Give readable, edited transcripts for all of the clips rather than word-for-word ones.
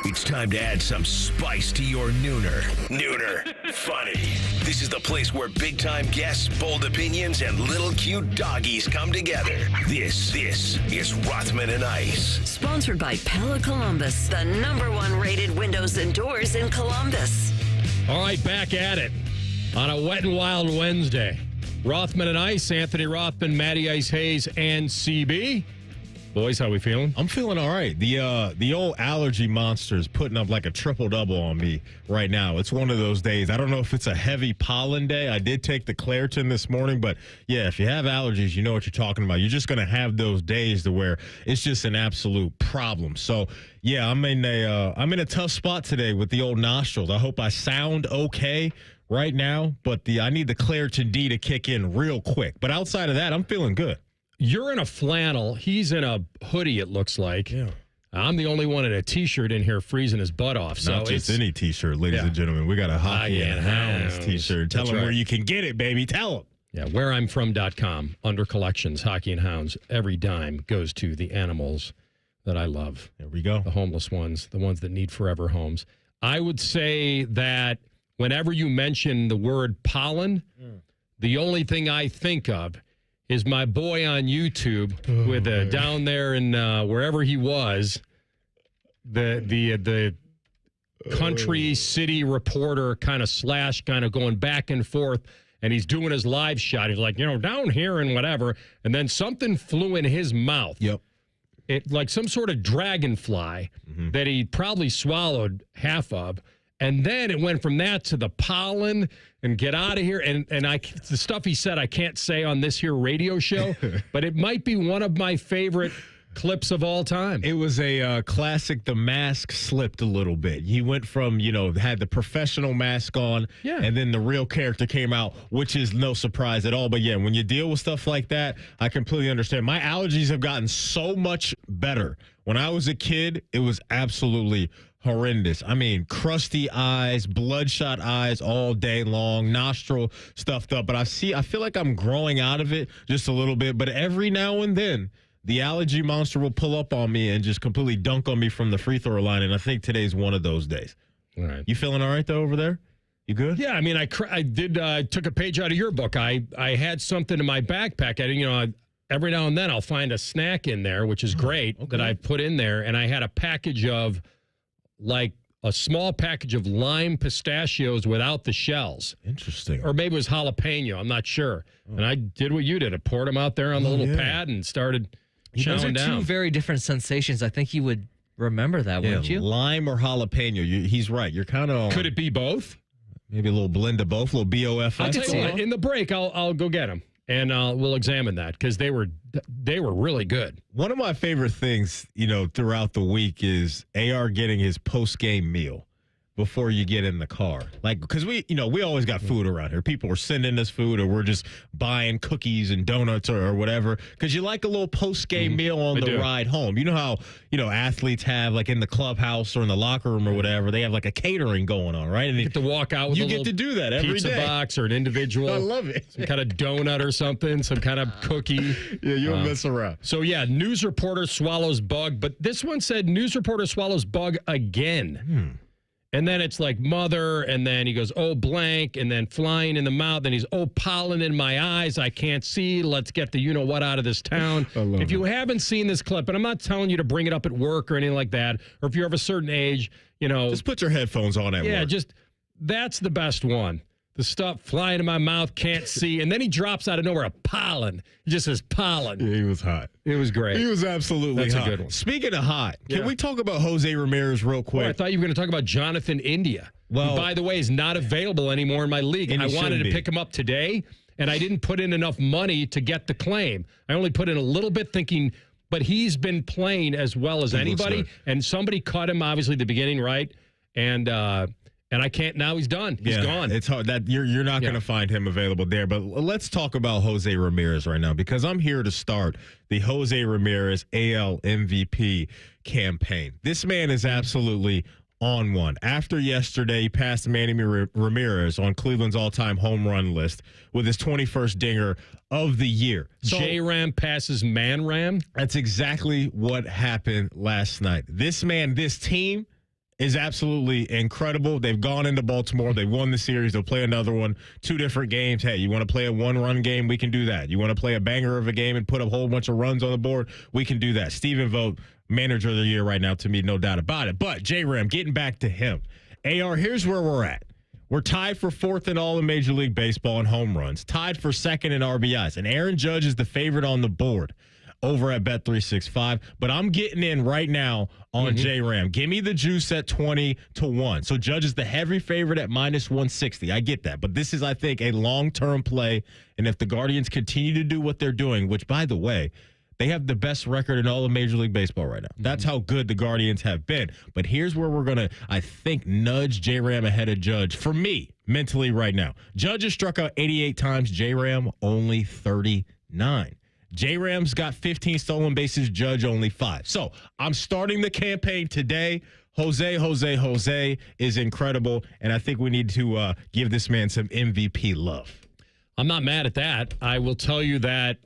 It's time to add some spice to your nooner. Nooner funny. This is the place where big-time guests, bold opinions, and little cute doggies come together. This is Rothman and Ice. Sponsored by Pella Columbus, the #1 rated windows and doors in Columbus. All right, back at it on a wet and wild Wednesday. Rothman and Ice, Anthony Rothman, Matty Ice Hayes, and CB. Boys, how we feeling? I'm feeling all right. The old allergy monster is putting up like a triple-double on me right now. It's one of those days. I don't know if it's a heavy pollen day. I did take the Claritin this morning, but yeah, if you have allergies, you know what you're talking about. You're just going to have those days to where it's just an absolute problem. So, yeah, I'm in a tough spot today with the old nostrils. I hope I sound okay right now, but I need the Claritin D to kick in real quick. But outside of that, I'm feeling good. You're in a flannel. He's in a hoodie, it looks like. Yeah. I'm the only one in a T-shirt in here freezing his butt off. So not just any T-shirt, ladies and gentlemen. We got a Hockey and Hounds T-shirt. Tell them where you can get it, baby. Tell them. Yeah, whereimfrom.com. Under collections, Hockey and Hounds. Every dime goes to the animals that I love. There we go. The homeless ones, the ones that need forever homes. I would say that whenever you mention the word pollen, the only thing I think of is my boy on YouTube with down there in wherever he was, the country city reporter kind of going back and forth, and he's doing his live shot. He's like, down here and whatever, and then something flew in his mouth. Yep. It like some sort of dragonfly that he probably swallowed half of. And then it went from that to the pollen and get out of here. And the stuff he said I can't say on this here radio show, but it might be one of my favorite clips of all time. It was a classic. The mask slipped a little bit. He went from, had the professional mask on, and then the real character came out, which is no surprise at all. But yeah, when you deal with stuff like that, I completely understand. My allergies have gotten so much better. When I was a kid, it was absolutely horrendous. I mean, crusty eyes, bloodshot eyes all day long, nostril stuffed up. But I feel like I'm growing out of it just a little bit. But every now and then, the allergy monster will pull up on me and just completely dunk on me from the free throw line. And I think today's one of those days. All right. You feeling all right, though, over there? You good? Yeah, I mean, I took a page out of your book. I had something in my backpack. Every now and then I'll find a snack in there, which is great, that I put in there. And I had a package of, like, a small package of lime pistachios without the shells. Interesting. Or maybe it was jalapeno. I'm not sure. And I did what you did. I poured them out there on the little pad and started chowing down. Those are down. two very different sensations. I think you would remember that, wouldn't you? Lime or jalapeno. He's right. You're kind of... Could it be both? Maybe a little blend of both, a little BOF. I'll tell you what, in the break, I'll go get them. And we'll examine that because they were really good. One of my favorite things, throughout the week is AR getting his post-game meal before you get in the car. Like, because we always got food around here. People are sending us food, or we're just buying cookies and donuts or whatever. Because you like a little post-game meal on the ride home. You know how, athletes have, like, in the clubhouse or in the locker room or whatever, they have, like, a catering going on, right? And you get to walk out with you get to do that every pizza day. Box or an individual. I love it. Some kind of donut or something, some kind of cookie. Yeah, you don't mess around. So, yeah, news reporter swallows bug. But this one said news reporter swallows bug again. And then it's like mother, and then he goes, oh, blank, and then flying in the mouth, and he's, oh, pollen in my eyes, I can't see, let's get the you-know-what out of this town. If you haven't seen this clip, and I'm not telling you to bring it up at work or anything like that, or if you're of a certain age, Just put your headphones on at work. Yeah, that's the best one. The stuff flying in my mouth, can't see, and then he drops out of nowhere a pollen. He just says pollen. Yeah, he was hot. It was great. He was absolutely hot. That's a good one. Speaking of hot, can we talk about Jose Ramirez real quick? Oh, I thought you were going to talk about Jonathan India, who, by the way, is not available anymore in my league. I wanted to pick him up today, and I didn't put in enough money to get the claim. I only put in a little bit thinking, but he's been playing as well as anybody, and somebody cut him, obviously, at the beginning, right? And I can't. Now he's done. He's gone. It's hard. That you're not going to find him available there. But let's talk about Jose Ramirez right now, because I'm here to start the Jose Ramirez AL MVP campaign. This man is absolutely on one. After yesterday, he passed Manny Ramirez on Cleveland's all-time home run list with his 21st dinger of the year. So, J-Ram passes Man-Ram? That's exactly what happened last night. This man, this team, is absolutely incredible. They've gone into Baltimore. They've won the series. They'll play another one. 2 different games. Hey, you want to play a 1-run game? We can do that. You want to play a banger of a game and put a whole bunch of runs on the board? We can do that. Steven Vogt, manager of the year right now to me, no doubt about it. But J-Ram, getting back to him. AR, here's where we're at. We're tied for 4th in all of Major League Baseball in home runs, tied for 2nd in RBIs, and Aaron Judge is the favorite on the board over at Bet365. But I'm getting in right now on J-Ram. Give me the juice at 20-1. So Judge is the heavy favorite at -160. I get that. But this is, I think, a long-term play. And if the Guardians continue to do what they're doing, which, by the way, they have the best record in all of Major League Baseball right now. That's how good the Guardians have been. But here's where we're going to, I think, nudge J-Ram ahead of Judge. For me, mentally right now. Judge has struck out 88 times. J-Ram only 39. J-Ram's got 15 stolen bases. Judge only 5. So I'm starting the campaign today. Jose is incredible. And I think we need to give this man some MVP love. I'm not mad at that. I will tell you that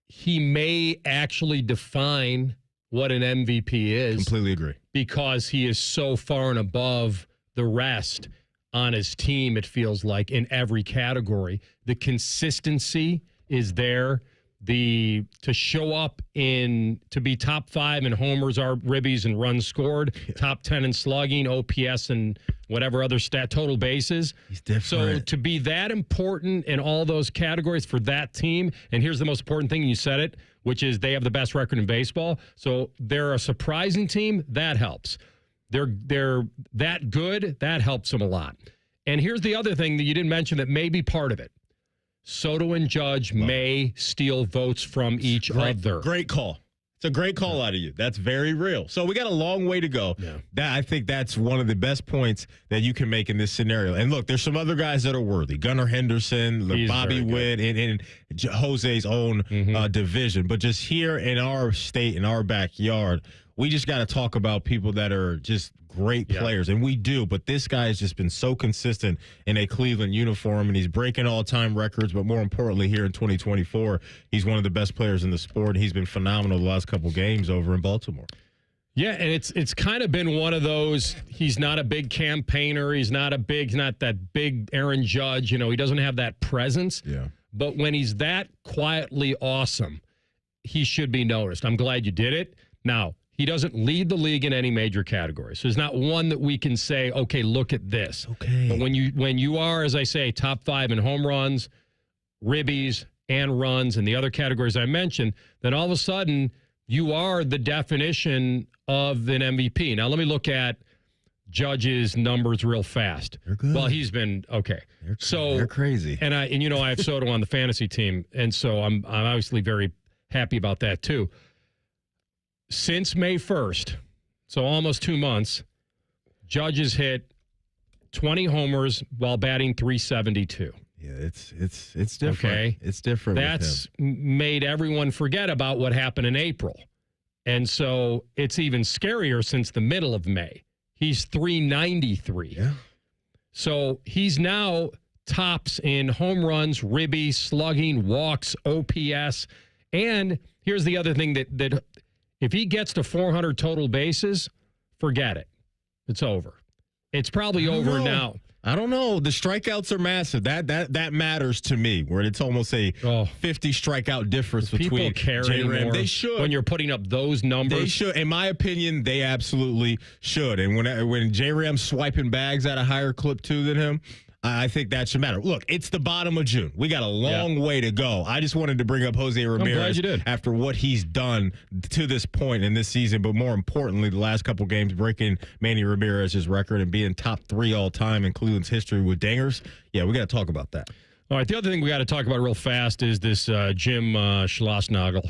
he may actually define what an MVP is. Completely agree. Because he is so far and above the rest on his team, it feels like, in every category. The consistency is there. To show up to be top 5 in homers, ribbies, and runs scored, top 10 in slugging, OPS, and whatever other total bases. He's different. So to be that important in all those categories for that team, and here's the most important thing, you said it, which is they have the best record in baseball. So they're a surprising team. That helps. They're that good. That helps them a lot. And here's the other thing that you didn't mention that may be part of it. Soto and Judge may steal votes from each other. Great call. It's a great call out of you. That's very real. So we got a long way to go. Yeah. I think that's one of the best points that you can make in this scenario. And look, there's some other guys that are worthy. Gunnar Henderson, Bobby Witt, and Jose's own division. But just here in our state, in our backyard, we just got to talk about people that are just great players, and we do. But this guy has just been so consistent in a Cleveland uniform, and he's breaking all-time records. But more importantly, here in 2024, he's one of the best players in the sport. He's been phenomenal the last couple games over in Baltimore. Yeah, and it's kind of been one of those. He's not a big campaigner. He's not that big Aaron Judge. He doesn't have that presence. Yeah. But when he's that quietly awesome, he should be noticed. I'm glad you did it. Now, he doesn't lead the league in any major category. So there's not one that we can say, okay, look at this. Okay. But when you are, as I say, top 5 in home runs, ribbies, and runs, and the other categories I mentioned, then all of a sudden you are the definition of an MVP. Now let me look at Judge's numbers real fast. They're good. Well, he's been okay. They're crazy. And I have Soto on the fantasy team, and so I'm obviously very happy about that too. Since May 1st, so almost 2 months, Judge has hit 20 homers while batting .372. Yeah, it's different. Okay. It's different. That's made everyone forget about what happened in April. And so it's even scarier since the middle of May. He's .393. Yeah. So he's now tops in home runs, ribbies, slugging, walks, OPS. And here's the other thing that if he gets to 400 total bases, forget it. It's over. It's probably over now. I don't know. The strikeouts are massive. That matters to me, where it's almost a 50 strikeout difference between J-Ram. They should. When you're putting up those numbers. They should. In my opinion, they absolutely should. And when J-Ram's swiping bags at a higher clip, too, than him, I think that should matter. Look, it's the bottom of June. We got a long way to go. I just wanted to bring up Jose Ramirez after what he's done to this point in this season, but more importantly, the last couple games, breaking Manny Ramirez's record and being top 3 all-time in Cleveland's history with dingers. Yeah, we got to talk about that. All right, the other thing we got to talk about real fast is this Jim Schlossnagle.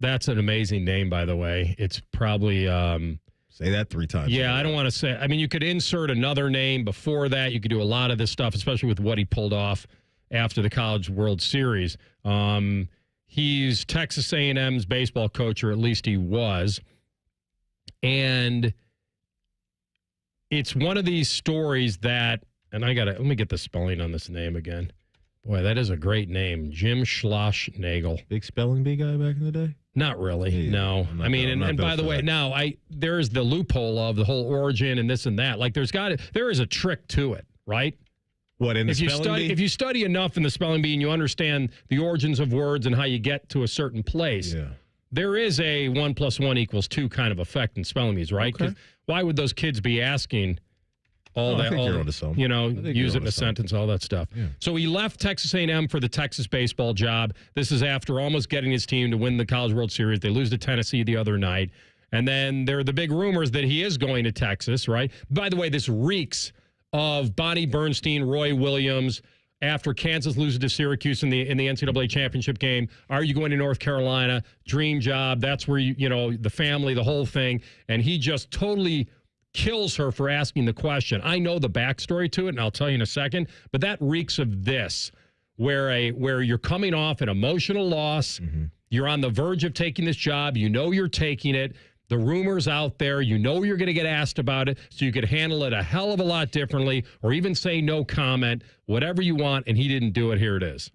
That's an amazing name, by the way. It's probably... Say that 3 times. Yeah, I don't want to say. I mean, you could insert another name before that. You could do a lot of this stuff, especially with what he pulled off after the College World Series. He's Texas A&M's baseball coach, or at least he was. And it's one of these stories that, and let me get the spelling on this name again. Boy, that is a great name. Jim Schlossnagle. Big spelling bee guy back in the day? Not really. No. I mean, and by the way, now there's the loophole of the whole origin and this and that. Like there is a trick to it, right? What, in the spelling bee? If you study enough in the spelling bee and you understand the origins of words and how you get to a certain place, there is a 1 + 1 = 2 kind of effect in spelling bees, right? Because why would those kids be asking I think you're onto something. Use it in a sentence, all that stuff. Yeah. So he left Texas A&M for the Texas baseball job. This is after almost getting his team to win the College World Series. They lose to Tennessee the other night. And then there are the big rumors that he is going to Texas, right? By the way, this reeks of Bonnie Bernstein, Roy Williams, after Kansas loses to Syracuse in the NCAA championship game. Are you going to North Carolina? Dream job. That's where the family, the whole thing. And he just totally kills her for asking the question. I know the backstory to it, and I'll tell you in a second, but that reeks of this, where you're coming off an emotional loss, you're on the verge of taking this job, you're taking it, the rumor's out there, you're going to get asked about it, so you could handle it a hell of a lot differently, or even say no comment, whatever you want, and he didn't do it. Here it is.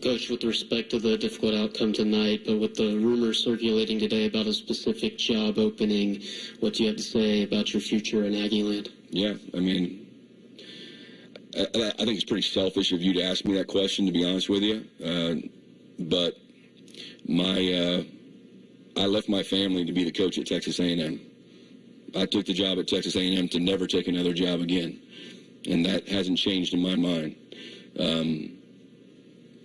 Coach, with respect to the difficult outcome tonight, but with the rumors circulating today about a specific job opening, what do you have to say about your future in Aggieland? Yeah, I mean, I think it's pretty selfish of you to ask me that question, to be honest with you. But I left my family to be the coach at Texas A&M. I took the job at Texas A&M to never take another job again, and that hasn't changed in my mind.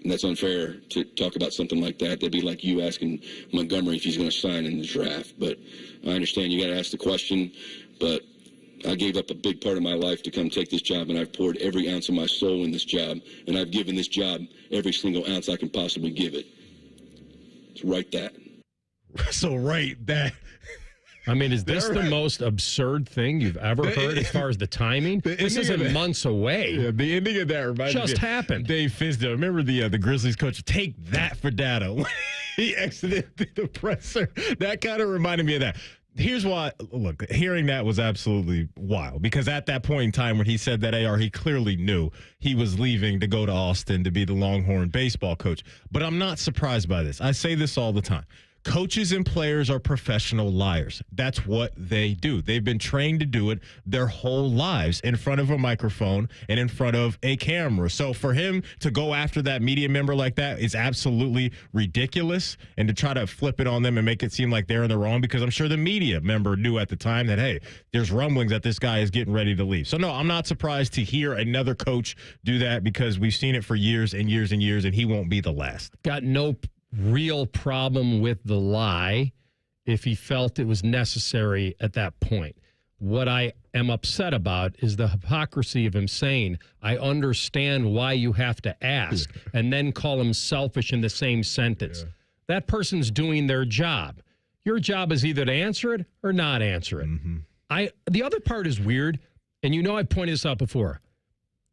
And that's unfair to talk about something like that. That'd be like you asking Montgomery if he's going to sign in the draft. But I understand you got to ask the question. But I gave up a big part of my life to come take this job, and I've poured every ounce of my soul in this job, and I've given this job every single ounce I can possibly give it. So write that. So write that. I mean, is this the most absurd thing you've ever heard as far as the timing? This isn't months away. Yeah, the ending of that reminds me. Just happened. Dave Fisdale. Remember the Grizzlies coach? Take that for data. He exited the presser. That kind of reminded me of that. Here's why. Look, hearing that was absolutely wild, because at that point in time when he said that AR, he clearly knew he was leaving to go to Austin to be the Longhorn baseball coach. But I'm not surprised by this. I say this all the time. Coaches and players are professional liars. That's what they do. They've been trained to do it their whole lives in front of a microphone and in front of a camera. So for him to go after that media member like that is absolutely ridiculous, and to try to flip it on them and make it seem like they're in the wrong, because I'm sure the media member knew at the time that, hey, there's rumblings that this guy is getting ready to leave. So no, I'm not surprised to hear another coach do that, because we've seen it for years and years and years, and he won't be the last. Got no real problem with the lie if he felt it was necessary at that point. What I am upset about is the hypocrisy of him saying, I understand why you have to ask, and then call him selfish in the same sentence. Yeah. That person's doing their job. Your job is either to answer it or not answer it. The other part is weird, and I've pointed this out before.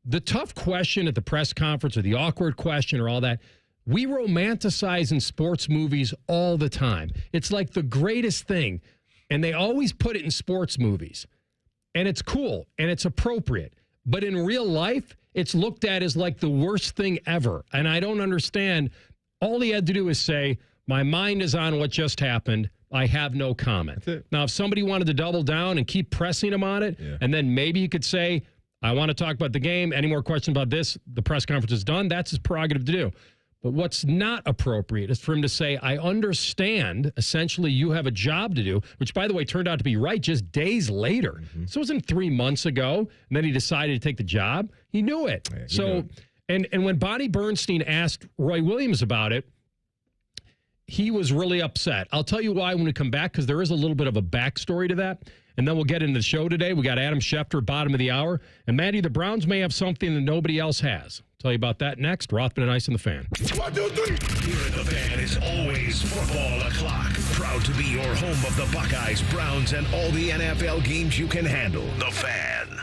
The tough question at the press conference, or the awkward question, or all that, we romanticize in sports movies all the time. It's like the greatest thing, and they always put it in sports movies. And it's cool, and it's appropriate. But in real life, it's looked at as like the worst thing ever. And I don't understand. All he had to do is say, my mind is on what just happened. I have no comment. Now, if somebody wanted to double down and keep pressing him on it, and then maybe he could say, I want to talk about the game. Any more questions about this? The press conference is done. That's his prerogative to do. But what's not appropriate is for him to say, I understand, essentially, you have a job to do, which, by the way, turned out to be right just days later. So it wasn't 3 months ago, and then he decided to take the job. He knew it. Yeah, he knew it. And when Bonnie Bernstein asked Roy Williams about it, he was really upset. I'll tell you why when we come back, because there is a little bit of a backstory to that. And then we'll get into the show today. We got Adam Schefter, bottom of the hour. And, Maddie, the Browns may have something that nobody else has. Tell you about that next. Rothman and Ice in the Fan. 1, 2, 3. Here in the Fan is always football o'clock. Proud to be your home of the Buckeyes, Browns, and all the NFL games you can handle. The Fan.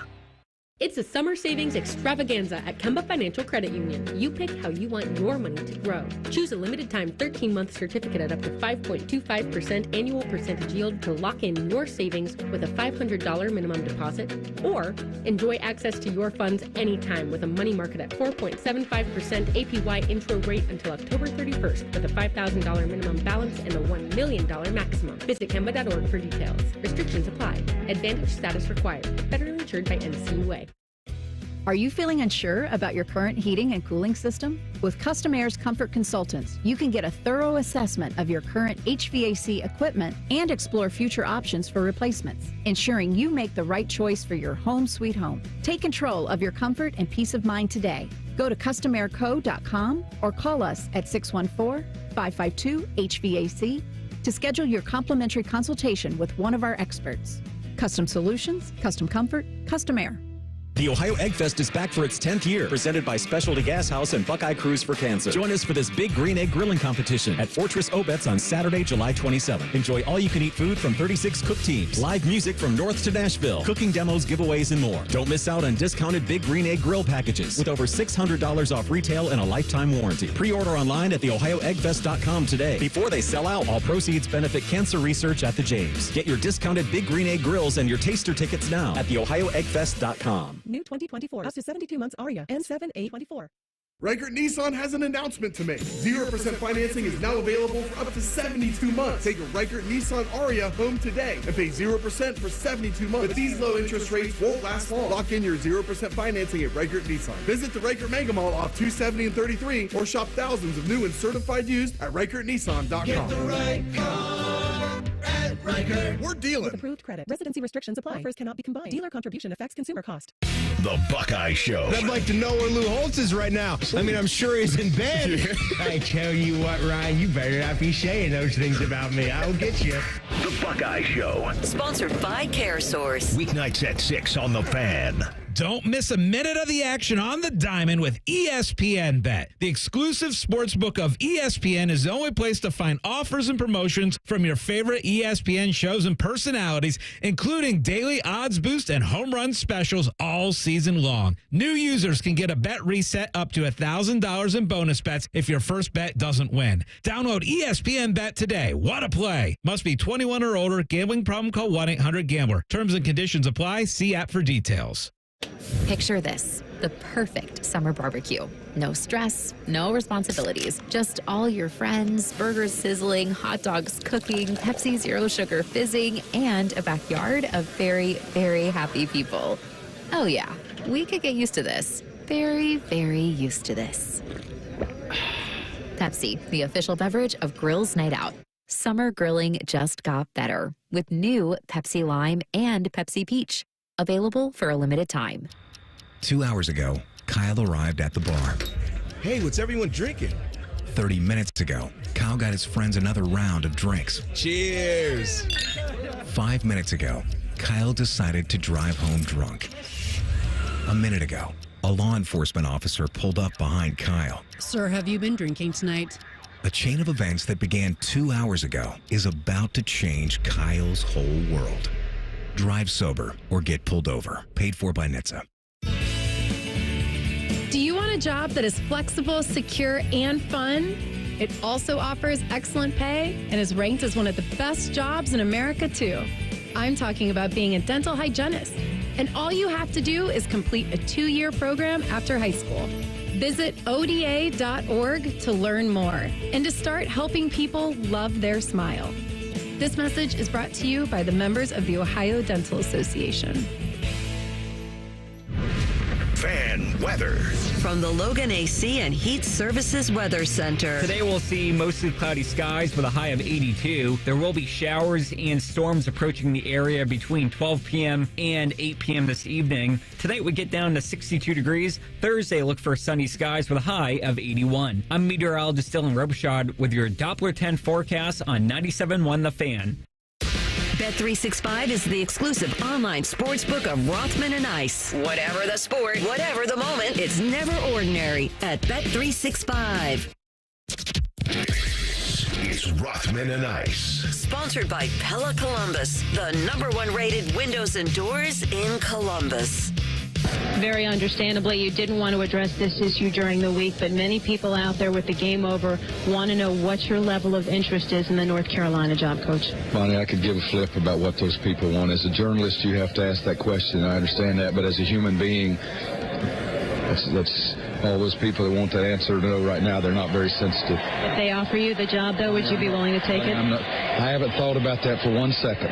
It's a summer savings extravaganza at Kemba Financial Credit Union. You pick how you want your money to grow. Choose a limited time 13-month certificate at up to 5.25% annual percentage yield to lock in your savings with a $500 minimum deposit. Or enjoy access to your funds anytime with a money market at 4.75% APY intro rate until October 31st with a $5,000 minimum balance and a $1 million maximum. Visit Kemba.org for details. Restrictions apply. Advantage status required. Federally insured by NCUA. Are you feeling unsure about your current heating and cooling system? With Custom Air's Comfort Consultants, you can get a thorough assessment of your current HVAC equipment and explore future options for replacements, ensuring you make the right choice for your home sweet home. Take control of your comfort and peace of mind today. Go to customairco.com or call us at 614-552-HVAC to schedule your complimentary consultation with one of our experts. Custom Solutions, Custom Comfort, Custom Air. The Ohio Egg Fest is back for its 10th year, presented by Specialty Gas House and Buckeye Cruise for Cancer. Join us for this big green egg grilling competition at Fortress Obetz on Saturday, July 27th. Enjoy all-you-can-eat food from 36 cook teams, live music from North to Nashville, cooking demos, giveaways, and more. Don't miss out on discounted big green egg grill packages with over $600 off retail and a lifetime warranty. Pre-order online at theohioeggfest.com today. Before they sell out, all proceeds benefit cancer research at the James. Get your discounted big green egg grills and your taster tickets now at theohioeggfest.com. New 2024, up to 72 months Aria, N7A24. Reichert Nissan has an announcement to make. 0% financing is now available for up to 72 months. Take a Reichert Nissan Aria home today and pay 0% for 72 months. But these low interest rates won't last long. Lock in your 0% financing at Reichert Nissan. Visit the Reichert Mega Mall off 270 and 33 or shop thousands of new and certified used at ReichertNissan.com. Get the right car at Reichert. We're dealing. With approved credit. Residency restrictions apply. Offers cannot be combined. Dealer contribution affects consumer cost. The Buckeye Show. I'd like to know where Lou Holtz is right now. I mean, I'm sure he's in bed. I tell you what, Ryan, you better not be saying those things about me. I'll get you. The Buckeye Show. Sponsored by CareSource. Weeknights at 6 on The Fan. Don't miss a minute of the action on the diamond with ESPN Bet. The exclusive sports book of ESPN is the only place to find offers and promotions from your favorite ESPN shows and personalities, including daily odds boost and home run specials all season long. New users can get a bet reset up to $1,000 in bonus bets if your first bet doesn't win. Download ESPN Bet today. What a play. Must be 21 or older. Gambling problem? Call 1-800-GAMBLER. Terms and conditions apply. See app for details. Picture this, the perfect summer barbecue. No stress, no responsibilities, just all your friends, burgers sizzling, hot dogs cooking, Pepsi Zero Sugar fizzing, and a backyard of very, very happy people. Oh yeah, we could get used to this. Very, very used to this. Pepsi, the official beverage of Grills Night Out. Summer grilling just got better with new Pepsi Lime and Pepsi Peach. Available for a limited time. 2 hours ago, Kyle arrived at the bar. Hey, what's everyone drinking? 30 minutes ago, Kyle got his friends another round of drinks. Cheers! 5 minutes ago, Kyle decided to drive home drunk. A minute ago, a law enforcement officer pulled up behind Kyle. Sir, have you been drinking tonight? A chain of events that began 2 hours ago is about to change Kyle's whole world. Drive sober or get pulled over. Paid for by NHTSA. Do you want a job that is flexible, secure, and fun? It also offers excellent pay and is ranked as one of the best jobs in America, too. I'm talking about being a dental hygienist. And all you have to do is complete a 2-year program after high school. Visit ODA.org to learn more and to start helping people love their smile. This message is brought to you by the members of the Ohio Dental Association. Fan weather. From the Logan AC and Heat Services Weather Center. Today we'll see mostly cloudy skies with a high of 82. There will be showers and storms approaching the area between 12 p.m. and 8 p.m. this evening. Tonight we get down to 62 degrees. Thursday look for sunny skies with a high of 81. I'm meteorologist Dylan Robichaud with your Doppler 10 forecast on 97.1 The Fan. Bet365 is the exclusive online sportsbook of Rothman and Ice. Whatever the sport, whatever the moment, it's never ordinary at Bet365. It's Rothman and Ice. Sponsored by Pella Columbus, the #1 rated windows and doors in Columbus. Very understandably, you didn't want to address this issue during the week, but many people out there with the game over want to know what your level of interest is in the North Carolina job, Coach. Bonnie, I could give a flip about what those people want. As a journalist, you have to ask that question. I understand that, but as a human being, that's all those people that want that answer to know right now, they're not very sensitive. If they offer you the job, though, would you be willing to take it? I haven't thought about that for 1 second.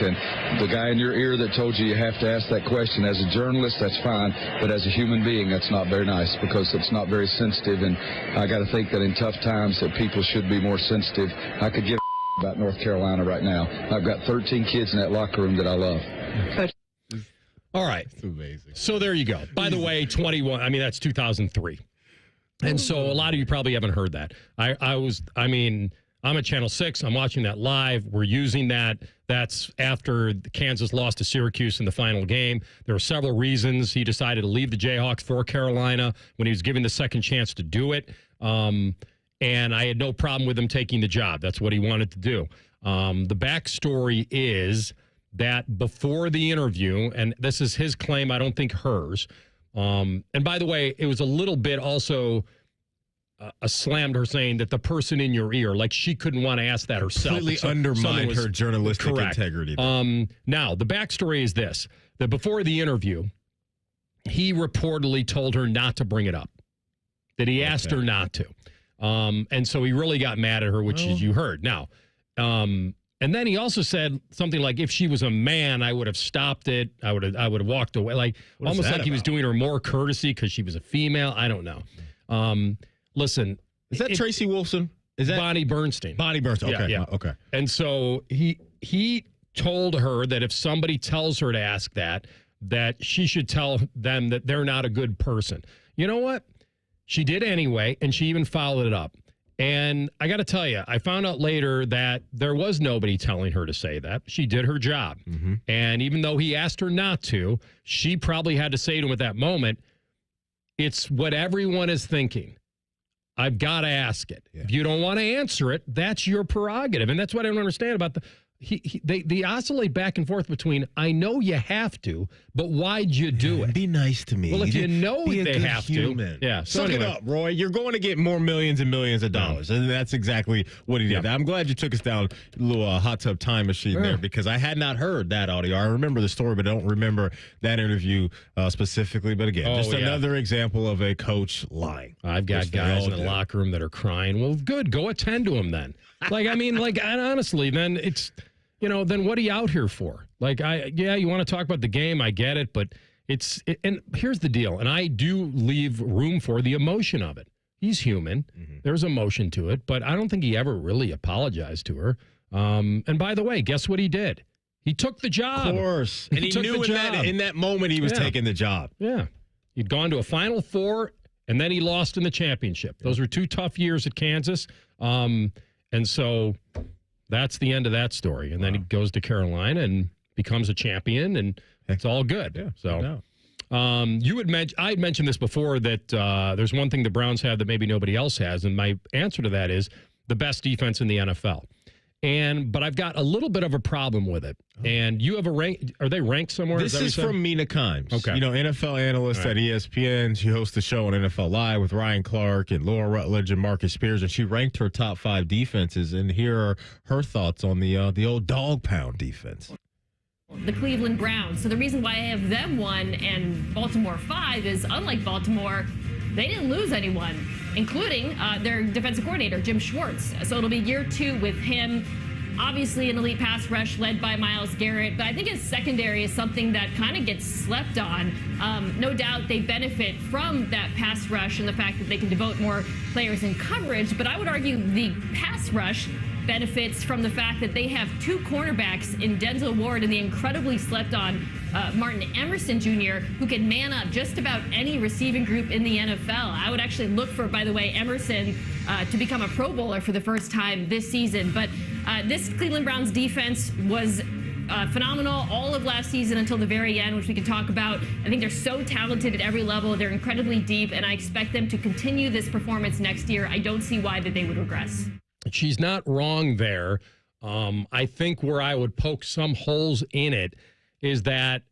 And the guy in your ear that told you have to ask that question, as a journalist, that's fine. But as a human being, that's not very nice because it's not very sensitive. And I got to think that in tough times that people should be more sensitive. I could give a about North Carolina right now. I've got 13 kids in that locker room that I love. Coach. All right. That's amazing. So there you go. By the way, 21, I mean, that's 2003. And so a lot of you probably haven't heard that. I'm at Channel 6. I'm watching that live. We're using that. That's after Kansas lost to Syracuse in the final game. There were several reasons he decided to leave the Jayhawks for Carolina when he was given the second chance to do it. And I had no problem with him taking the job. That's what he wanted to do. The backstory is that before the interview, and this is his claim, I don't think hers. And by the way, it was a little bit also a slam to her saying that the person in your ear, like she couldn't want to ask that herself. Completely undermined her journalistic integrity. Now, the backstory is this, that before the interview, he reportedly told her not to bring it up, that he asked her not to. And so he really got mad at her, which is you heard. Now, and then he also said something like, if she was a man, I would have stopped it. I would have walked away. Like almost like he was doing her more courtesy because she was a female. I don't know. Listen. Is that Tracy Wolfson? Is that Bonnie Bernstein? Bonnie Bernstein. Okay. Yeah. Okay. And so he told her that if somebody tells her to ask that she should tell them that they're not a good person. You know what? She did anyway, and she even followed it up. And I got to tell you, I found out later that there was nobody telling her to say that. She did her job. Mm-hmm. And even though he asked her not to, she probably had to say to him at that moment, it's what everyone is thinking. I've got to ask it. Yeah. If you don't want to answer it, that's your prerogative. And that's what I don't understand about they oscillate back and forth between, I know you have to, but why'd you do it? Be nice to me. Well, if you know they have human. to. Yeah. So Suck it up, Roy. You're going to get more millions and millions of dollars. And that's exactly what he did. Yeah. I'm glad you took us down a little hot tub time machine there because I had not heard that audio. I remember the story, but I don't remember that interview specifically. But again, just another example of a coach lying. I've got guys in the locker room that are crying. Well, good. Go attend to them then. And honestly, then it's, then what are you out here for? You want to talk about the game, I get it, but and here's the deal, and I do leave room for the emotion of it. He's human. Mm-hmm. There's emotion to it, but I don't think he ever really apologized to her. And by the way, guess what he did? He took the job. Of course. And he knew in that moment he was taking the job. Yeah. He'd gone to a Final Four, and then he lost in the championship. Those were 2 tough years at Kansas. And so that's the end of that story. And then he goes to Carolina and becomes a champion, and it's all good. Yeah, so I had mentioned this before that there's one thing the Browns have that maybe nobody else has, and my answer to that is the best defense in the NFL. But I've got a little bit of a problem with it. And you have a rank. Are they ranked somewhere? This is from Mina Kimes. Okay. NFL analyst at ESPN. She hosts the show on NFL Live with Ryan Clark and Laura Rutledge and Marcus Spears. And she ranked her top 5 defenses. And here are her thoughts on the old dog pound defense. The Cleveland Browns. So the reason why I have them 1 and Baltimore 5 is, unlike Baltimore, they didn't lose anyone, including their defensive coordinator, Jim Schwartz. So it'll be year 2 with him. Obviously an elite pass rush led by Myles Garrett, but I think his secondary is something that kind of gets slept on. No doubt they benefit from that pass rush and the fact that they can devote more players in coverage, but I would argue the pass rush benefits from the fact that they have 2 cornerbacks in Denzel Ward and the incredibly slept on Martin Emerson Jr., who can man up just about any receiving group in the NFL. I would actually look for, by the way, Emerson to become a Pro Bowler for the first time this season. But this Cleveland Browns defense was phenomenal all of last season until the very end, which we can talk about. I think they're so talented at every level. They're incredibly deep, and I expect them to continue this performance next year. I don't see why that they would regress. She's not wrong there. I think where I would poke some holes in it is that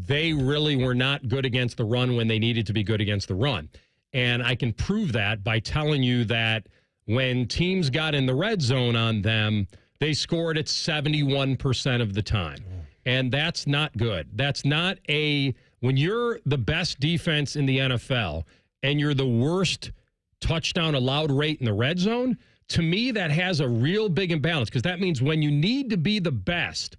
they really were not good against the run when they needed to be good against the run. And I can prove that by telling you that when teams got in the red zone on them, they scored at 71% of the time. And that's not good. That's not when you're the best defense in the NFL and you're the worst touchdown allowed rate in the red zone, to me, that has a real big imbalance, because that means when you need to be the best,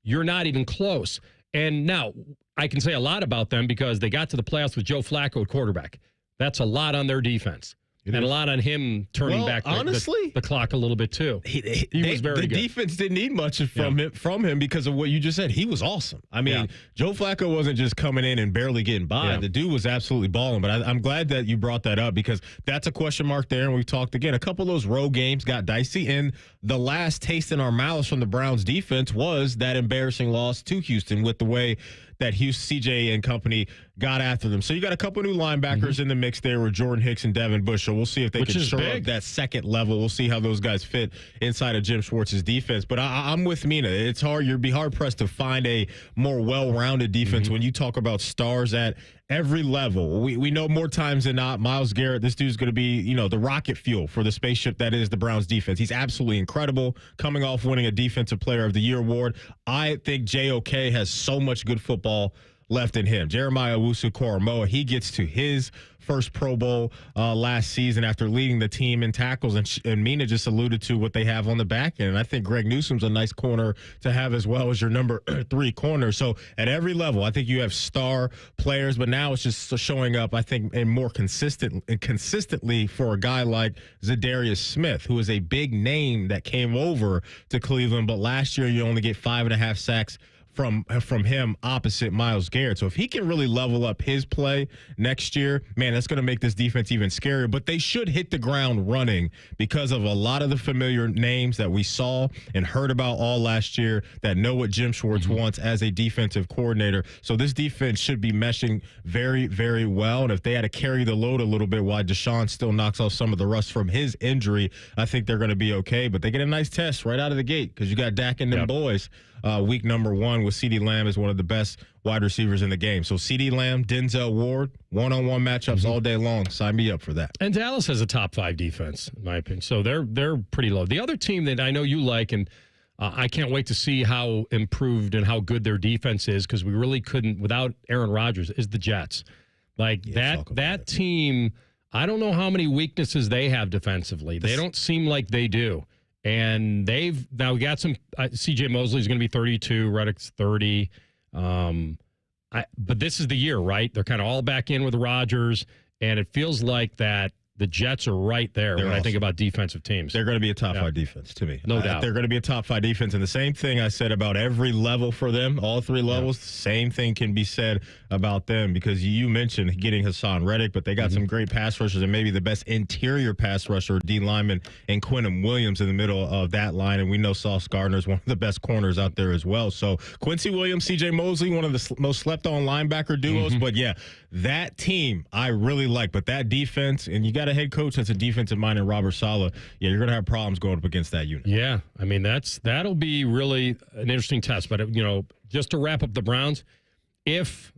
you're not even close. And now I can say a lot about them because they got to the playoffs with Joe Flacco at quarterback. That's a lot on their defense. And a lot on him turning back the clock a little bit, too. He was very good. The defense didn't need much from him because of what you just said. He was awesome. I mean, Joe Flacco wasn't just coming in and barely getting by. The dude was absolutely balling. But I'm glad that you brought that up, because that's a question mark there. And we've talked again. A couple of those road games got dicey. And the last taste in our mouths from the Browns defense was that embarrassing loss to Houston with the way that CJ and company got after them. So you got a couple new linebackers in the mix there with Jordan Hicks and Devin Bush. So we'll see if they can shore up that second level. We'll see how those guys fit inside of Jim Schwartz's defense. But I'm with Mina. It's hard. You'd be hard-pressed to find a more well-rounded defense when you talk about stars at every level. We know more times than not, Myles Garrett, this dude's going to be, the rocket fuel for the spaceship that is the Browns defense. He's absolutely incredible, coming off winning a Defensive Player of the Year award. I think JOK has so much good football left in him. Jeremiah Owusu-Koramoah, he gets to his first Pro Bowl last season after leading the team in tackles, and Mina just alluded to what they have on the back end. And I think Greg Newsom's a nice corner to have as well as your number 3 corner. So at every level, I think you have star players, but now it's just showing up, I think, and more consistently for a guy like Zadarius Smith, who is a big name that came over to Cleveland, but last year you only get 5.5 sacks from him opposite Myles Garrett. So if he can really level up his play next year, man, that's going to make this defense even scarier. But they should hit the ground running because of a lot of the familiar names that we saw and heard about all last year that know what Jim Schwartz wants as a defensive coordinator. So this defense should be meshing very, very well. And if they had to carry the load a little bit while Deshaun still knocks off some of the rust from his injury, I think they're going to be okay. But they get a nice test right out of the gate because you got Dak and them boys. Week number 1 with CeeDee Lamb is one of the best wide receivers in the game. So CeeDee Lamb, Denzel Ward, one-on-one matchups all day long. Sign me up for that. And Dallas has a top 5 defense, in my opinion. So they're pretty low. The other team that I know you like, and I can't wait to see how improved and how good their defense is, because we really couldn't without Aaron Rodgers, is the Jets. Like that team, I don't know how many weaknesses they have defensively. They don't seem like they do. And they've now got some. C.J. Mosley's going to be 32. Reddick's 30. But this is the year, right? They're kind of all back in with Rodgers, and it feels like that the Jets are right there when I think about defensive teams. They're going to be a top 5 defense to me. No doubt. They're going to be a top 5 defense. And the same thing I said about every level for them, all 3 levels, same thing can be said about them, because you mentioned getting Hassan Reddick, but they got some great pass rushers and maybe the best interior pass rusher, D lineman, and Quinton Williams in the middle of that line. And we know Sauce Gardner is one of the best corners out there as well. So Quincy Williams, C.J. Mosley, one of the most slept-on linebacker duos. But, yeah, that team I really like. But that defense, and you got a head coach that's a defensive mind in Robert Saleh, you're going to have problems going up against that unit. Yeah, I mean, that'll be really an interesting test. But, just to wrap up the Browns, if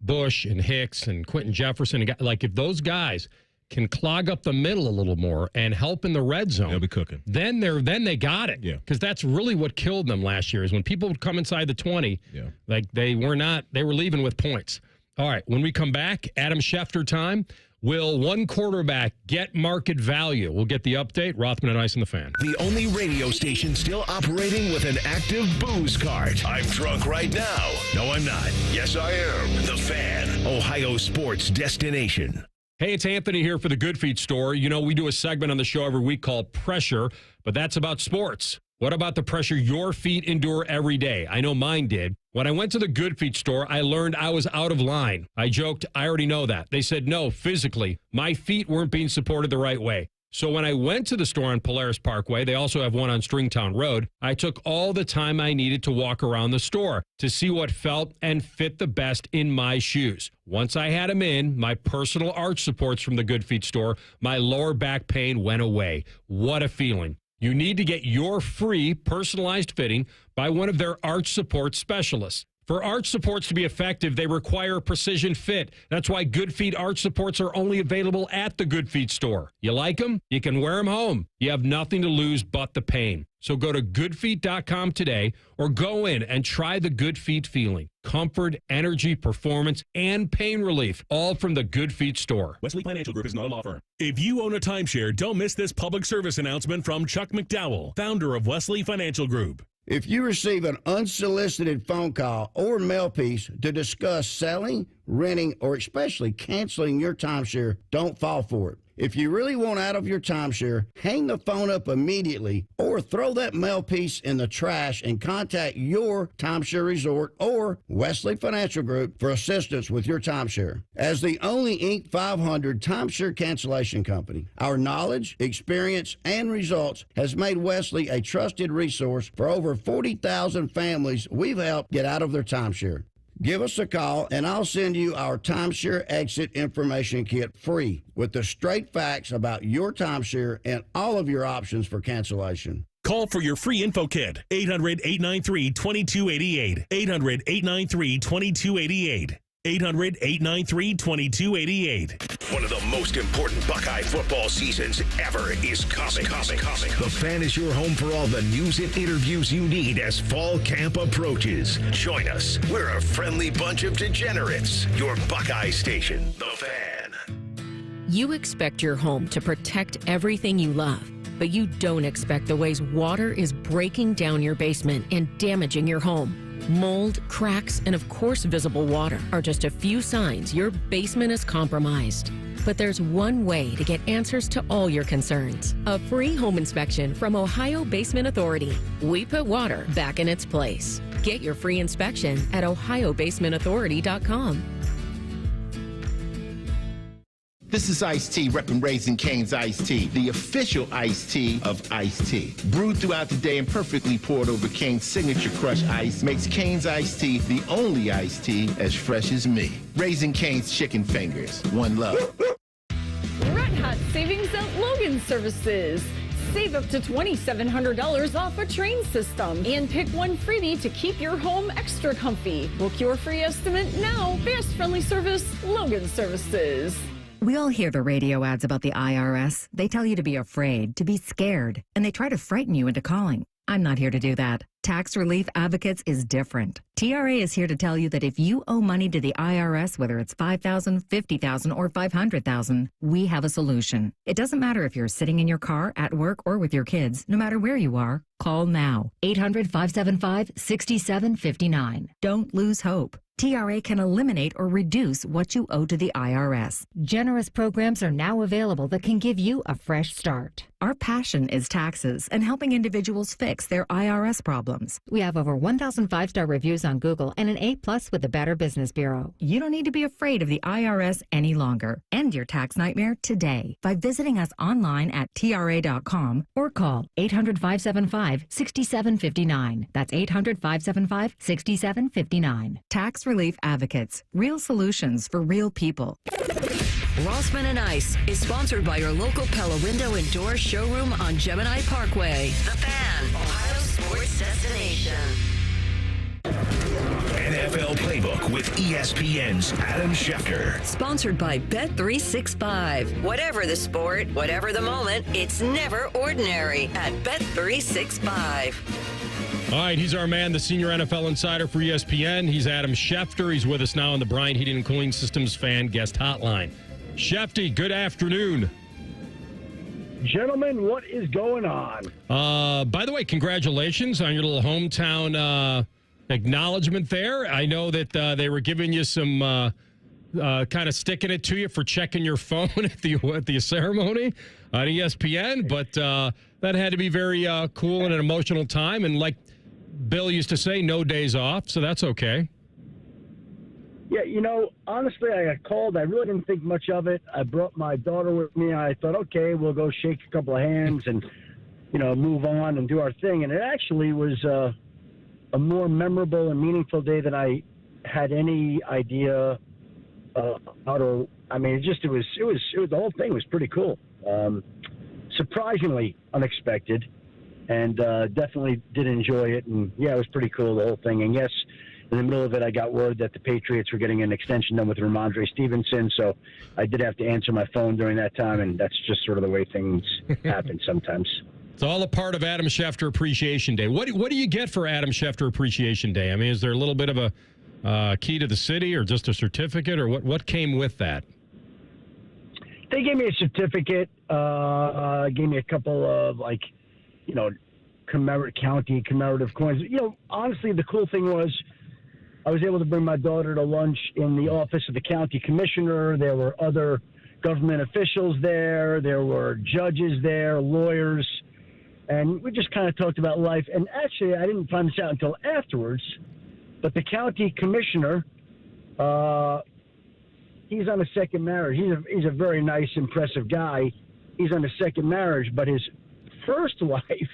Bush and Hicks and Quentin Jefferson, if those guys can clog up the middle a little more and help in the red zone, they'll be cooking. Then they got it. Yeah, because that's really what killed them last year, is when people would come inside the 20, they were leaving with points. All right, when we come back, Adam Schefter time. Will one quarterback get market value? We'll get the update. Rothman and Ice and the Fan. The only radio station still operating with an active booze cart. I'm drunk right now. No, I'm not. Yes, I am. The Fan, Ohio sports destination. Hey, it's Anthony here for the Good Feet store. We do a segment on the show every week called Pressure, but that's about sports. What about the pressure your feet endure every day? I know mine did. When I went to the Good Feet store, I learned I was out of line. I joked, I already know that. They said, no, physically, my feet weren't being supported the right way. So when I went to the store on Polaris Parkway, they also have one on Stringtown Road, I took all the time I needed to walk around the store to see what felt and fit the best in my shoes. Once I had them in, my personal arch supports from the Good Feet store, my lower back pain went away. What a feeling. You need to get your free personalized fitting by one of their arch support specialists. For arch supports to be effective, they require precision fit. That's why Good Feet arch supports are only available at the Good Feet store. You like them? You can wear them home. You have nothing to lose but the pain. So go to goodfeet.com today or go in and try the Good Feet feeling. Comfort, energy, performance, and pain relief, all from the Good Feet store. Wesley Financial Group is not a law firm. If you own a timeshare, don't miss this public service announcement from Chuck McDowell, founder of Wesley Financial Group. If you receive an unsolicited phone call or mail piece to discuss selling, renting, or especially canceling your timeshare, don't fall for it. If you really want out of your timeshare, hang the phone up immediately or throw that mail piece in the trash and contact your timeshare resort or Wesley Financial Group for assistance with your timeshare. As the only Inc. 500 timeshare cancellation company, our knowledge, experience, and results has made Wesley a trusted resource for over 40,000 families we've helped get out of their timeshare. Give us a call, and I'll send you our timeshare exit information kit free with the straight facts about your timeshare and all of your options for cancellation. Call for your free info kit, 800-893-2288, 800-893-2288. 800-893-2288. One of the most important Buckeye football seasons ever is coming. The Fan is your home for all the news and interviews you need as fall camp approaches. Join us. We're a friendly bunch of degenerates. Your Buckeye station, The Fan. You expect your home to protect everything you love, but you don't expect the ways water is breaking down your basement and damaging your home. Mold, cracks, and of course visible water are just a few signs your basement is compromised. But there's one way to get answers to all your concerns. A free home inspection from Ohio Basement Authority. We put water back in its place. Get your free inspection at ohiobasementauthority.com. This is Ice-T, repping Raising Cane's Iced Tea, the official iced tea of iced tea. Brewed throughout the day and perfectly poured over Cane's signature crush ice makes Cane's Iced Tea the only iced tea as fresh as me. Raising Cane's Chicken Fingers. One love. Red Hot savings at Logan Services. Save up to $2,700 off a train system and pick one freebie to keep your home extra comfy. Book your free estimate now. Fast, friendly service, Logan Services. We all hear the radio ads about the IRS. They tell you to be afraid, to be scared, and they try to frighten you into calling. I'm not here to do that. Tax Relief Advocates is different. TRA is here to tell you that if you owe money to the IRS, whether it's $5,000, $50,000, or $500,000, we have a solution. It doesn't matter if you're sitting in your car, at work, or with your kids. No matter where you are, call now. 800-575-6759. Don't lose hope. TRA can eliminate or reduce what you owe to the IRS. Generous programs are now available that can give you a fresh start. Our passion is taxes and helping individuals fix their IRS problems. We have over 1,000 5-star reviews on Google and an A+ with the Better Business Bureau. You don't need to be afraid of the IRS any longer. End your tax nightmare today by visiting us online at TRA.com or call 800-575-6759. That's 800-575-6759. Tax Relief Advocates. Real solutions for real people. Rothman and Ice is sponsored by your local Pella Window and Door showroom on Gemini Parkway. The Fan, Ohio sports destination. NFL Playbook with ESPN's Adam Schefter. Sponsored by Bet365. Whatever the sport, whatever the moment, it's never ordinary at Bet365. All right, he's our man, the senior NFL insider for ESPN. He's Adam Schefter. He's with us now on the Bryant Heating and Cooling Systems Fan Guest Hotline. Shefty, good afternoon. Gentlemen, what is going on? By the way, congratulations on your little hometown acknowledgement there. I know that they were giving you some kind of sticking it to you for checking your phone at the ceremony on ESPN, but that had to be very cool and an emotional time. And like Bill used to say, no days off, so that's okay. Yeah, honestly, I got called. I really didn't think much of it. I brought my daughter with me. I thought, okay, we'll go shake a couple of hands and, move on and do our thing. And it actually was a more memorable and meaningful day than I had any idea how to. I mean, it was the whole thing was pretty cool. Surprisingly unexpected, and definitely did enjoy it. And yeah, it was pretty cool, the whole thing. And yes, in the middle of it, I got word that the Patriots were getting an extension done with Ramondre Stevenson, so I did have to answer my phone during that time, and that's just sort of the way things happen sometimes. It's all a part of Adam Schefter Appreciation Day. What do you get for Adam Schefter Appreciation Day? I mean, is there a little bit of a key to the city or just a certificate, or what came with that? They gave me a certificate, gave me a couple of, commemorative coins. Honestly, the cool thing was I was able to bring my daughter to lunch in the office of the county commissioner. There were other government officials there. There were judges there, lawyers. And we just kind of talked about life. And actually, I didn't find this out until afterwards, but the county commissioner, he's on a second marriage. He's a very nice, impressive guy. He's on a second marriage, but his first wife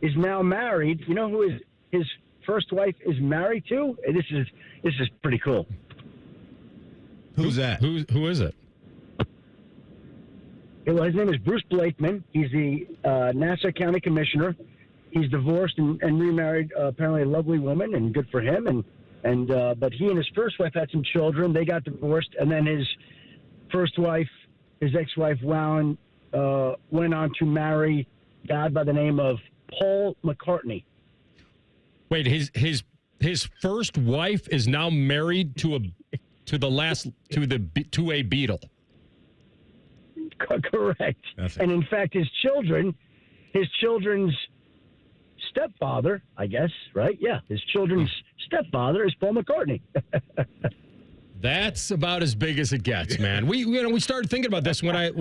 is now married. You know who his first wife is married to? This is pretty cool. Who's that? Who is it? Well, his name is Bruce Blakeman. He's the Nassau County Commissioner. He's divorced and remarried apparently a lovely woman, and good for him. But he and his first wife had some children. They got divorced, and then his first wife, his ex-wife, went on to marry a guy by the name of Paul McCartney. Wait, his first wife is now married to a Beatle. Correct. And in fact, his children's stepfather, I guess, right? Yeah, his children's stepfather is Paul McCartney. That's about as big as it gets, man. We started thinking about this when I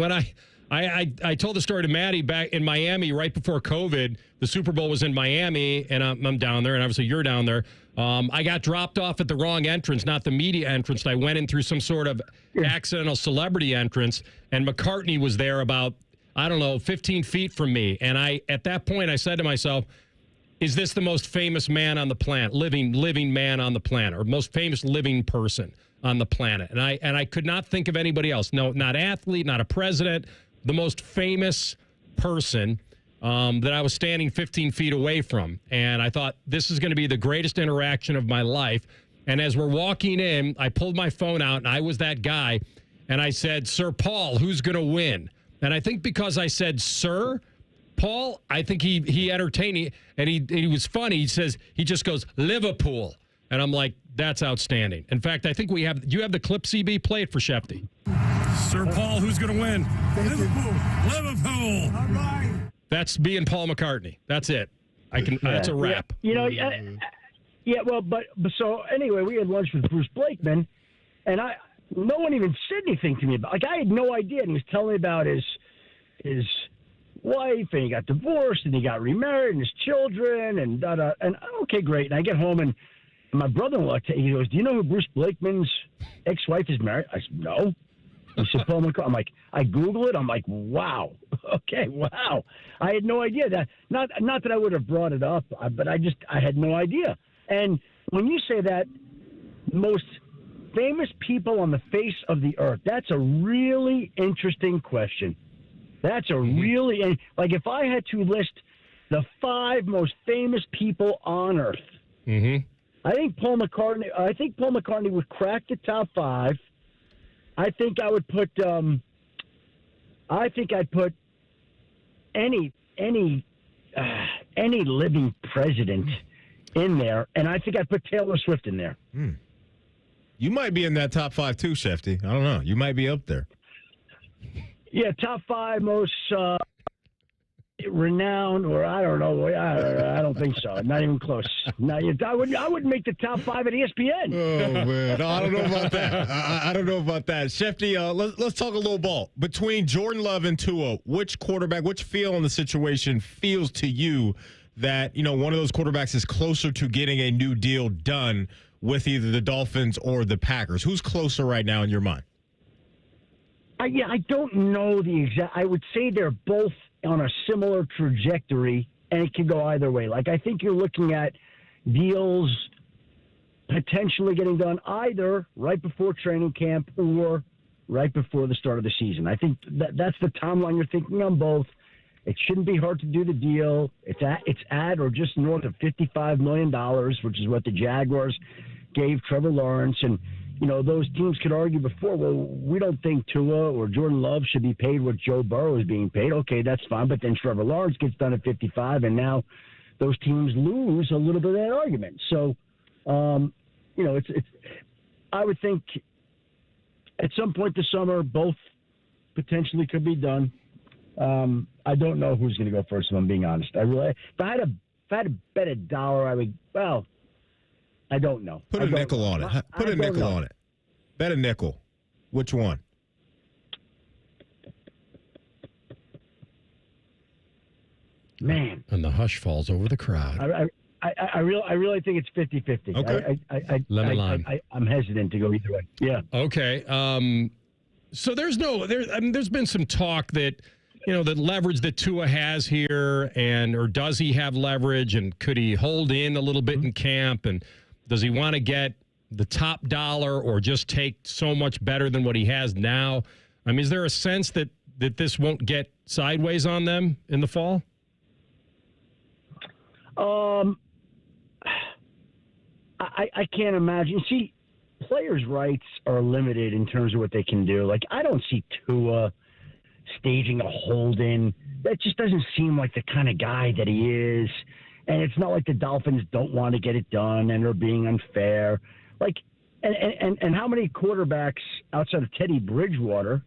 told the story to Maddie back in Miami right before COVID. The Super Bowl was in Miami, and I'm down there, and obviously you're down there. I got dropped off at the wrong entrance, not the media entrance. I went in through some sort of accidental celebrity entrance, and McCartney was there about, 15 feet from me. And at that point, I said to myself, is this the most famous man on the planet, living man on the planet, or most famous living person on the planet? And I could not think of anybody else. No, not athlete, not a president, the most famous person that I was standing 15 feet away from. And I thought, this is going to be the greatest interaction of my life. And as we're walking in, I pulled my phone out, and I was that guy. And I said, Sir Paul, who's going to win? And I think because I said, Sir Paul, I think he entertained me, and he was funny. He just goes, Liverpool. And I'm like, that's outstanding. In fact, I think you have the clip, CB? Play it for Shefty. Sir Paul, who's going to win? Liverpool. All right. That's being Paul McCartney. That's it. That's a wrap. So anyway, we had lunch with Bruce Blakeman, and no one even said anything to me about. I had no idea, and he was telling me about his wife, and he got divorced, and he got remarried, and his children, and okay, great. And I get home, and my brother-in-law, he goes, "Do you know who Bruce Blakeman's ex-wife is married?" I said, "No." He said, Paul McCartney. I'm like, I Google it. I'm like, wow. Okay, wow. I had no idea that. Not that I would have brought it up, but I had no idea. And when you say that, most famous people on the face of the earth, that's a really interesting question. That's a really, if I had to list the 5 most famous people on earth, I think Paul McCartney would crack the top 5. I think I would put. I'd put any living president in there, and I think I'd put Taylor Swift in there. You might be in that top 5 too, Shefty. I don't know. You might be up there. Yeah, top 5 most renowned, or I don't know. I don't think so. Not even close. I wouldn't make the top 5 at ESPN. Oh man, no, I don't know about that. I don't know about that. Shefty, let's talk a little ball between Jordan Love and Tua. Which feel in the situation feels to you that one of those quarterbacks is closer to getting a new deal done with either the Dolphins or the Packers? Who's closer right now in your mind? I don't know the exact. I would say they're both on a similar trajectory, and it can go either way. I think you're looking at deals potentially getting done either right before training camp or right before the start of the season. I think that's the timeline you're thinking on both. It shouldn't be hard to do the deal. It's at or just north of $55 million, which is what the Jaguars gave Trevor Lawrence. And, those teams could argue before, well, we don't think Tua or Jordan Love should be paid what Joe Burrow is being paid. Okay, that's fine. But then Trevor Lawrence gets done at 55, and now those teams lose a little bit of that argument. So, it's I would think at some point this summer, both potentially could be done. I don't know who's going to go first, if I'm being honest. If I had to bet $1, I would, I don't know. Put a nickel on it. Put a nickel on it. Bet a nickel. Which one? Man. And the hush falls over the crowd. I really think it's 50-50. Okay. I'm hesitant to go either way. Yeah. Okay. So there's been some talk that, the leverage that Tua has here, or does he have leverage, and could he hold in a little bit in camp, and does he want to get the top dollar or just take so much better than what he has now? I mean, is there a sense that this won't get sideways on them in the fall? I can't imagine. See, players' rights are limited in terms of what they can do. Like, I don't see Tua staging a hold-in. That just doesn't seem like the kind of guy that he is. And it's not like the Dolphins don't want to get it done and are being unfair. Like, and how many quarterbacks outside of Teddy Bridgewater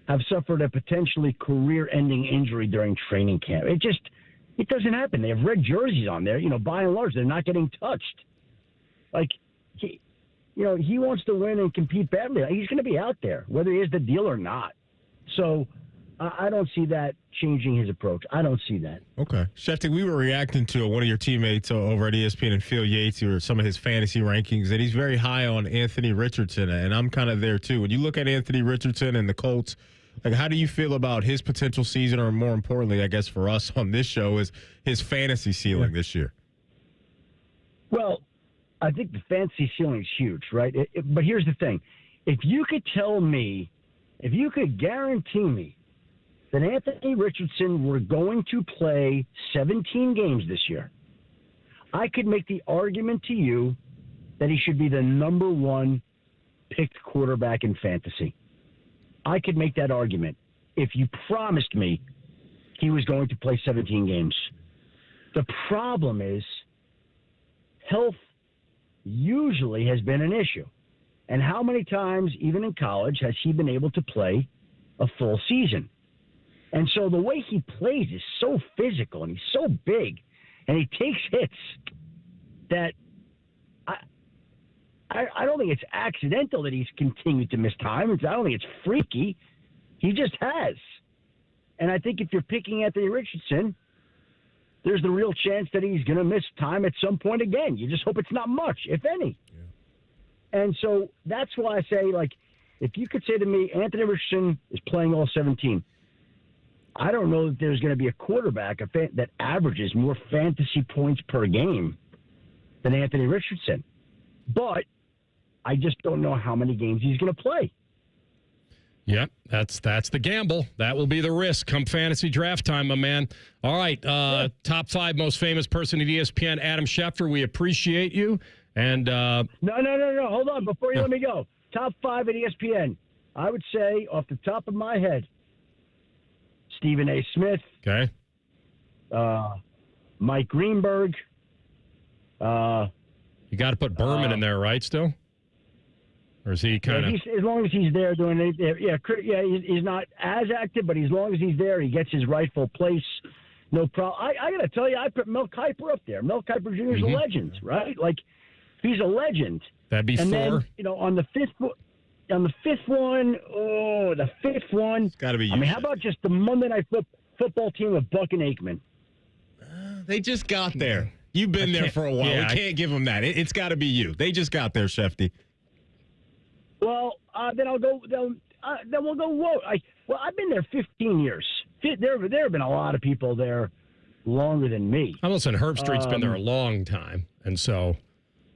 have suffered a potentially career-ending injury during training camp? It doesn't happen. They have red jerseys on there. By and large, they're not getting touched. Like, he wants to win and compete badly. He's going to be out there, whether he has the deal or not. So I don't see that changing his approach. I don't see that. Okay. Schefter, we were reacting to one of your teammates over at ESPN and Phil Yates, or some of his fantasy rankings, and he's very high on Anthony Richardson, and I'm kind of there too. When you look at Anthony Richardson and the Colts, like, how do you feel about his potential season, or more importantly, I guess for us on this show, is his fantasy ceiling this year? Well, I think the fantasy ceiling is huge, right? But here's the thing. If you could guarantee me that Anthony Richardson were going to play 17 games this year, I could make the argument to you that he should be the number one picked quarterback in fantasy. I could make that argument if you promised me he was going to play 17 games. The problem is health usually has been an issue. And how many times, even in college, has he been able to play a full season? And so the way he plays is so physical, and he's so big, and he takes hits that I don't think it's accidental that he's continued to miss time. I don't think it's freaky. He just has. And I think if you're picking Anthony Richardson, there's the real chance that he's going to miss time at some point again. You just hope it's not much, if any. Yeah. And so that's why I say, like, if you could say to me, Anthony Richardson is playing all 17, I don't know that there's going to be a quarterback that averages more fantasy points per game than Anthony Richardson. But I just don't know how many games he's going to play. Yep, that's the gamble. That will be the risk come fantasy draft time, my man. All right, top 5 most famous person at ESPN, Adam Schefter. We appreciate you. And No. Hold on. Before you let me go, top 5 at ESPN. I would say, off the top of my head, Stephen A. Smith. Okay. Mike Greenberg. You got to put Berman in there, right, still? Or is he kind of... as long as he's there doing it. Yeah, he's not as active, but as long as he's there, he gets his rightful place. No problem. I got to tell you, I put Mel Kiper up there. Mel Kiper Jr. is a legend, right? Like, he's a legend. That'd be and 4. Then, on the fifth one, it's got to be you. I mean, how about just the Monday Night Football team of Buck and Aikman? They just got there. You've been there for a while. We can't give them that. It's got to be you. They just got there, Shefty. Well, then I'll go. Then we'll go. Whoa! I've been there 15 years. There have been a lot of people there longer than me. I'm listening. Herb Street's been there a long time, and so.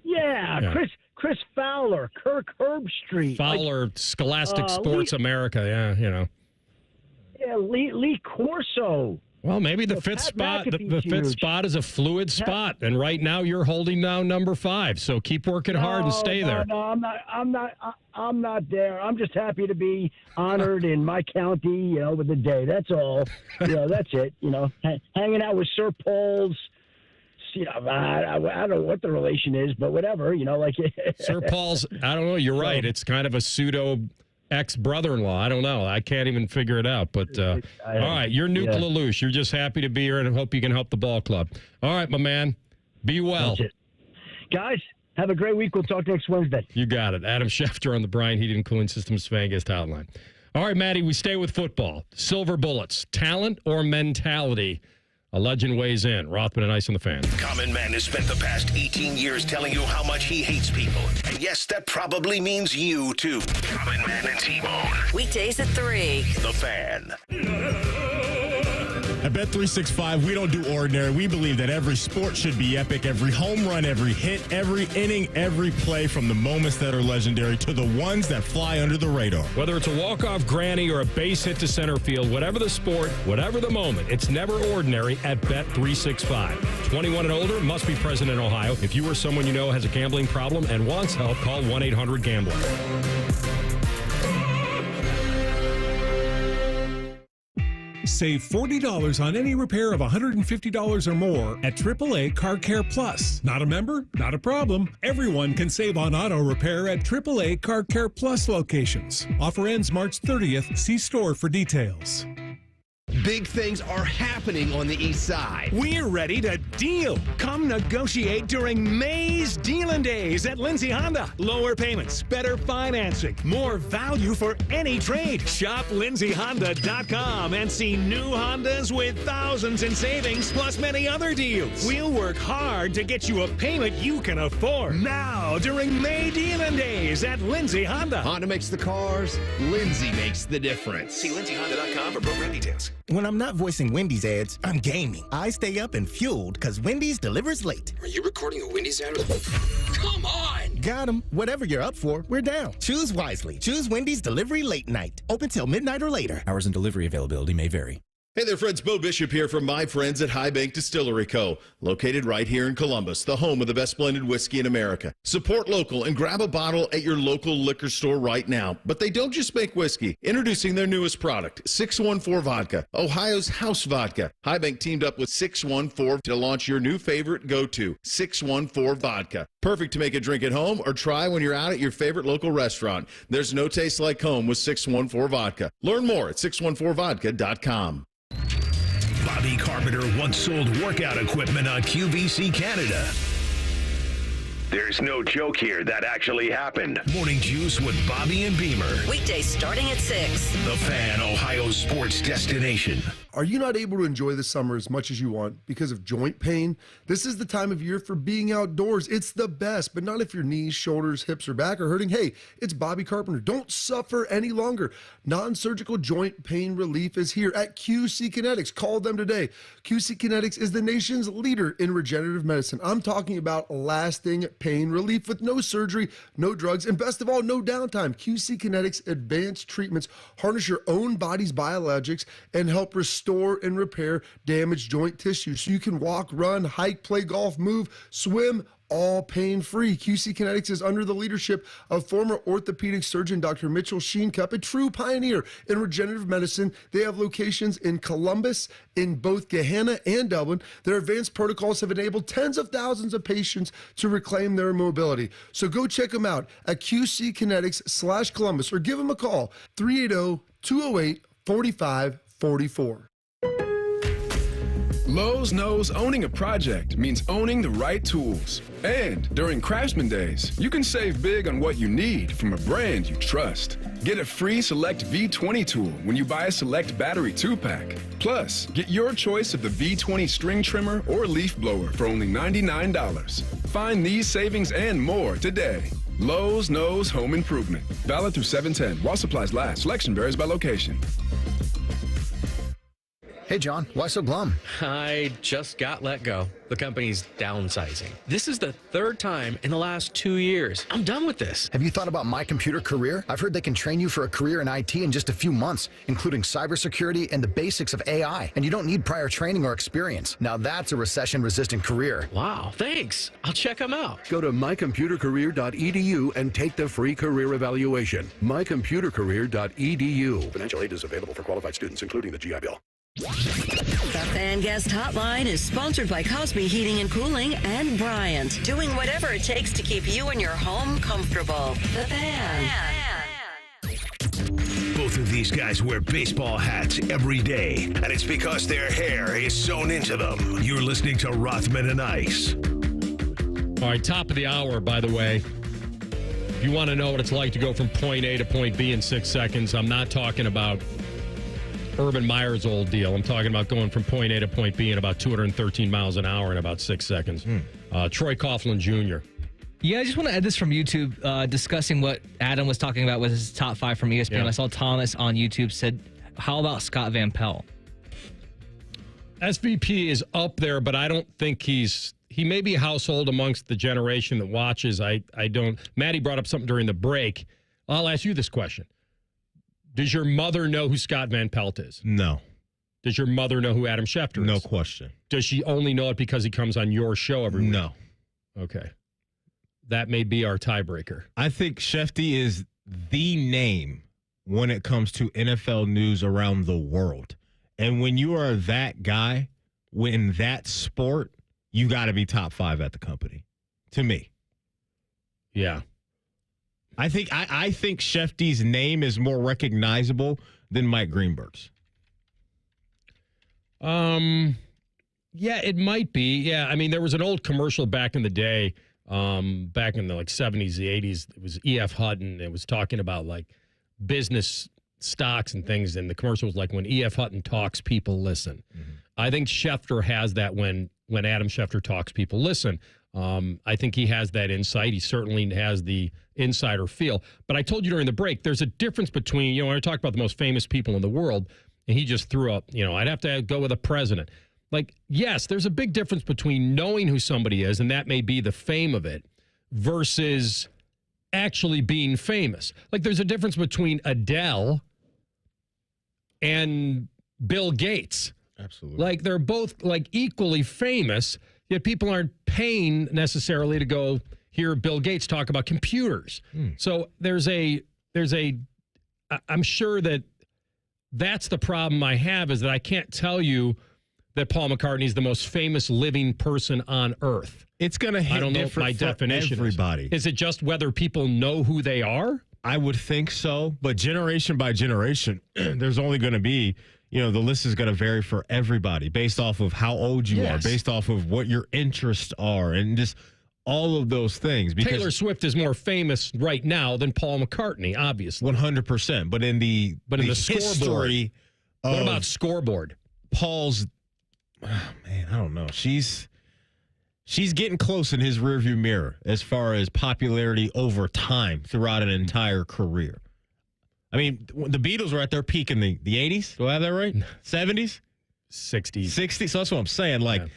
Yeah. Chris Fowler, Kirk Herbstreit. Fowler, Scholastic Sports America. Yeah, Yeah, Lee Corso. Well, maybe the fifth spot. The fifth spot is a fluid spot, and right now you're holding down number 5. So keep working hard and stay there. No, I'm not there. I'm just happy to be honored in my county, with the day. That's all. That's it. Hanging out with Sir Paul's. I don't know what the relation is, but whatever. Sir Paul's. I don't know. You're right. It's kind of a pseudo ex-brother-in-law. I don't know. I can't even figure it out. But all right, you're Nuke Lelouch. You're just happy to be here, and I hope you can help the ball club. All right, my man. Be well. Guys, have a great week. We'll talk next Wednesday. You got it. Adam Schefter on the Bryant Heating and Cooling Systems fan guest hotline. All right, Maddie, we stay with football. Silver bullets, talent or mentality? A legend weighs in. Rothman and Ice on the Fan. Common Man has spent the past 18 years telling you how much he hates people. And yes, that probably means you, too. Common Man and T-Bone. Weekdays at 3. The Fan. At Bet365, we don't do ordinary. We believe that every sport should be epic. Every home run, every hit, every inning, every play, from the moments that are legendary to the ones that fly under the radar. Whether it's a walk-off granny or a base hit to center field, whatever the sport, whatever the moment, it's never ordinary at Bet365. 21 and older, must be present in Ohio. If you or someone you know has a gambling problem and wants help, call 1-800-GAMBLER. Save $40 on any repair of $150 or more at AAA Car Care Plus. Not a member? Not a problem. Everyone can save on auto repair at AAA Car Care Plus locations. Offer ends March 30th. See store for details. Big things are happening on the east side. We're ready to deal. Come negotiate during May's Dealin' Days at Lindsay Honda. Lower payments, better financing, more value for any trade. Shop lindsayhonda.com and see new Hondas with thousands in savings, plus many other deals. We'll work hard to get you a payment you can afford. Now, during May Dealin' Days at Lindsay Honda. Honda makes the cars, Lindsay makes the difference. See lindsayhonda.com for program details. When I'm not voicing Wendy's ads, I'm gaming. I stay up and fueled because Wendy's delivers late. Are you recording a Wendy's ad? Come on! Got 'em. Whatever you're up for, we're down. Choose wisely. Choose Wendy's Delivery Late Night. Open till midnight or later. Hours and delivery availability may vary. Hey there, friends. Bo Bishop here from my friends at High Bank Distillery Co., located right here in Columbus, the home of the best blended whiskey in America. Support local and grab a bottle at your local liquor store right now. But they don't just make whiskey. Introducing their newest product, 614 Vodka, Ohio's house vodka. High Bank teamed up with 614 to launch your new favorite go-to, 614 Vodka. Perfect to make a drink at home or try when you're out at your favorite local restaurant. There's no taste like home with 614 Vodka. Learn more at 614vodka.com. Bobby Carpenter once sold workout equipment on QVC Canada. There's no joke here. That actually happened. Morning Juice with Bobby and Beamer. Weekdays starting at 6. The Fan, Ohio's sports destination. Are you not able to enjoy the summer as much as you want because of joint pain? This is the time of year for being outdoors. It's the best, but not if your knees, shoulders, hips, or back are hurting. Hey, it's Bobby Carpenter. Don't suffer any longer. Non-surgical joint pain relief is here at QC Kinetics. Call them today. QC Kinetics is the nation's leader in regenerative medicine. I'm talking about lasting pain relief with no surgery, no drugs, and best of all, no downtime. QC Kinetics advanced treatments harness your own body's biologics and help restore and repair damaged joint tissue so you can walk, run, hike, play golf, move, swim, all pain-free. QC Kinetics is under the leadership of former orthopedic surgeon Dr. Mitchell Sheencup, a true pioneer in regenerative medicine. They have locations in Columbus, in both Gahanna and Dublin. Their advanced protocols have enabled tens of thousands of patients to reclaim their mobility. So go check them out at QCkinetics/Columbus or give them a call, 380-208-4544. Lowe's knows owning a project means owning the right tools. And during Craftsman Days, you can save big on what you need from a brand you trust. Get a free Select V20 tool when you buy a Select Battery 2-pack. Plus, get your choice of the V20 string trimmer or leaf blower for only $99. Find these savings and more today. Lowe's knows home improvement. Valid through 7/10 while supplies last. Selection varies by location. Hey, John, why so glum? I just got let go. The company's downsizing. This is the third time in the last 2 years. I'm done with this. Have you thought about My Computer Career? I've heard they can train you for a career in IT in just a few months, including cybersecurity and the basics of AI. And you don't need prior training or experience. Now that's a recession-resistant career. Wow, thanks. I'll check them out. Go to mycomputercareer.edu and take the free career evaluation. mycomputercareer.edu. Financial aid is available for qualified students, including the GI Bill. The Fan Guest Hotline is sponsored by Cosby Heating and Cooling and Bryant, doing whatever it takes to keep you and your home comfortable. The Fan. Both of these guys wear baseball hats every day, and it's because their hair is sewn into them. You're listening to Rothman and Ice. All right, top of the hour, by the way. If you want to know what it's like to go from point A to point B in 6 seconds, I'm not talking about Urban Meyer's old deal. I'm talking about going from point A to point B in about 213 miles an hour in about 6 seconds. Troy Coughlin Jr. Yeah, I just want to add this from YouTube, discussing what Adam was talking about with his top 5 from ESPN. Yeah. I saw Thomas on YouTube said, how about Scott Van Pelt? SVP is up there, but I don't think he may be a household amongst the generation that watches. I don't. Maddie brought up something during the break. I'll ask you this question. Does your mother know who Scott Van Pelt is? No. Does your mother know who Adam Schefter is? No question. Does she only know it because he comes on your show every week? No. Okay. That may be our tiebreaker. I think Shefty is the name when it comes to NFL news around the world. And when you are that guy, in that sport, you got to be top 5 at the company, to me. Yeah. I think Shefty's name is more recognizable than Mike Greenberg's. Yeah, it might be. Yeah, I mean, there was an old commercial back in the day, back in the 70s, the 80s. It was E.F. Hutton. It was talking about business stocks and things, and the commercial was when E.F. Hutton talks, people listen. Mm-hmm. I think Schefter has that when Adam Schefter talks, people listen. I think he has that insight. He certainly has the insider feel. But I told you during the break, there's a difference between, when I talk about the most famous people in the world, and he just threw up, I'd have to go with a president. Yes, there's a big difference between knowing who somebody is, and that may be the fame of it, versus actually being famous. There's a difference between Adele and Bill Gates. Absolutely. They're both equally famous, yet people aren't paying necessarily to go hear Bill Gates talk about computers. So I'm sure that's the problem I have, is that I can't tell you that Paul McCartney is the most famous living person on earth. It's going to hit I don't know what my definition everybody. Is it just whether people know who they are? I would think so, but generation by generation, there's only going to be, the list is going to vary for everybody based off of how old you are, based off of what your interests are, and just all of those things. Because Taylor Swift is more famous right now than Paul McCartney, obviously. 100%. But in the scoreboard, what about scoreboard? Paul's, I don't know. She's getting close in his rearview mirror as far as popularity over time throughout an entire career. I mean, the Beatles were at their peak in the 80s. Do I have that right? 70s? 60s. 60s. So that's what I'm saying.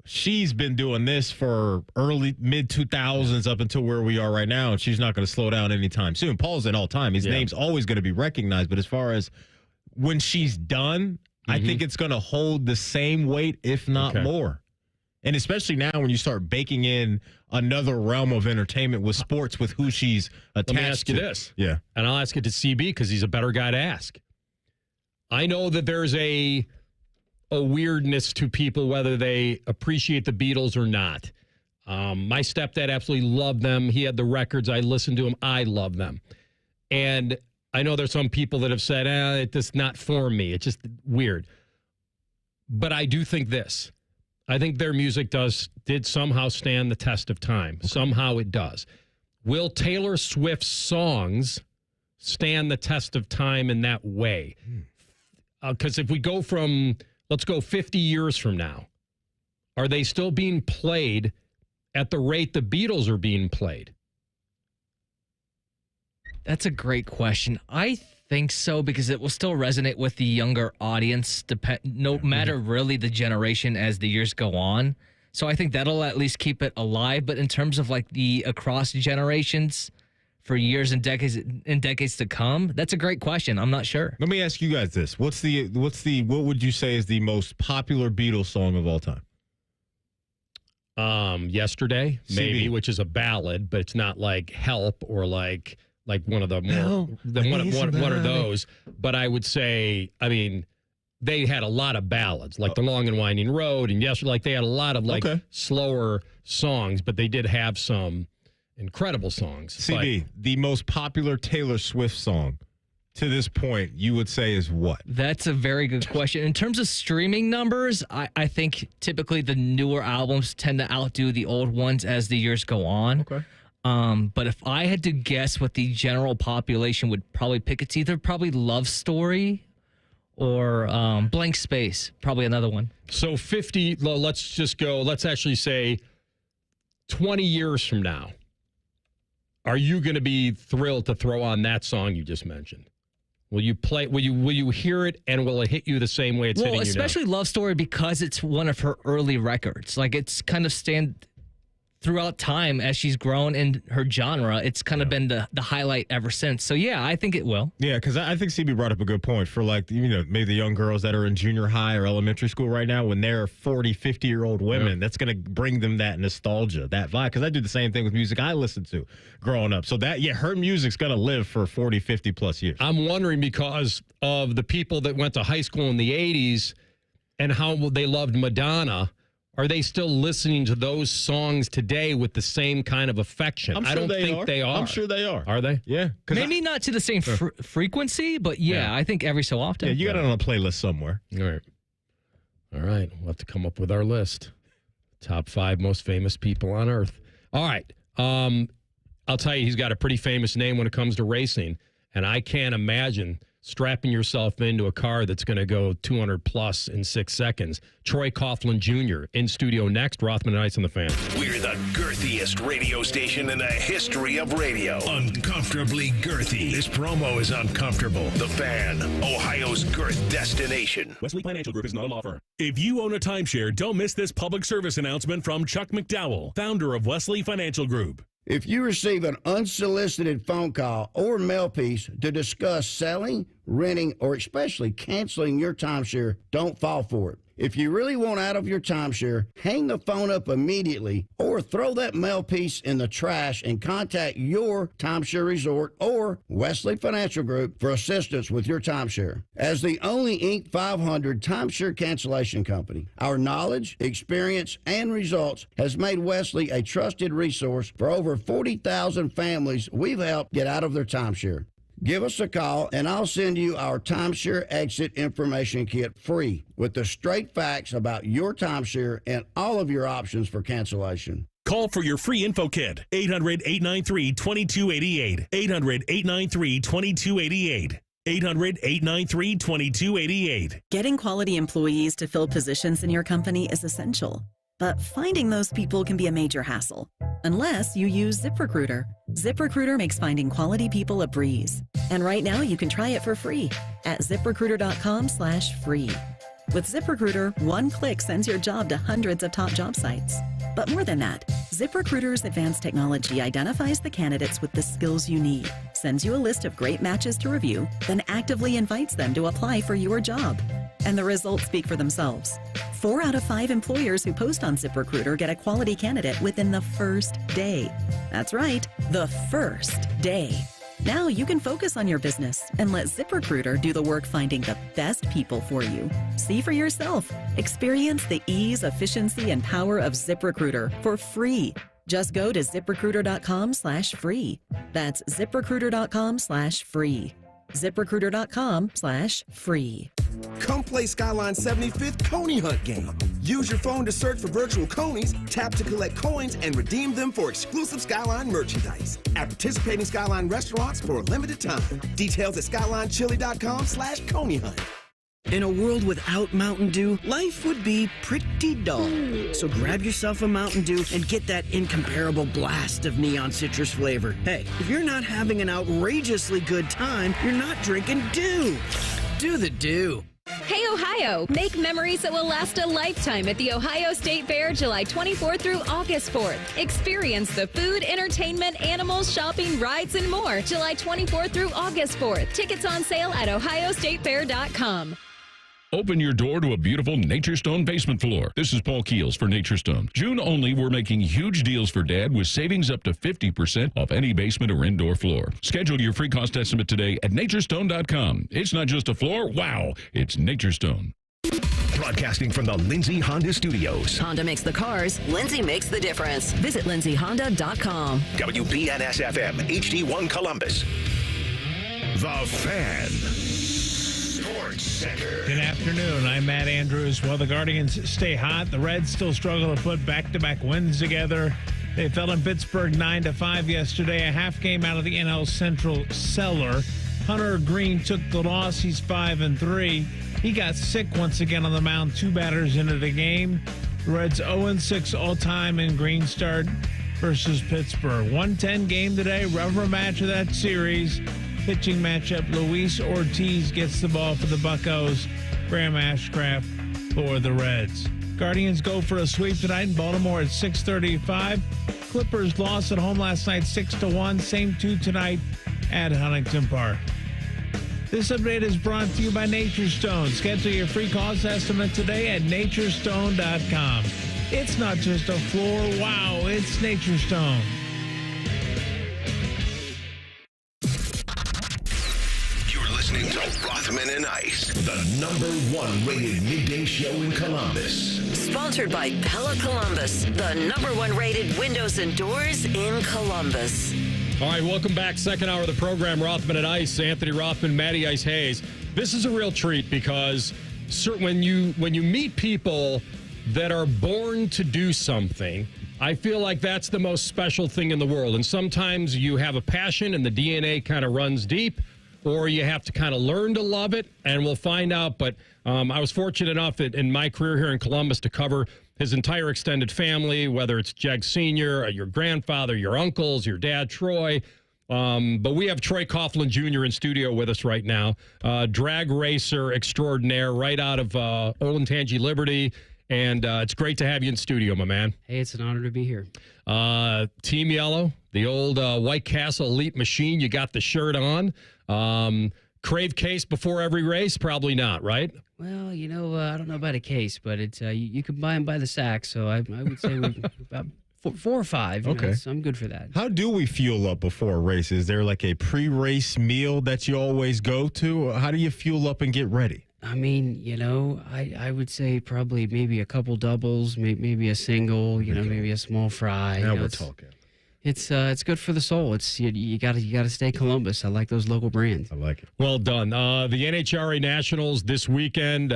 She's been doing this for mid-2000s up until where we are right now, and she's not going to slow down anytime soon. Paul's in all time. His name's always going to be recognized, but as far as when she's done, I think it's going to hold the same weight, if not more. And especially now when you start baking in another realm of entertainment with sports, with who she's attached to. Let me ask you this. Yeah. And I'll ask it to CB because he's a better guy to ask. I know that there's a weirdness to people, whether they appreciate the Beatles or not. My stepdad absolutely loved them. He had the records. I listened to them. I love them. And I know there's some people that have said, it's not for me. It's just weird. But I do think this. I think their music did somehow stand the test of time. Okay. Somehow it does. Will Taylor Swift's songs stand the test of time in that way? Because if we go let's go 50 years from now, are they still being played at the rate the Beatles are being played? That's a great question. I think so, because it will still resonate with the younger audience, no matter really the generation as the years go on. So I think that'll at least keep it alive. But in terms of like the across generations for years and decades to come, that's a great question. I'm not sure. Let me ask you guys this: what would you say is the most popular Beatles song of all time? Yesterday, maybe, which is a ballad, but it's not like Help or like one of the more one of those. But I would say, I mean, they had a lot of ballads, like The Long and Winding Road, and Yesterday. Like they had a lot of slower songs, but they did have some incredible songs. CB, the most popular Taylor Swift song to this point, you would say is what? That's a very good question. In terms of streaming numbers, I think typically the newer albums tend to outdo the old ones as the years go on. Okay. But if I had to guess what the general population would probably pick, it's either probably Love Story or Blank Space, probably another one. So 50, let's actually say 20 years from now, are you going to be thrilled to throw on that song you just mentioned? Will you play? Will you hear it, and will it hit you the same way it's hitting you now? Especially Love Story, because it's one of her early records. Like, it's kind of throughout time as she's grown in her genre. It's kind of been the highlight ever since. So, yeah, I think it will. Yeah, because I think CB brought up a good point for, like, maybe the young girls that are in junior high or elementary school right now, when they're 40, 50-year-old women, that's going to bring them that nostalgia, that vibe. Because I do the same thing with music I listened to growing up. So, her music's going to live for 40, 50-plus years. I'm wondering, because of the people that went to high school in the 80s and how they loved Madonna, are they still listening to those songs today with the same kind of affection? I don't think they are. I'm sure they are. Are they? Yeah. Maybe not to the same frequency, but I think every so often. Yeah, you got it on a playlist somewhere. All right. We'll have to come up with our list. Top 5 most famous people on earth. All right. I'll tell you, he's got a pretty famous name when it comes to racing, and I can't imagine strapping yourself into a car that's going to go 200 plus in 6 seconds. Troy Coughlin Jr. in studio next. Rothman and Ice on the Fan. We're the girthiest radio station in the history of radio. Uncomfortably girthy. This promo is uncomfortable. The Fan, Ohio's girth destination. Wesley Financial Group is not a law firm. If you own a timeshare, don't miss this public service announcement from Chuck McDowell, founder of Wesley Financial Group. If you receive an unsolicited phone call or mail piece to discuss selling, renting, or especially canceling your timeshare, don't fall for it. If you really want out of your timeshare, hang the phone up immediately or throw that mail piece in the trash and contact your timeshare resort or Wesley Financial Group for assistance with your timeshare. As the only Inc. 500 timeshare cancellation company, our knowledge, experience, and results has made Wesley a trusted resource for over 40,000 families we've helped get out of their timeshare. Give us a call, and I'll send you our timeshare exit information kit free with the straight facts about your timeshare and all of your options for cancellation. Call for your free info kit. 800-893-2288. 800-893-2288. 800-893-2288. Getting quality employees to fill positions in your company is essential. But finding those people can be a major hassle, unless you use ZipRecruiter. ZipRecruiter makes finding quality people a breeze. And right now you can try it for free at ZipRecruiter.com/free. With ZipRecruiter, one click sends your job to hundreds of top job sites. But more than that, ZipRecruiter's advanced technology identifies the candidates with the skills you need, sends you a list of great matches to review, then actively invites them to apply for your job. And the results speak for themselves. 4 out of 5 employers who post on ZipRecruiter get a quality candidate within the first day. That's right, the first day. Now you can focus on your business and let ZipRecruiter do the work finding the best people for you. See for yourself. Experience the ease, efficiency, and power of ZipRecruiter for free. Just go to ZipRecruiter.com/free. That's ZipRecruiter.com/free. ZipRecruiter.com/free. Come play Skyline 75th Coney Hunt game. Use your phone to search for virtual conies, tap to collect coins, and redeem them for exclusive Skyline merchandise at participating Skyline restaurants for a limited time. Details at SkylineChili.com/Coney Hunt. In a world without Mountain Dew, life would be pretty dull. So grab yourself a Mountain Dew and get that incomparable blast of neon citrus flavor. Hey, if you're not having an outrageously good time, you're not drinking Dew. Do the Dew. Hey, Ohio! Make memories that will last a lifetime at the Ohio State Fair, July 24th through August 4th. Experience the food, entertainment, animals, shopping, rides, and more. July 24th through August 4th. Tickets on sale at ohiostatefair.com. Open your door to a beautiful Nature Stone basement floor. This is Paul Keels for Nature Stone. June only, we're making huge deals for Dad with savings up to 50% off any basement or indoor floor. Schedule your free cost estimate today at naturestone.com. It's not just a floor. Wow, it's Nature Stone. Broadcasting from the Lindsay Honda Studios. Honda makes the cars. Lindsay makes the difference. Visit lindsayhonda.com. WBNS-FM, HD1 Columbus. The Fan. Center. Good afternoon. I'm Matt Andrews. Well, the Guardians stay hot. The Reds still struggle to put back-to-back wins together. They fell in Pittsburgh 9-5 yesterday, a half game out of the NL Central cellar. Hunter Green took the loss. He's 5-3. He got sick once again on the mound, 2 batters into the game. The Reds 0-6 all-time in Green start versus Pittsburgh. 110 game today, rubber match of that series. Pitching matchup, Luis Ortiz gets the ball for the Buccos. Graham Ashcraft for the Reds. Guardians go for a sweep tonight in Baltimore at 6:35. Clippers lost at home last night 6-1. Same 2 tonight at Huntington Park. This update is brought to you by Nature Stone. Schedule your free cost estimate today at naturestone.com. It's not just a floor. Wow, it's Nature Stone. Listening to Rothman and Ice, the #1 rated midday show in Columbus. Sponsored by Pella Columbus, the #1 rated windows and doors in Columbus. All right, welcome back. Second hour of the program, Rothman and Ice. Anthony Rothman, Matty Ice Hayes. This is a real treat because when you meet people that are born to do something, I feel like that's the most special thing in the world. And sometimes you have a passion and the DNA kind of runs deep, or you have to kind of learn to love it, and we'll find out. But I was fortunate enough that in my career here in Columbus to cover his entire extended family, whether it's Jeg Sr., your grandfather, your uncles, your dad, Troy. But we have Troy Coughlin Jr. in studio with us right now, drag racer extraordinaire right out of Olentangy Liberty. And it's great to have you in studio, my man. Hey, it's an honor to be here. Team Yellow, the old White Castle Elite Machine. You got the shirt on. Crave case before every race? Probably not, right? Well, I don't know about a case, but it's you can buy them by the sack. So I would say about 4 or 5. Okay. So I'm good for that. How do we fuel up before a race? Is there like a pre-race meal that you always go to? How do you fuel up and get ready? I mean, I would say probably maybe a couple doubles, maybe a single, maybe a small fry. Now we're talking. It's good for the soul. It's you got to stay Columbus. I like those local brands. I like it. Well done. The NHRA Nationals this weekend,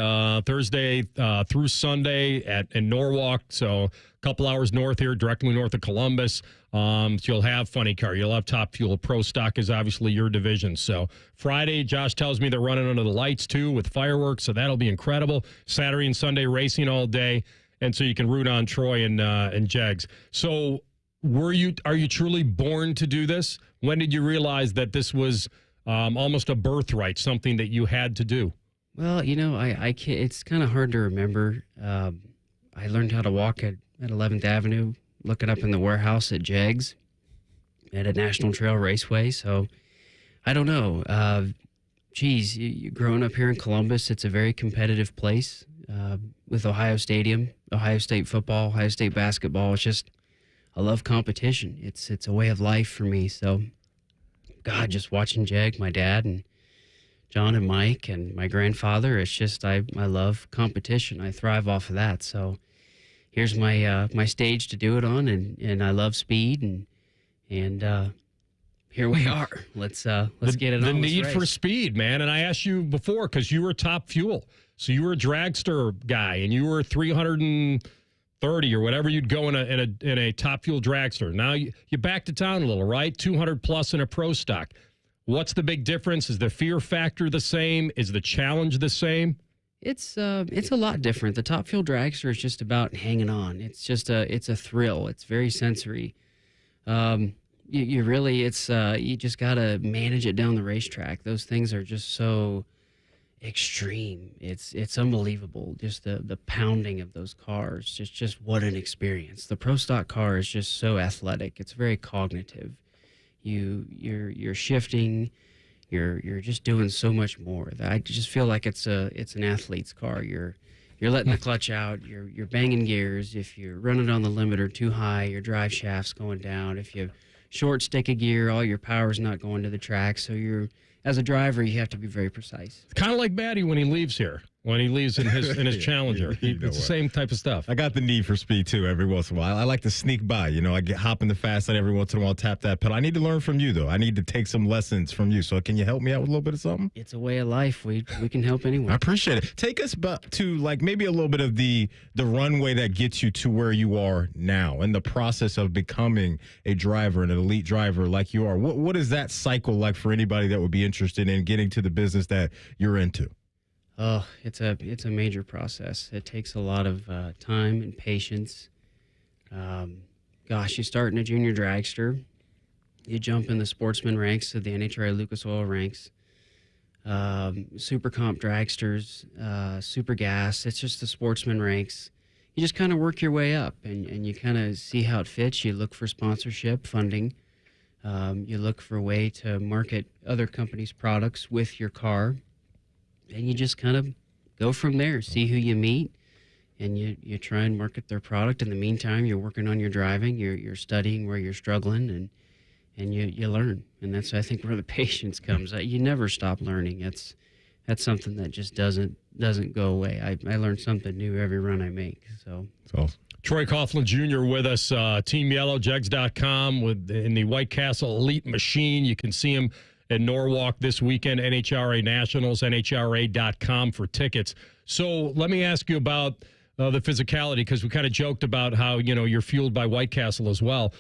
Thursday through Sunday in Norwalk. So a couple hours north here, directly north of Columbus. So you'll have Funny Car. You'll have Top Fuel. Pro Stock is obviously your division. So Friday, Josh tells me they're running under the lights too with fireworks. So that'll be incredible. Saturday and Sunday racing all day. And so you can root on Troy and Jags. So are you truly born to do this? When did you realize that this was almost a birthright, something that you had to do? Well, I can't, it's kind of hard to remember. I learned how to walk at 11th Avenue, looking up in the warehouse at Jags at a National Trail Raceway. So I don't know. Growing up here in Columbus, it's a very competitive place with Ohio Stadium, Ohio State football, Ohio State basketball. It's just, I love competition. It's a way of life for me. So, God, just watching Jag, my dad, and John and Mike, and my grandfather, it's just I love competition. I thrive off of that. So, here's my my stage to do it on, and I love speed, and here we are. Let's get it on. The need for speed, man. And I asked you before because you were Top Fuel, so you were a dragster guy, and you were 330 or whatever you'd go in a Top Fuel dragster. Now you back to town a little, right? 200 plus in a Pro Stock. What's the big difference? Is the fear factor the same? Is the challenge the same? It's a lot different. The Top Fuel Dragster is just about hanging on. It's a thrill. It's very sensory. You just gotta manage it down the racetrack. Those things are just so extreme. It's unbelievable. Just the pounding of those cars. Just what an experience. The Pro Stock car is just so athletic. It's very cognitive. You're shifting. You're just doing so much more. I just feel like it's an athlete's car. You're letting the clutch out. You're banging gears. If you're running on the limiter too high, your drive shaft's going down. If you short stick a gear, all your power's not going to the track. So as a driver, you have to be very precise. It's kind of like Batty when he leaves here. When he leaves in his Challenger, it's the same type of stuff. I got the need for speed too. Every once in a while, I like to sneak by. I hop in the fast lane every once in a while, tap that pedal. I need to learn from you though. I need to take some lessons from you. So can you help me out with a little bit of something? It's a way of life. We can help anyone. I appreciate it. Take us back to maybe a little bit of the runway that gets you to where you are now, and the process of becoming a driver, an elite driver like you are. What is that cycle like for anybody that would be interested in getting to the business that you're into? Oh, it's a major process. It takes a lot of time and patience. You start in a junior dragster. You jump in the sportsman ranks to the NHRA Lucas Oil ranks. Super comp dragsters, super gas. It's just the sportsman ranks. You just kind of work your way up, and you kind of see how it fits. You look for sponsorship, funding. You look for a way to market other companies' products with your car. And you just kind of go from there, see who you meet, and you try and market their product. In the meantime, you're working on your driving, you're studying where you're struggling, and you learn. And that's, I think, where the patience comes. You never stop learning. That's something that just doesn't go away. I learn something new every run I make. So that's awesome. Troy Coughlin Jr. with us, Team Yellow, Jegs.com, in the White Castle Elite Machine. You can see him in Norwalk this weekend, NHRA Nationals, NHRA.com for tickets. So let me ask you about the physicality, because we kind of joked about how, you're fueled by White Castle as well.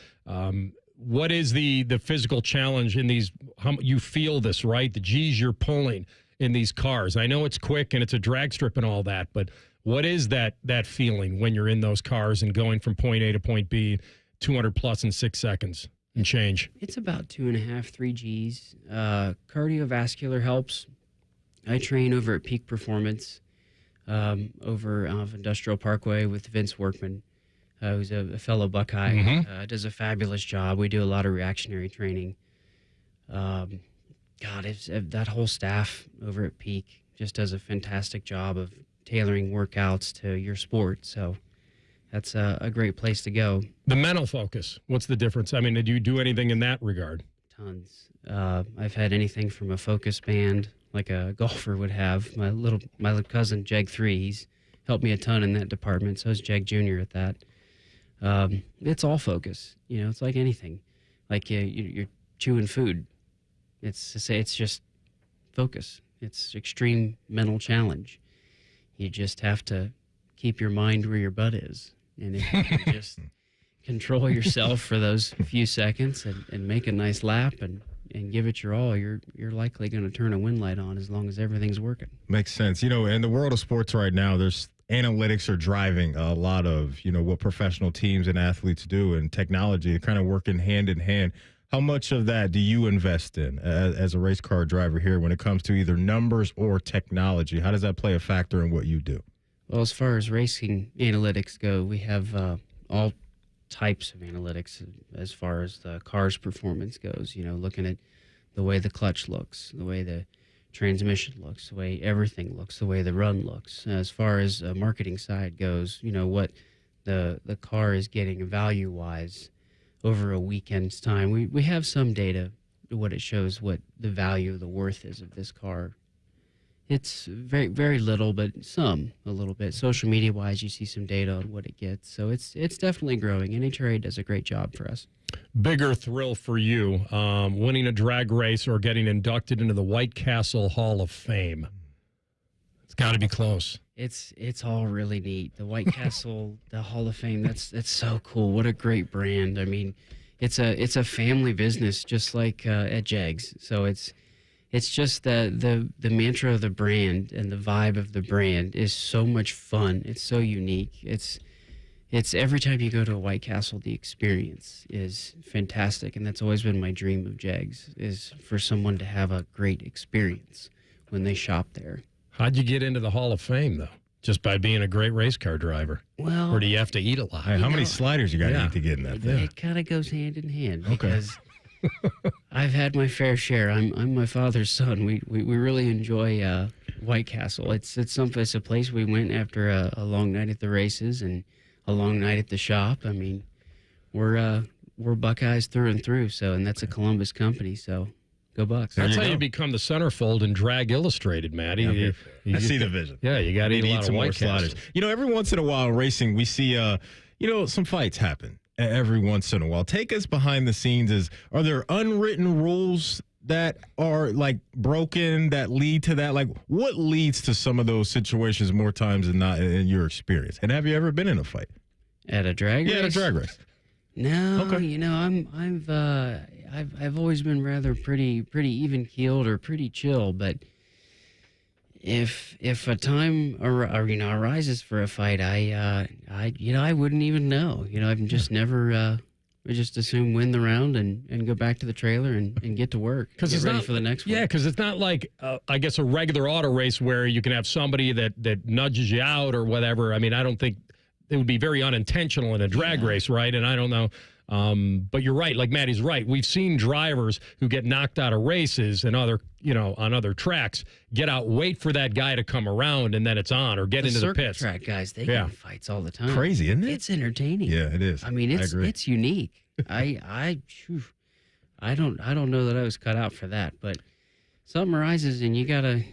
What is the physical challenge in these? How you feel this, right? The G's you're pulling in these cars. I know it's quick and it's a drag strip and all that, but what is that feeling when you're in those cars and going from point A to point B, 200 plus in 6 seconds? And change. It's about 2.5, 3 Gs. Cardiovascular helps. I train over at Peak Performance over off Industrial Parkway with Vince Workman, who's a fellow Buckeye. Mm-hmm. Does a fabulous job. We do a lot of reactionary training. That whole staff over at Peak just does a fantastic job of tailoring workouts to your sport. So that's a great place to go. The mental focus, what's the difference? I mean, did you do anything in that regard? Tons. I've had anything from a focus band, like a golfer would have. My little cousin, Jeg 3, he's helped me a ton in that department. So is Jeg Jr. at that. It's all focus. It's like anything. Like you're chewing food. It's just focus. It's extreme mental challenge. You just have to keep your mind where your butt is. And if you just control yourself for those few seconds and make a nice lap and give it your all, you're likely going to turn a wind light on as long as everything's working. Makes sense. In the world of sports right now, there's analytics are driving a lot of, what professional teams and athletes do, and technology kind of working hand in hand. How much of that do you invest in as a race car driver here when it comes to either numbers or technology? How does that play a factor in what you do? Well, as far as racing analytics go, we have all types of analytics as far as the car's performance goes. Looking at the way the clutch looks, the way the transmission looks, the way everything looks, the way the run looks. As far as the marketing side goes, what the car is getting value-wise over a weekend's time. We have some data, what it shows, what the value, the worth is of this car. It's very, very little, but a little bit. Social media-wise, you see some data on what it gets. So it's definitely growing. NHRA does a great job for us. Bigger thrill for you, winning a drag race or getting inducted into the White Castle Hall of Fame? It's got to be close. It's all really neat. The White Castle, the Hall of Fame, that's so cool. What a great brand. I mean, it's a family business, just like at Jegs. So it's it's just the mantra of the brand and the vibe of the brand is so much fun. It's so unique. It's every time you go to a White Castle, the experience is fantastic, and that's always been my dream of Jags, is for someone to have a great experience when they shop there. How'd you get into the Hall of Fame, though? Just by being a great race car driver? Well, or do you have to eat a lot? How many sliders you got to eat to get in that thing? It kind of goes hand in hand Okay. because I've had my fair share. I'm my father's son. We really enjoy White Castle. It's a place we went after a long night at the races and a long night at the shop. I mean, we're Buckeyes through and through. So, and that's a Columbus company. So, go Bucks. That's how you become the centerfold in Drag Illustrated, Matty. I see the vision. Yeah, you got to eat a lot of White sliders. Castle. Every once in a while in racing, we see, some fights happen every once in a while. Take us behind the scenes. Are there unwritten rules that are like broken that lead to that? Like, what leads to some of those situations more times than not in your experience? And have you ever been in a fight? At a drag race? Yeah, at a drag race. No, Okay. I've always been rather pretty even keeled or pretty chill, but if a time arises for a fight, I wouldn't even know. I've just never. I just assume win the round and go back to the trailer and get to work. Get ready for the next one. Yeah, because it's not like, I guess, a regular auto race where you can have somebody that nudges you out or whatever. I mean, I don't think it would be very unintentional in a drag race, right? And I don't know. But you're right. Like Maddie's right. We've seen drivers who get knocked out of races and on other tracks get out, wait for that guy to come around, and then it's on or get into the pits. Track guys, they get in fights all the time. Crazy, isn't it? It's entertaining. Yeah, it is. I mean, it's unique. I don't know that I was cut out for that, but something arises and you gotta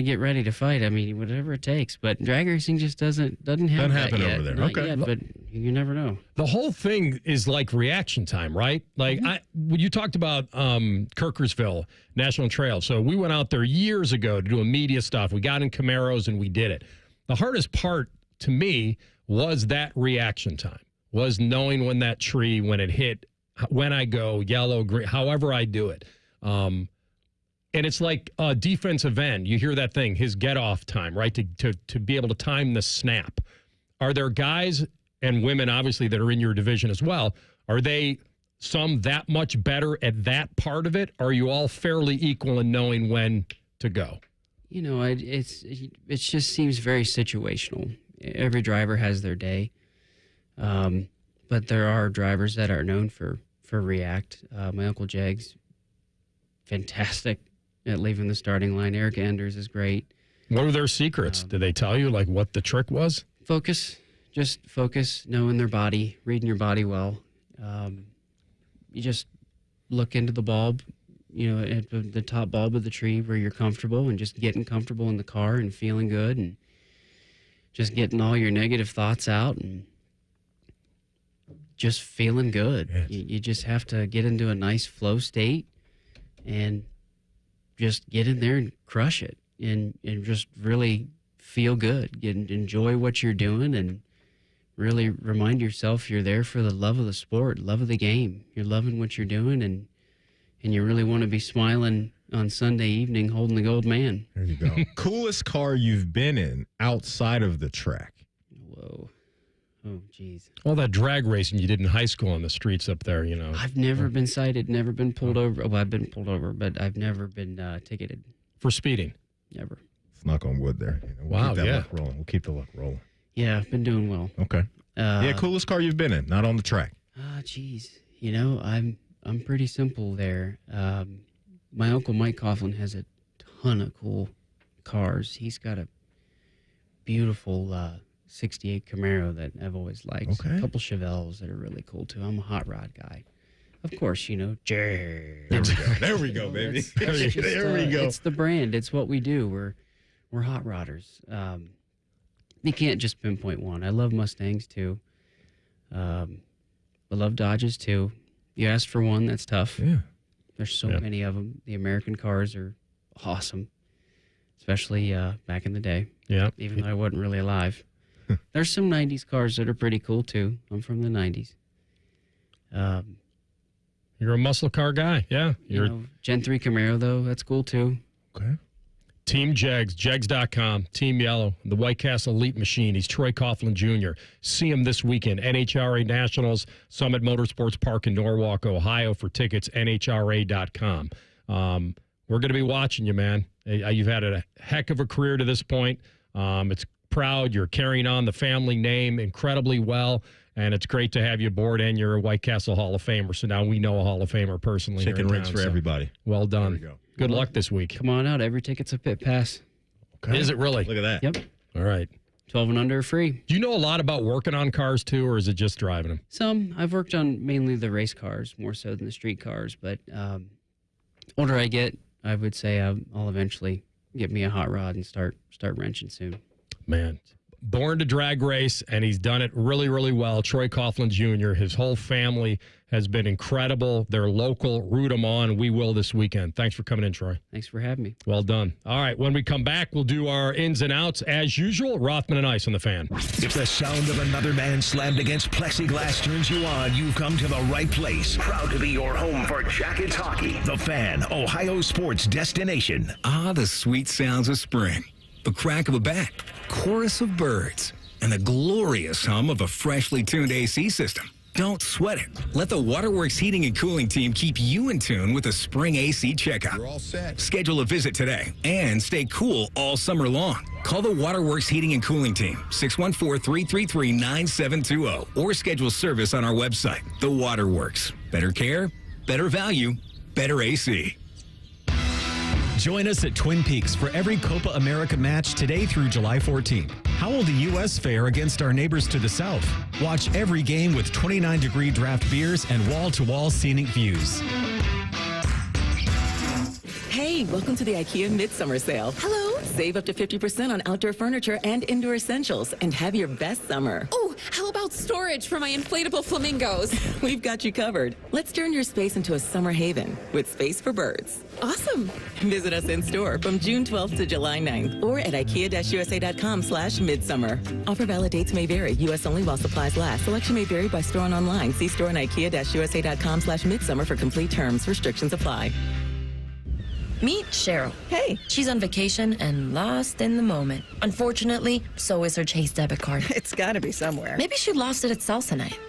get ready to fight. I mean, whatever it takes. But drag racing just doesn't happen yet. over there. Not Okay, yet, but you never know. The whole thing is like reaction time, right? Like when you talked about Kirkersville National Trail. So we went out there years ago to do a media stuff. We got in Camaros and we did it. The hardest part to me was that reaction time. Was knowing when that tree, when it hit, when I go yellow, green, however I do it. And it's like a defensive end. You hear that thing, his get off time, right? To be able to time the snap. Are there guys and women, obviously, that are in your division as well? Are they some that much better at that part of it? Or are you all fairly equal in knowing when to go? It just seems very situational. Every driver has their day. But there are drivers that are known for react. My Uncle Jag's fantastic at leaving the starting line. Eric Anders is great. What are their secrets? Did they tell you like what the trick was? Just focus, knowing their body, reading your body well. You just look into the bulb, at the top bulb of the tree where you're comfortable and just getting comfortable in the car and feeling good and just getting all your negative thoughts out and just feeling good. Yes. You just have to get into a nice flow state and just get in there and crush it and just really feel good. Enjoy what you're doing and really remind yourself you're there for the love of the sport, love of the game. You're loving what you're doing and you really want to be smiling on Sunday evening holding the gold man. There you go. Coolest car you've been in outside of the track? Whoa. Oh, geez. All that drag racing you did in high school on the streets up there, I've never been cited, never been pulled over. Well, I've been pulled over, but I've never been ticketed. For speeding? Never. Let's knock on wood there. Wow, keep that yeah. luck rolling. We'll keep the luck rolling. Yeah, I've been doing well. Okay. Coolest car you've been in, not on the track. Geez. I'm pretty simple there. My Uncle Mike Coughlin has a ton of cool cars. He's got a beautiful 68 Camaro that I've always liked. Okay. A couple Chevelles that are really cool, too. I'm a hot rod guy. Of course, There we go, baby. There we go. It's the brand. It's what we do. We're hot rodders. You can't just pinpoint one. I love Mustangs, too. I love Dodges, too. You asked for one, that's tough. Yeah. There's so many of them. The American cars are awesome, especially back in the day. Yeah. Even though I wasn't really alive. There's some 90s cars that are pretty cool, too. I'm from the 90s. You're a muscle car guy, yeah. Gen 3 Camaro, though, that's cool, too. Okay. Team Jegs, Jegs.com, Team Yellow, the White Castle Elite Machine. He's Troy Coughlin Jr. See him this weekend. NHRA Nationals, Summit Motorsports Park in Norwalk, Ohio. For tickets, NHRA.com. We're going to be watching you, man. You've had a heck of a career to this point. It's proud. You're carrying on the family name incredibly well. And it's great to have you aboard, and you're a White Castle Hall of Famer. So now we know a Hall of Famer personally. Chicken rings for everybody. Well done. There we go. Good luck this week. Come on out. Every ticket's a pit pass. Okay. Is it really? Look at that. Yep. All right. 12 and under free. Do you know a lot about working on cars too, or is it just driving them? Some. I've worked on mainly the race cars more so than the street cars. But older I get, I would say I'll eventually get me a hot rod and start wrenching soon. Man, born to drag race, and he's done it really, really well. Troy Coughlin Jr., his whole family has been incredible. They're local. Root them on. We will this weekend. Thanks for coming in, Troy. Thanks for having me. Well done. All right, when we come back, we'll do our ins and outs. As usual, Rothman and Ice on the Fan. If the sound of another man slammed against plexiglass turns you on, you've come to the right place. Proud to be your home for Jackets hockey. The Fan, Ohio sports destination. Ah, the sweet sounds of spring. The crack of a bat, chorus of birds, and the glorious hum of a freshly tuned AC system. Don't sweat it. Let the Waterworks Heating and Cooling team keep you in tune with a spring AC checkup. You're all set. Schedule a visit today and stay cool all summer long. Call the Waterworks Heating and Cooling team, 614-333-9720, or schedule service on our website. The Waterworks. Better care, better value, better AC. Join us at Twin Peaks for every Copa America match today through July 14th. How will the U.S. fare against our neighbors to the south? Watch every game with 29-degree draft beers and wall-to-wall scenic views. Hey, welcome to the IKEA Midsummer Sale. Hello. Save up to 50% on outdoor furniture and indoor essentials and have your best summer. Oh, how about storage for my inflatable flamingos? We've got you covered. Let's turn your space into a summer haven with space for birds. Awesome. Visit us in store from June 12th to July 9th or at IKEA-USA.com/midsummer. Offer valid dates may vary. U.S. only while supplies last. Selection may vary by store and online. See store and IKEA-USA.com/midsummer for complete terms. Restrictions apply. Meet Cheryl. Hey. She's on vacation and lost in the moment. Unfortunately, so is her Chase debit card. It's gotta be somewhere. Maybe she lost it at salsa night.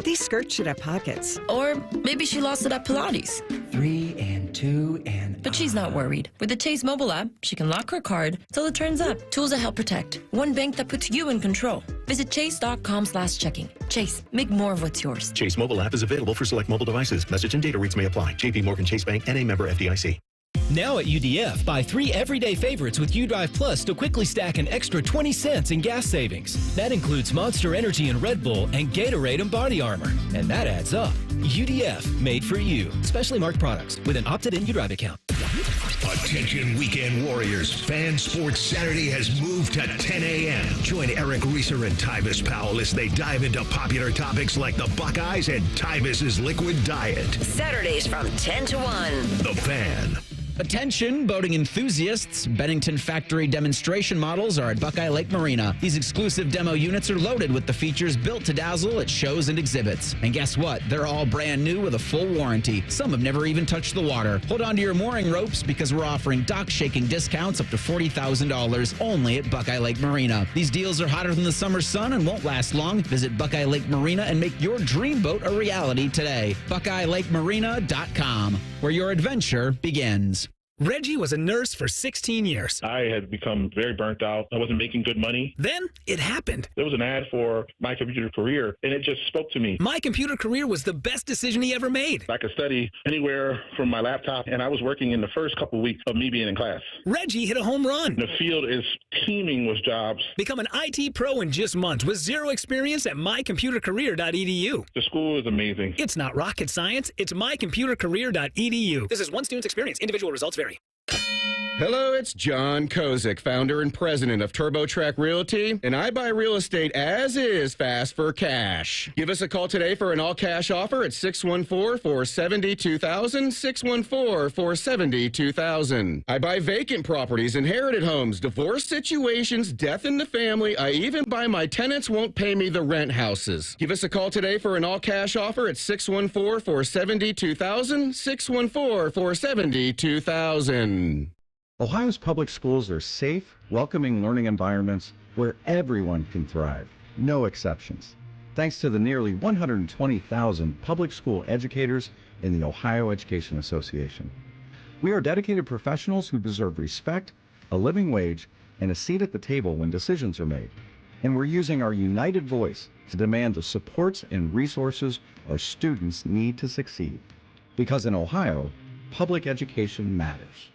These skirts should have pockets. Or maybe she lost it at Pilates. 3 and 2 and... But she's not worried. With the Chase mobile app, she can lock her card till it turns up. Tools that help protect. One bank that puts you in control. Visit chase.com/checking. Chase, make more of what's yours. Chase mobile app is available for select mobile devices. Message and data rates may apply. JP Morgan Chase Bank, N.A. member FDIC. Now at UDF, buy 3 everyday favorites with UDrive Plus to quickly stack an extra 20 cents in gas savings. That includes Monster Energy and Red Bull and Gatorade and Body Armor. And that adds up. UDF, made for you. Specially marked products with an opted-in UDrive account. Attention weekend warriors. Fan Sports Saturday has moved to 10 a.m. Join Eric Reeser and Tyvis Powell as they dive into popular topics like the Buckeyes and Tyvis's liquid diet. Saturdays from 10 to 1. The Fan. Attention, boating enthusiasts. Bennington factory demonstration models are at Buckeye Lake Marina. These exclusive demo units are loaded with the features built to dazzle at shows and exhibits. And guess what? They're all brand new with a full warranty. Some have never even touched the water. Hold on to your mooring ropes because we're offering dock-shaking discounts up to $40,000 only at Buckeye Lake Marina. These deals are hotter than the summer sun and won't last long. Visit Buckeye Lake Marina and make your dream boat a reality today. BuckeyeLakeMarina.com, where your adventure begins. Reggie was a nurse for 16 years. I had become very burnt out. I wasn't making good money. Then it happened. There was an ad for My Computer Career, and it just spoke to me. My Computer Career was the best decision he ever made. I could study anywhere from my laptop, and I was working in the first couple of weeks of me being in class. Reggie hit a home run. The field is teeming with jobs. Become an IT pro in just months with zero experience at mycomputercareer.edu. The school is amazing. It's not rocket science. It's mycomputercareer.edu. This is one student's experience. Individual results vary. Hello, it's John Kozik, founder and president of TurboTrack Realty, and I buy real estate as is fast for cash. Give us a call today for an all-cash offer at 614-470-2000, 614-470-2000. I buy vacant properties, inherited homes, divorce situations, death in the family. I even buy my tenants won't pay me the rent houses. Give us a call today for an all-cash offer at 614-470-2000, 614-470-2000. Ohio's public schools are safe, welcoming learning environments where everyone can thrive, no exceptions. Thanks to the nearly 120,000 public school educators in the Ohio Education Association. We are dedicated professionals who deserve respect, a living wage, and a seat at the table when decisions are made. And we're using our united voice to demand the supports and resources our students need to succeed. Because in Ohio, public education matters.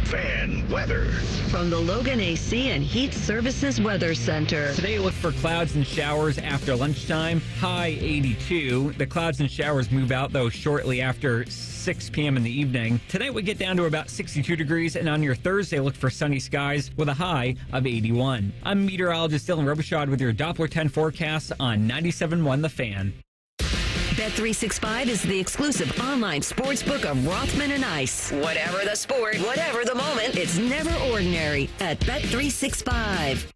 Fan weather. From the Logan AC and Heat Services Weather Center. Today, look for clouds and showers after lunchtime. High 82. The clouds and showers move out, though, shortly after 6 p.m. in the evening. Tonight, we get down to about 62 degrees, and on your Thursday, look for sunny skies with a high of 81. I'm meteorologist Dylan Robichaud with your Doppler 10 forecast on 97.1 The Fan. Bet365 is the exclusive online sportsbook of Rothman and Ice. Whatever the sport, whatever the moment, it's never ordinary at Bet365.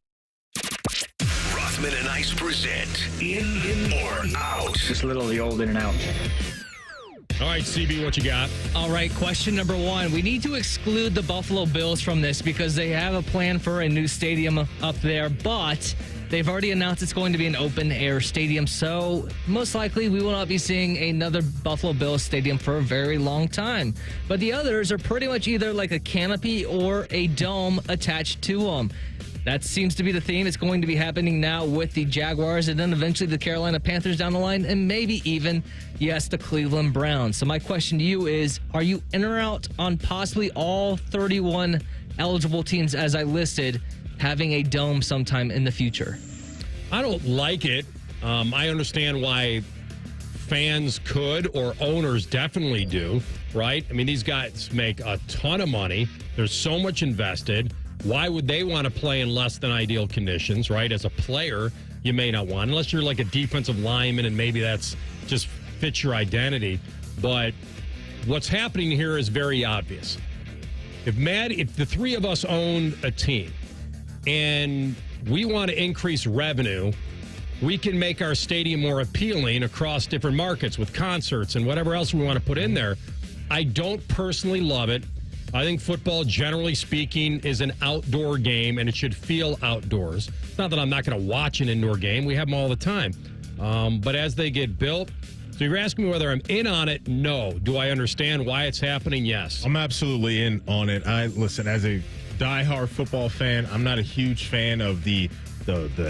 Rothman and Ice present In or Out. Just a little of the old in and out. All right, CB, what you got? All right, question number one. We need to exclude the Buffalo Bills from this because they have a plan for a new stadium up there, but they've already announced it's going to be an open-air stadium, so most likely we will not be seeing another Buffalo Bills stadium for a very long time. But the others are pretty much either like a canopy or a dome attached to them. That seems to be the theme. It's going to be happening now with the Jaguars and then eventually the Carolina Panthers down the line and maybe even, yes, the Cleveland Browns. So my question to you is, are you in or out on possibly all 31 eligible teams as I listed having a dome sometime in the future? I don't like it. I understand why fans could or owners definitely do, right? I mean, these guys make a ton of money. There's so much invested. Why would they want to play in less than ideal conditions, right? As a player, you may not want, unless you're like a defensive lineman and maybe that's just fits your identity. But what's happening here is very obvious. If the three of us own a team and we want to increase revenue, we can make our stadium more appealing across different markets with concerts and whatever else we want to put in there. I don't personally love it. I think football, generally speaking, is an outdoor game, and it should feel outdoors. It's not that I'm not going to watch an indoor game. We have them all the time. But as they get built, so you're asking me whether I'm in on it? No. Do I understand why it's happening? Yes. I'm absolutely in on it. Listen, as a diehard football fan, I'm not a huge fan of the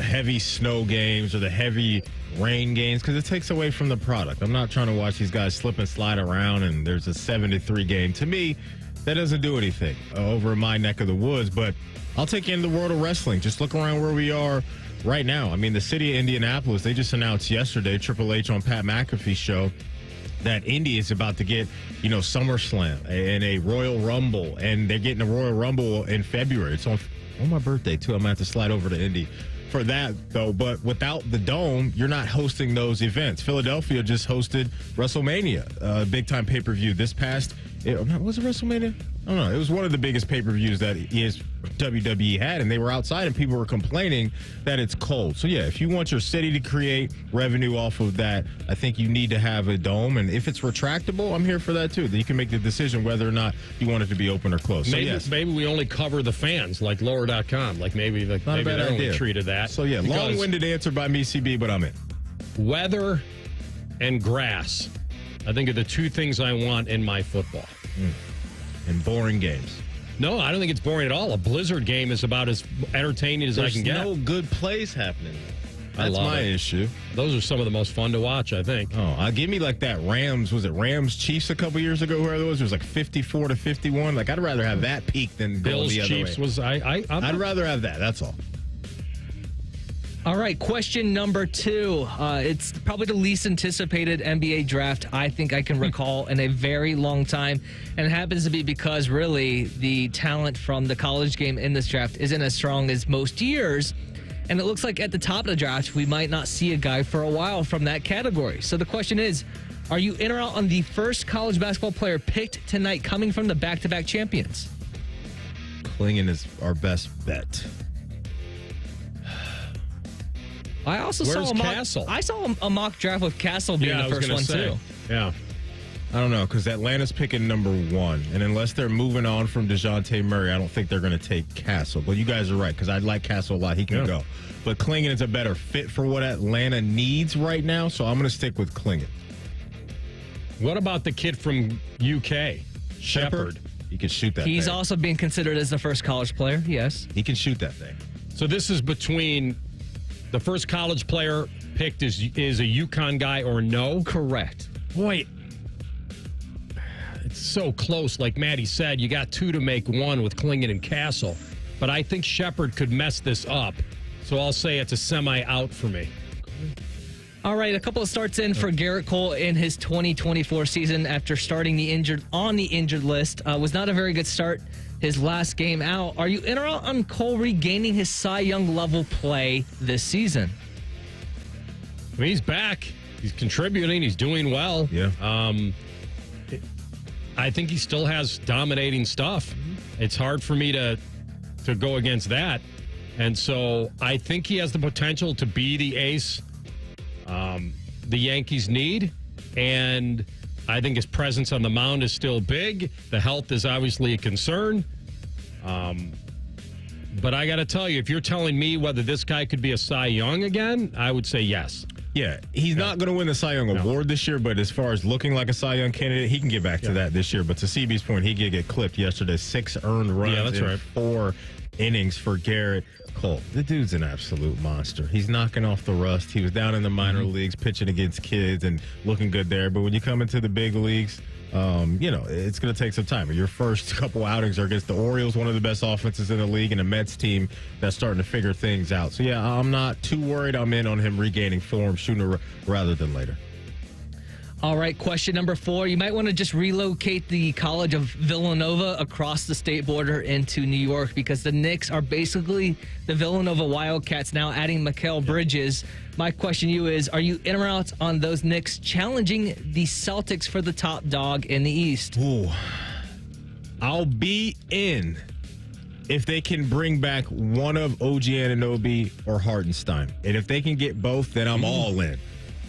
heavy snow games or the heavy rain games because it takes away from the product. I'm not trying to watch these guys slip and slide around and there's a 7-3 game. To me, that doesn't do anything over in my neck of the woods, but I'll take you into the world of wrestling. Just look around where we are right now. I mean, the city of Indianapolis, they just announced yesterday, Triple H on Pat McAfee's show, that Indy is about to get, SummerSlam and a Royal Rumble, and they're getting a Royal Rumble in February. It's on my birthday, too. I'm going to have to slide over to Indy for that, though. But without the Dome, you're not hosting those events. Philadelphia just hosted WrestleMania, a big-time pay-per-view this past. Was it WrestleMania? I don't know. It was one of the biggest pay-per-views that WWE had, and they were outside, and people were complaining that it's cold. So, yeah, if you want your city to create revenue off of that, I think you need to have a dome. And if it's retractable, I'm here for that, too. Then you can make the decision whether or not you want it to be open or closed. Maybe we only cover the fans, like lower.com. Maybe they're only treated that. So, yeah, long-winded answer by me, CB, but I'm in. Weather and grass, I think, are the two things I want in my football. And boring games. No, I don't think it's boring at all. A blizzard game is about as entertaining as I can get. There's no good plays happening. That's my issue. Those are some of the most fun to watch, I think. Oh, give me like that Rams. Was it Rams Chiefs a couple years ago? Whoever it was like 54-51. I'd rather have that peak than Bills the other Chiefs way. Was I'd rather have that. That's all. All right, question number 2. It's probably the least anticipated NBA draft I think I can recall in a very long time. And it happens to be because, really, the talent from the college game in this draft isn't as strong as most years. And it looks like at the top of the draft, we might not see a guy for a while from that category. So the question is, are you in or out on the first college basketball player picked tonight coming from the back-to-back champions? Klingon is our best bet. I also saw a mock draft with Castle being the first one, too. Yeah. I don't know, because Atlanta's picking number 1. And unless they're moving on from DeJounte Murray, I don't think they're going to take Castle. But you guys are right, because I like Castle a lot. He can go. But Clingan is a better fit for what Atlanta needs right now, so I'm going to stick with Clingan. What about the kid from UK, Shepard? He can shoot that He's thing. also being considered as the first college player, yes. He can shoot that thing. So this is between the first college player picked is a UConn guy or no? Correct. Boy, it's so close. Like Maddie said, you got 2 to make 1 with Clingan and Castle. But I think Shepard could mess this up. So I'll say it's a semi-out for me. All right, a couple of starts in for Garrett Cole in his 2024 season after starting on the injured list. Was not a very good start his last game out. Are you in or out on Cole regaining his Cy Young level play this season? I mean, he's back. He's contributing. He's doing well. Yeah. I think he still has dominating stuff. It's hard for me to go against that. And so I think he has the potential to be the ace the Yankees need. And I think his presence on the mound is still big. The health is obviously a concern. But I got to tell you, if you're telling me whether this guy could be a Cy Young again, I would say yes. Yeah, he's not going to win the Cy Young Award this year, but as far as looking like a Cy Young candidate, he can get back to that this year. But to CB's point, he did get clipped yesterday. 6 earned runs in 4 innings for Garrett Cole. The dude's an absolute monster. He's knocking off the rust. He was down in the minor leagues pitching against kids and looking good there. But when you come into the big leagues, it's going to take some time. Your first couple outings are against the Orioles, one of the best offenses in the league, and a Mets team that's starting to figure things out. So, yeah, I'm not too worried. I'm in on him regaining form sooner rather than later. All right, question number 4. You might want to just relocate the College of Villanova across the state border into New York because the Knicks are basically the Villanova Wildcats now adding Mikal Bridges. My question to you is, are you in or out on those Knicks challenging the Celtics for the top dog in the East? Ooh, I'll be in if they can bring back one of OG Anunoby or Hartenstein. And if they can get both, then I'm all in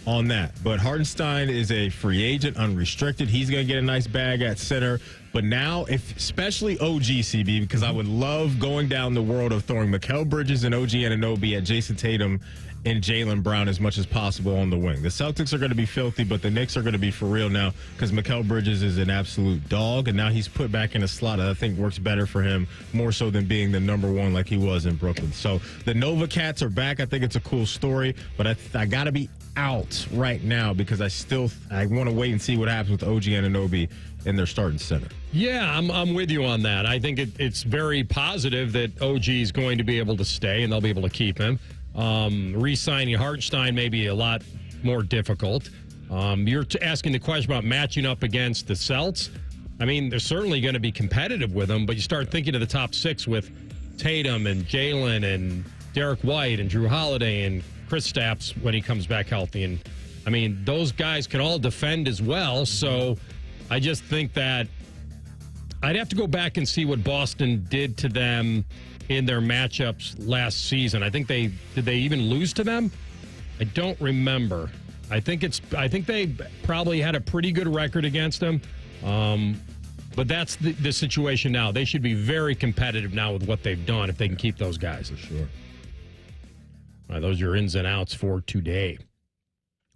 on that. But Hartenstein is a free agent, unrestricted. He's going to get a nice bag at center. But now, especially OG, CB, because I would love going down the world of throwing Mikal Bridges and OG Anunoby at Jason Tatum and Jaylen Brown as much as possible on the wing. The Celtics are going to be filthy, but the Knicks are going to be for real now because Mikal Bridges is an absolute dog, and now he's put back in a slot that I think works better for him, more so than being the number 1 like he was in Brooklyn. So the Nova Cats are back. I think it's a cool story, but I got to be out right now because I want to wait and see what happens with OG Anunoby in their starting center. Yeah, I'm with you on that. I think it's very positive that OG is going to be able to stay and they'll be able to keep him. Re-signing Hartenstein may be a lot more difficult. You're asking the question about matching up against the Celts. I mean, they're certainly going to be competitive with them, but you start thinking of the top 6 with Tatum and Jalen and Derek White and Drew Holiday and Kristaps when he comes back healthy. And, I mean, those guys can all defend as well. So I just think that I'd have to go back and see what Boston did to them in their matchups last season. I think did they even lose to them? I don't remember. I think they probably had a pretty good record against them. But that's the situation now. They should be very competitive now with what they've done if they can keep those guys. For sure. All right, those are your ins and outs for today.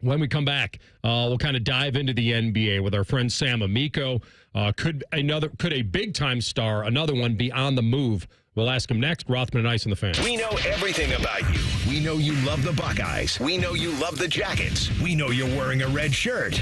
When we come back, we'll kind of dive into the NBA with our friend Sam Amico. Could a big-time star, another one, be on the move? We'll ask him next. Rothman and Ice on the Fan. We know everything about you. We know you love the Buckeyes. We know you love the Jackets. We know you're wearing a red shirt.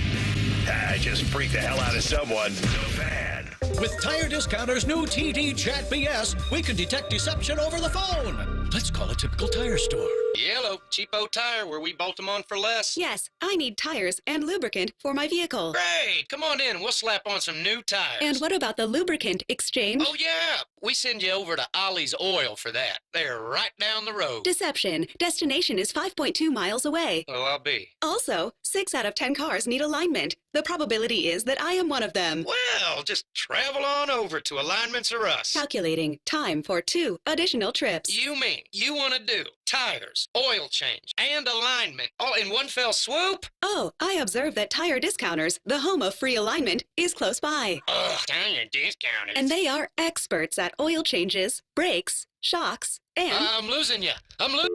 I just freaked the hell out of someone. The Fan. With Tire Discounter's new TD Chat BS, we can detect deception over the phone. Let's call a typical tire store. Yellow, cheapo tire where we bolt them on for less. Yes, I need tires and lubricant for my vehicle. Great, come on in. We'll slap on some new tires. And what about the lubricant exchange? Oh, yeah. We send you over to Ollie's Oil for that. They're right down the road. Deception. Destination is 5.2 miles away. Well, I'll be. Also, 6 out of 10 cars need alignment. The probability is that I am one of them. Well, just travel on over to Alignments or Us. Calculating time for 2 additional trips. You mean you want to do tires tires, oil change, and alignment all in one fell swoop? Oh, I observed that Tire Discounters, the home of free alignment, is close by. Ugh, Tire Discounters. And they are experts at oil changes, brakes, shocks, and... I'm losing you. Hello?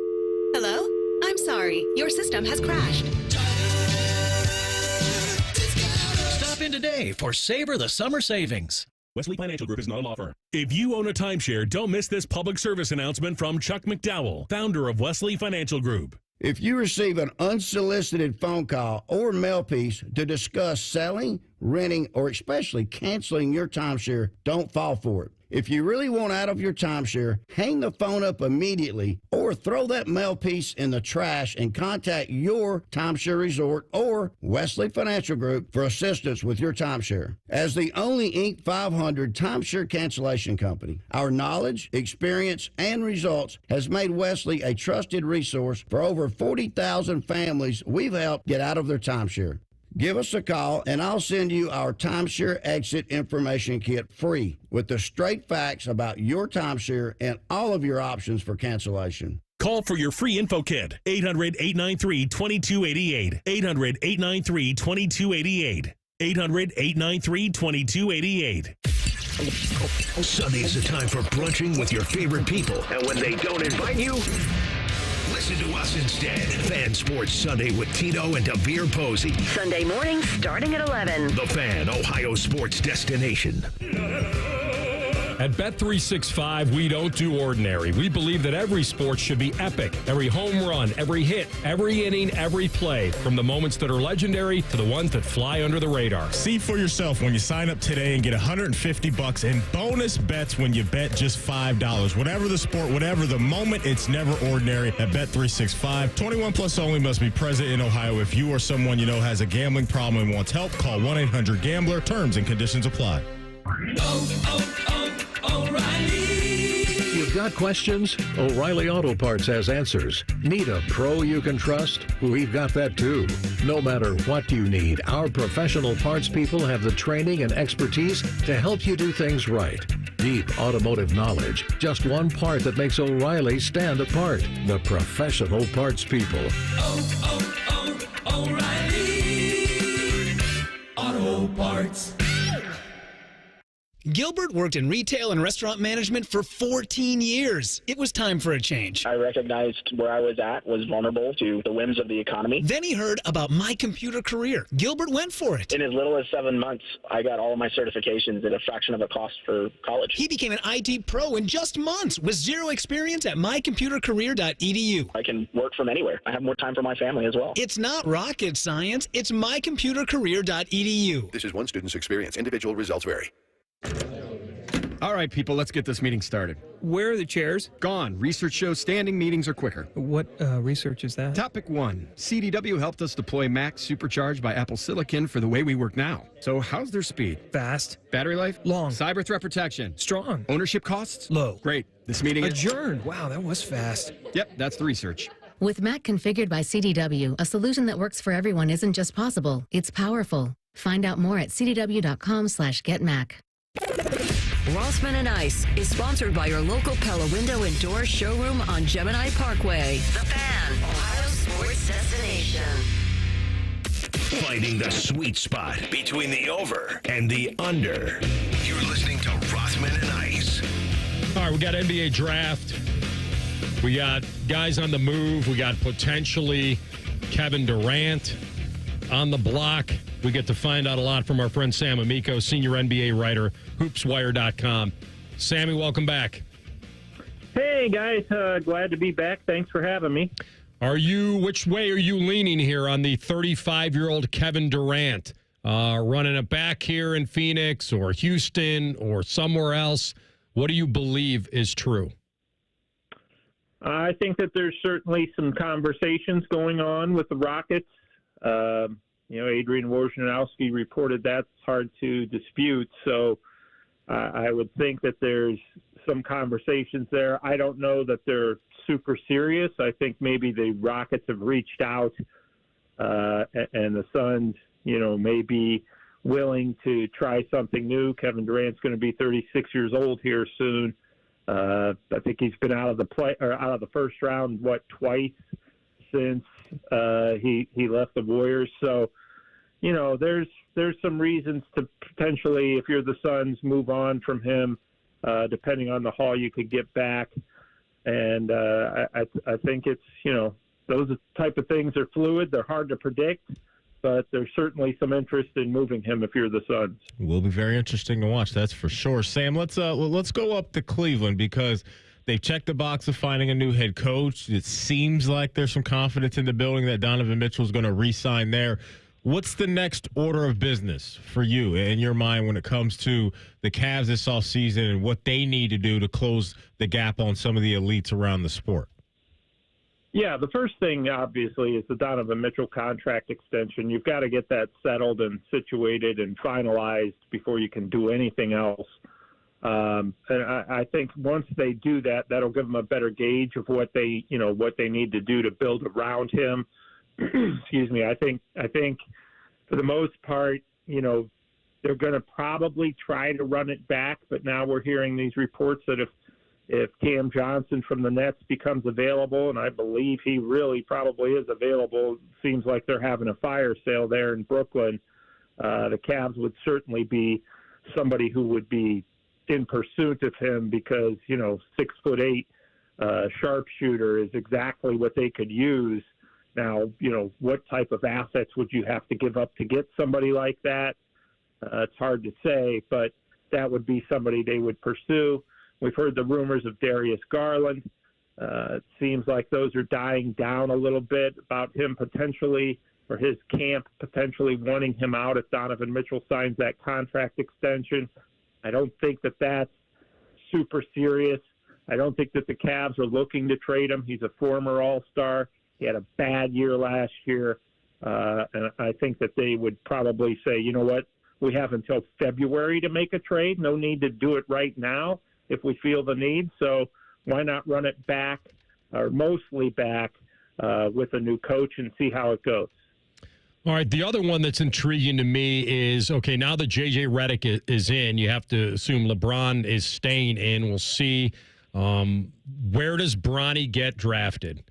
I'm sorry. Your system has crashed. Stop in today for Savor the Summer Savings. Wesley Financial Group is not a law firm. If you own a timeshare, don't miss this public service announcement from Chuck McDowell, founder of Wesley Financial Group. If you receive an unsolicited phone call or mail piece to discuss selling, renting, or especially canceling your timeshare, don't fall for it. If you really want out of your timeshare, hang the phone up immediately or throw that mail piece in the trash and contact your timeshare resort or Wesley Financial Group for assistance with your timeshare. As the only Inc. 500 timeshare cancellation company, our knowledge, experience, and results has made Wesley a trusted resource for over 40,000 families we've helped get out of their timeshare. Give us a call, and I'll send you our timeshare exit information kit free with the straight facts about your timeshare and all of your options for cancellation. Call for your free info kit, 800-893-2288, 800-893-2288, 800-893-2288. Sunday is the time for brunching with your favorite people. And when they don't invite you, listen to us instead. Fan Sports Sunday with Tito and Devere Posey. Sunday morning starting at 11. The Fan, Ohio sports destination. At Bet365, we don't do ordinary. We believe that every sport should be epic. Every home run, every hit, every inning, every play. From the moments that are legendary to the ones that fly under the radar. See for yourself when you sign up today and get $150 in bonus bets when you bet just $5. Whatever the sport, whatever the moment, it's never ordinary at Bet365. 21 plus only, must be present in Ohio. If you or someone you know has a gambling problem and wants help, call 1-800-GAMBLER. Terms and conditions apply. O'Reilly. You've got questions? O'Reilly Auto Parts has answers. Need a pro you can trust? We've got that too. No matter what you need, our professional parts people have the training and expertise to help you do things right. Deep automotive knowledge. Just one part that makes O'Reilly stand apart. The professional parts people. O'Reilly Auto Parts. Gilbert worked in retail and restaurant management for 14 years. It was time for a change. I recognized where I was at was vulnerable to the whims of the economy. Then he heard about My Computer Career. Gilbert went for it. In as little as 7 months, I got all of my certifications at a fraction of the cost for college. He became an IT pro in just months with zero experience at mycomputercareer.edu. I can work from anywhere. I have more time for my family as well. It's not rocket science. It's mycomputercareer.edu. This is one student's experience. Individual results vary. All right, people, let's get this meeting started. Where are the chairs? Gone. Research shows standing meetings are quicker. What research is that? Topic 1. CDW helped us deploy Mac Supercharged by Apple Silicon for the way we work now. So how's their speed? Fast. Battery life? Long. Cyber threat protection? Strong. Ownership costs? Low. Great. This meeting adjourned. Wow, that was fast. Yep, that's the research. With Mac configured by CDW, a solution that works for everyone isn't just possible, it's powerful. Find out more at cdw.com/getmac. Rothman and Ice is sponsored by your local Pella Window and Door showroom on Gemini Parkway. The Fan, Ohio sports destination. Finding the sweet spot between the over and the under. You're listening to Rothman and Ice. All right, we got NBA draft. We got guys on the move. We got potentially Kevin Durant on the block. We get to find out a lot from our friend Sam Amico, senior NBA writer, HoopsWire.com. Sammy, welcome back. Hey, guys. Glad to be back. Thanks for having me. Which way are you leaning here on the 35-year-old Kevin Durant? Running it back here in Phoenix or Houston or somewhere else? What do you believe is true? I think that there's certainly some conversations going on with the Rockets. Adrian Wojnarowski reported that's hard to dispute. So I would think that there's some conversations there. I don't know that they're super serious. I think maybe the Rockets have reached out and the Suns, may be willing to try something new. Kevin Durant's going to be 36 years old here soon. I think he's been out of the first round twice since he left the Warriors. So, there's some reasons to potentially, if you're the Suns, move on from him, depending on the haul you could get back. And I think it's, those type of things are fluid. They're hard to predict, but there's certainly some interest in moving him if you're the Suns. Will be very interesting to watch, that's for sure. Sam, let's go up to Cleveland because they've checked the box of finding a new head coach. It seems like there's some confidence in the building that Donovan Mitchell is going to re-sign there. What's the next order of business for you in your mind when it comes to the Cavs this offseason and what they need to do to close the gap on some of the elites around the sport? Yeah, the first thing, obviously, is the Donovan Mitchell contract extension. You've got to get that settled and situated and finalized before you can do anything else. And I think once they do that, that'll give them a better gauge of what they need to do to build around him. Excuse me. I think for the most part, they're going to probably try to run it back. But now we're hearing these reports that if Cam Johnson from the Nets becomes available, and I believe he really probably is available, it seems like they're having a fire sale there in Brooklyn. The Cavs would certainly be somebody who would be in pursuit of him because, 6'8" sharpshooter is exactly what they could use. Now, what type of assets would you have to give up to get somebody like that? It's hard to say, but that would be somebody they would pursue. We've heard the rumors of Darius Garland. It seems like those are dying down a little bit about him potentially, or his camp potentially wanting him out if Donovan Mitchell signs that contract extension. I don't think that that's super serious. I don't think that the Cavs are looking to trade him. He's a former All-Star. He had a bad year last year. And I think that they would probably say, you know what, we have until February to make a trade. No need to do it right now if we feel the need. So why not run it back, or mostly back, with a new coach and see how it goes. All right, the other one that's intriguing to me is, okay, now that J.J. Redick is in, you have to assume LeBron is staying in. We'll see. Where does Bronny get drafted?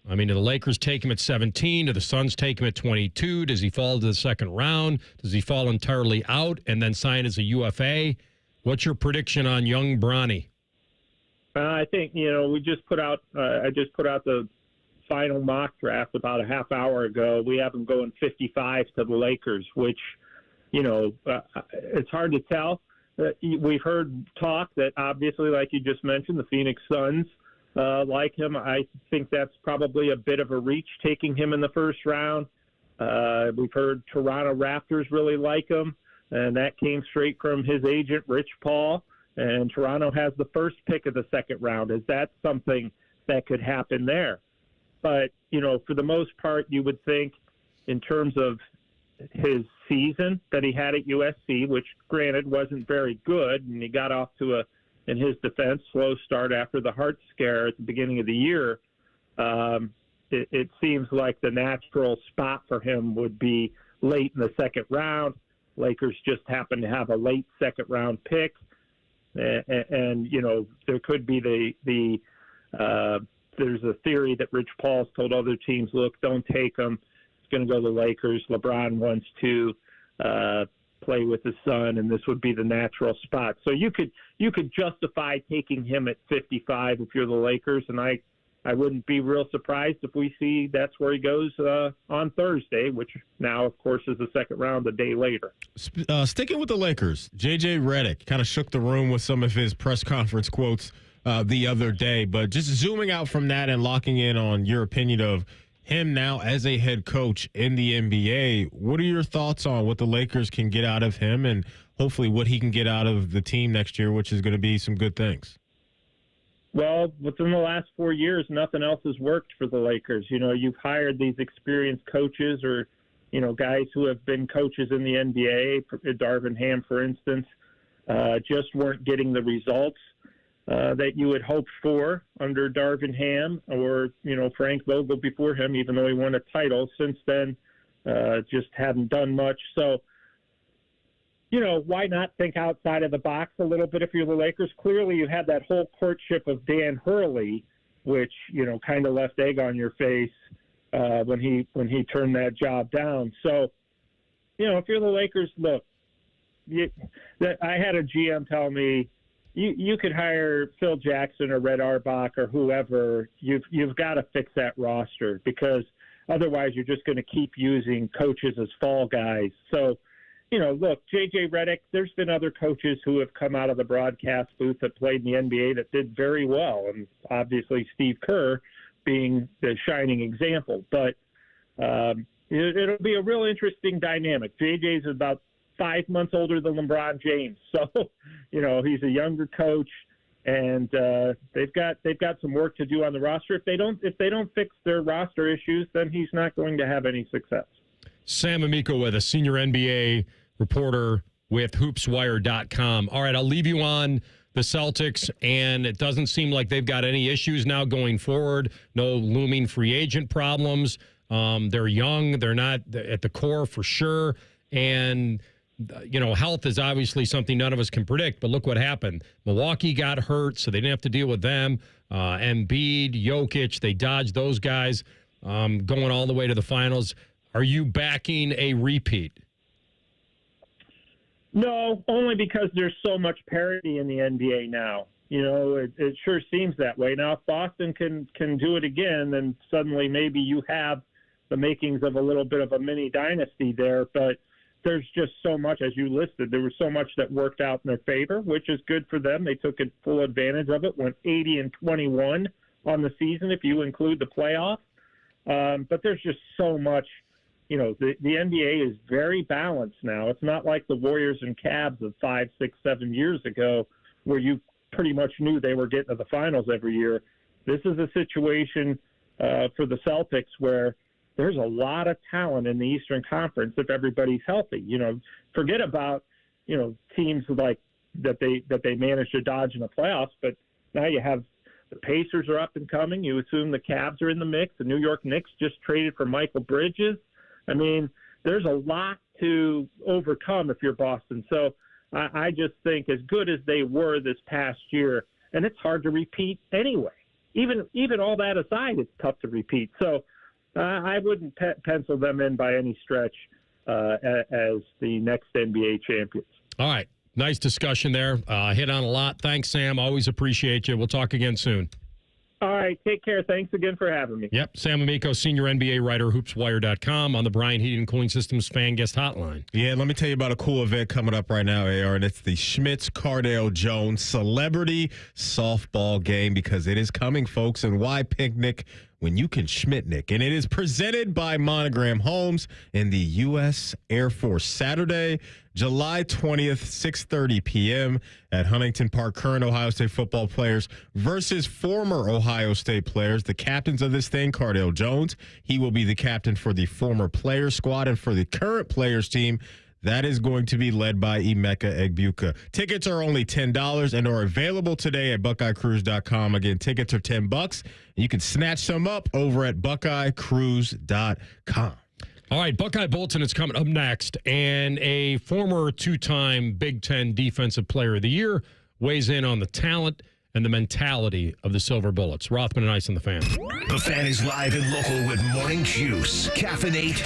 I mean, do the Lakers take him at 17? Do the Suns take him at 22? Does he fall to the second round? Does he fall entirely out and then sign as a UFA? What's your prediction on young Bronny? I think, we just put out I just put out the final mock draft about a half hour ago. We have him going 55 to the Lakers, which, it's hard to tell. We've heard talk that obviously, like you just mentioned, the Phoenix Suns like him. I think that's probably a bit of a reach, taking him in the first round. We've heard Toronto Raptors really like him, and that came straight from his agent, Rich Paul. And Toronto has the first pick of the second round. Is that something that could happen there? But, for the most part, you would think in terms of his season that he had at USC, which granted wasn't very good, and he got off to in his defense, slow start after the heart scare at the beginning of the year. It seems like the natural spot for him would be late in the second round. Lakers just happen to have a late second round pick. And there could be there's a theory that Rich Paul's told other teams, look, don't take him. It's going to go to the Lakers. LeBron wants to play with his son, and this would be the natural spot. So you could justify taking him at 55 if you're the Lakers, and I wouldn't be real surprised if we see that's where he goes on Thursday, which now, of course, is the second round a day later. Sticking with the Lakers, J.J. Redick kind of shook the room with some of his press conference quotes the other day, but just zooming out from that and locking in on your opinion of him now as a head coach in the NBA, what are your thoughts on what the Lakers can get out of him and hopefully what he can get out of the team next year, which is going to be some good things? Well, within the last 4 years, nothing else has worked for the Lakers. You've hired these experienced coaches or, guys who have been coaches in the NBA, Darvin Ham, for instance, just weren't getting the results that you would hope for under Darvin Ham or, Frank Vogel before him, even though he won a title. Since then, just hadn't done much. So, why not think outside of the box a little bit if you're the Lakers? Clearly, you had that whole courtship of Dan Hurley, which, kind of left egg on your face when he turned that job down. So, if you're the Lakers, look, I had a GM tell me, you could hire Phil Jackson or Red Auerbach or whoever. You've got to fix that roster because otherwise you're just going to keep using coaches as fall guys. So, look, J.J. Redick, there's been other coaches who have come out of the broadcast booth that played in the NBA that did very well, and obviously Steve Kerr being the shining example. But it'll be a real interesting dynamic. J.J.'s about 5 months older than LeBron James, so he's a younger coach, and they've got some work to do on the roster. If they don't fix their roster issues, then he's not going to have any success. Sam Amico with a senior NBA reporter with HoopsWire.com. All right, I'll leave you on the Celtics, and it doesn't seem like they've got any issues now going forward. No looming free agent problems. They're young. They're not at the core for sure, and health is obviously something none of us can predict, but look what happened. Milwaukee got hurt, so they didn't have to deal with them. Embiid, Jokic, they dodged those guys going all the way to the finals. Are you backing a repeat? No, only because there's so much parity in the NBA now. It sure seems that way. Now, if Boston can do it again, then suddenly maybe you have the makings of a little bit of a mini dynasty there, but there's just so much, as you listed, there was so much that worked out in their favor, which is good for them. They took full advantage of it, went 80-21 on the season if you include the playoffs. But there's just so much, the NBA is very balanced now. It's not like the Warriors and Cavs of 5, 6, 7 years ago where you pretty much knew they were getting to the finals every year. This is a situation for the Celtics where there's a lot of talent in the Eastern Conference if everybody's healthy. Forget about, teams like that they managed to dodge in the playoffs, but now you have the Pacers are up and coming. You assume the Cavs are in the mix. The New York Knicks just traded for Michael Bridges. I mean, there's a lot to overcome if you're Boston. So I just think as good as they were this past year, and it's hard to repeat anyway. Even all that aside, it's tough to repeat. So I wouldn't pencil them in by any stretch as the next NBA champions. All right. Nice discussion there. Hit on a lot. Thanks, Sam. Always appreciate you. We'll talk again soon. All right. Take care. Thanks again for having me. Yep. Sam Amico, senior NBA writer, HoopsWire.com, on the Bryant Heating and Cooling Systems fan guest hotline. Yeah, let me tell you about a cool event coming up right now, AR, and it's the Schmitz-Cardale-Jones Celebrity Softball Game, because it is coming, folks, and why picnic when you can Schmitnick? And it is presented by Monogram Homes in the U.S. Air Force. Saturday, July 20th, 6:30 p.m. at Huntington Park. Current Ohio State football players versus former Ohio State players. The captains of this thing, Cardale Jones. He will be the captain for the former player squad, and for the current players team, that is going to be led by Emeka Egbuka. Tickets are only $10 and are available today at BuckeyeCruise.com. Again, tickets are $10. You can snatch some up over at BuckeyeCruise.com. All right, Buckeye Bulletin is coming up next, and a former two-time Big Ten Defensive Player of the Year weighs in on the talent and the mentality of the Silver Bullets. Rothman and Ice on the Fan. The Fan is live and local with Morning Juice, Caffeinate,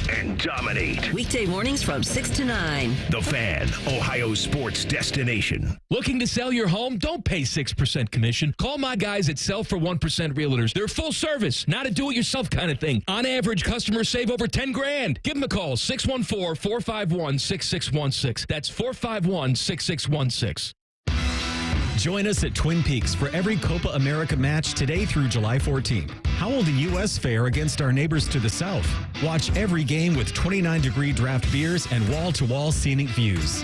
and Dominate. Weekday mornings from 6 to 9. The Fan, Ohio sports destination. Looking to sell your home? Don't pay 6% commission. Call my guys at Sell for 1% Realtors. They're full service, not a do-it-yourself kind of thing. On average, customers save over $10,000. Give them a call, 614-451-6616. That's 451-6616. Join us at Twin Peaks for every Copa America match today through July 14th. How will the U.S. fare against our neighbors to the south? Watch every game with 29-degree draft beers and wall-to-wall scenic views.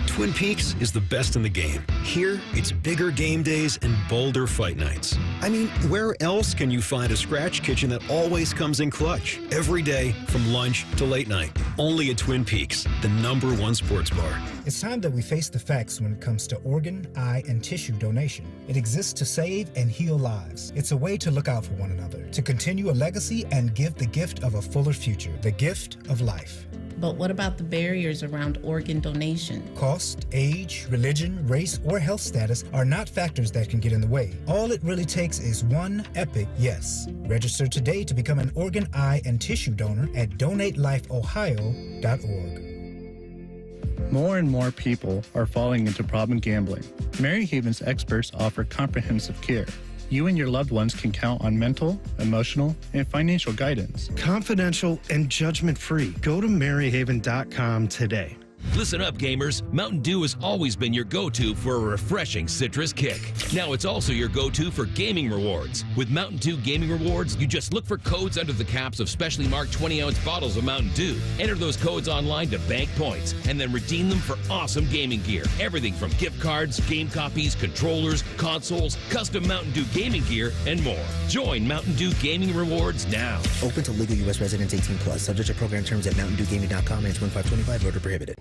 Twin Peaks is the best in the game. Here, it's bigger game days and bolder fight nights. I mean, where else can you find a scratch kitchen that always comes in clutch? Every day, from lunch to late night. Only at Twin Peaks, the #1 sports bar. It's time that we face the facts when it comes to organ, eye, and tissue donation. It exists to save and heal lives. It's a way to look out for one another, to continue a legacy and give the gift of a fuller future, the gift of life. But what about the barriers around organ donation? Cost, age, religion, race, or health status are not factors that can get in the way. All it really takes is one epic yes. Register today to become an organ, eye, and tissue donor at donatelifeohio.org. More and more people are falling into problem gambling. Mary Haven's experts offer comprehensive care. You and your loved ones can count on mental, emotional, and financial guidance. Confidential and judgment-free. Go to maryhaven.com today. Listen up, gamers. Mountain Dew has always been your go-to for a refreshing citrus kick. Now it's also your go-to for gaming rewards. With Mountain Dew Gaming Rewards, you just look for codes under the caps of specially marked 20-ounce bottles of Mountain Dew. Enter those codes online to bank points, and then redeem them for awesome gaming gear. Everything from gift cards, game copies, controllers, consoles, custom Mountain Dew gaming gear, and more. Join Mountain Dew Gaming Rewards now. Open to legal U.S. residents 18+. Subject to program terms at mountaindewgaming.com and 2525. Voter prohibited.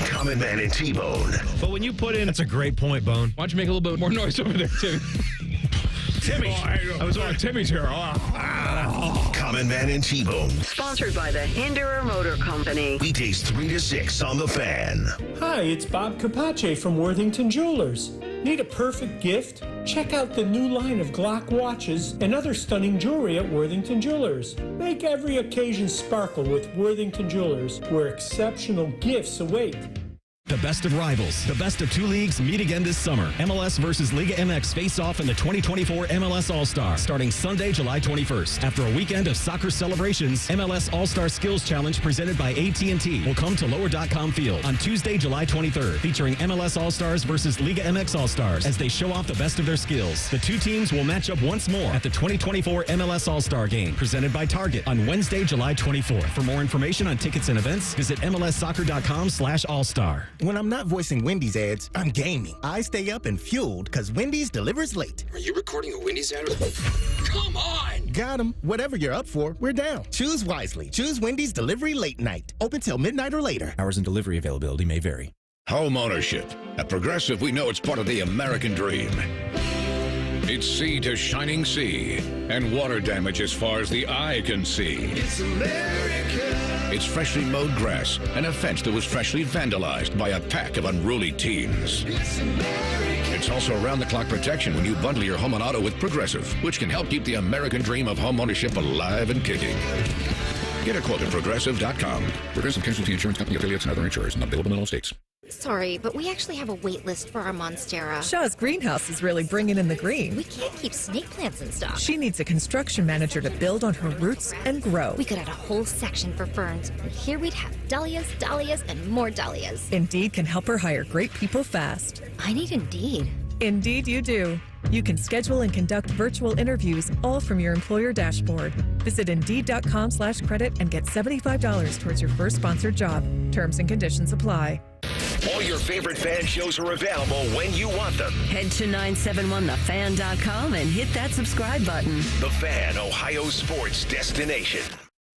Common Man and T-Bone. But when you put in... That's a great point, Bone. Why don't you make a little bit more noise over there, Timmy? Timmy. I was on Timmy's here. Common Man and T-Bone. Sponsored by the Hinderer Motor Company. Weekdays 3 to 6 on The Fan. Hi, it's Bob Capace from Worthington Jewelers. Need a perfect gift? Check out the new line of Glock watches and other stunning jewelry at Worthington Jewelers. Make every occasion sparkle with Worthington Jewelers, where exceptional gifts await. The best of rivals, the best of two leagues meet again this summer. MLS versus Liga MX face off in the 2024 MLS All-Star, starting Sunday, July 21st. After a weekend of soccer celebrations, MLS All-Star Skills Challenge presented by AT&T will come to Lower.com Field on Tuesday, July 23rd, featuring MLS All-Stars versus Liga MX All-Stars as they show off the best of their skills. The two teams will match up once more at the 2024 MLS All-Star Game, presented by Target on Wednesday, July 24th. For more information on tickets and events, visit MLSsoccer.com/All-Star. When I'm not voicing Wendy's ads, I'm gaming. I stay up and fueled because Wendy's delivers late. Are you recording a Wendy's ad? Come on! Got 'em. Whatever you're up for, we're down. Choose wisely. Choose Wendy's Delivery Late Night. Open till midnight or later. Hours and delivery availability may vary. Home ownership. At Progressive, we know it's part of the American dream. It's sea to shining sea and water damage as far as the eye can see. It's America. It's freshly mowed grass and a fence that was freshly vandalized by a pack of unruly teens. It's America. It's also around-the-clock protection when you bundle your home and auto with Progressive, which can help keep the American dream of home ownership alive and kicking. Get a quote at Progressive.com. Progressive Casualty Insurance Company affiliates and other insurers not available in all states. Sorry, but we actually have a wait list for our Monstera. Shaw's greenhouse is really bringing in the green. We can't keep snake plants in stock. She needs a construction manager to build on her roots and grow. We could add a whole section for ferns, and here we'd have dahlias, dahlias, and more dahlias. Indeed can help her hire great people fast. I need Indeed. Indeed you do. You can schedule and conduct virtual interviews all from your employer dashboard. Visit Indeed.com/credit and get $75 towards your first sponsored job. Terms and conditions apply. All your favorite fan shows are available when you want them. Head to 971thefan.com and hit that subscribe button. The Fan, Ohio sports destination.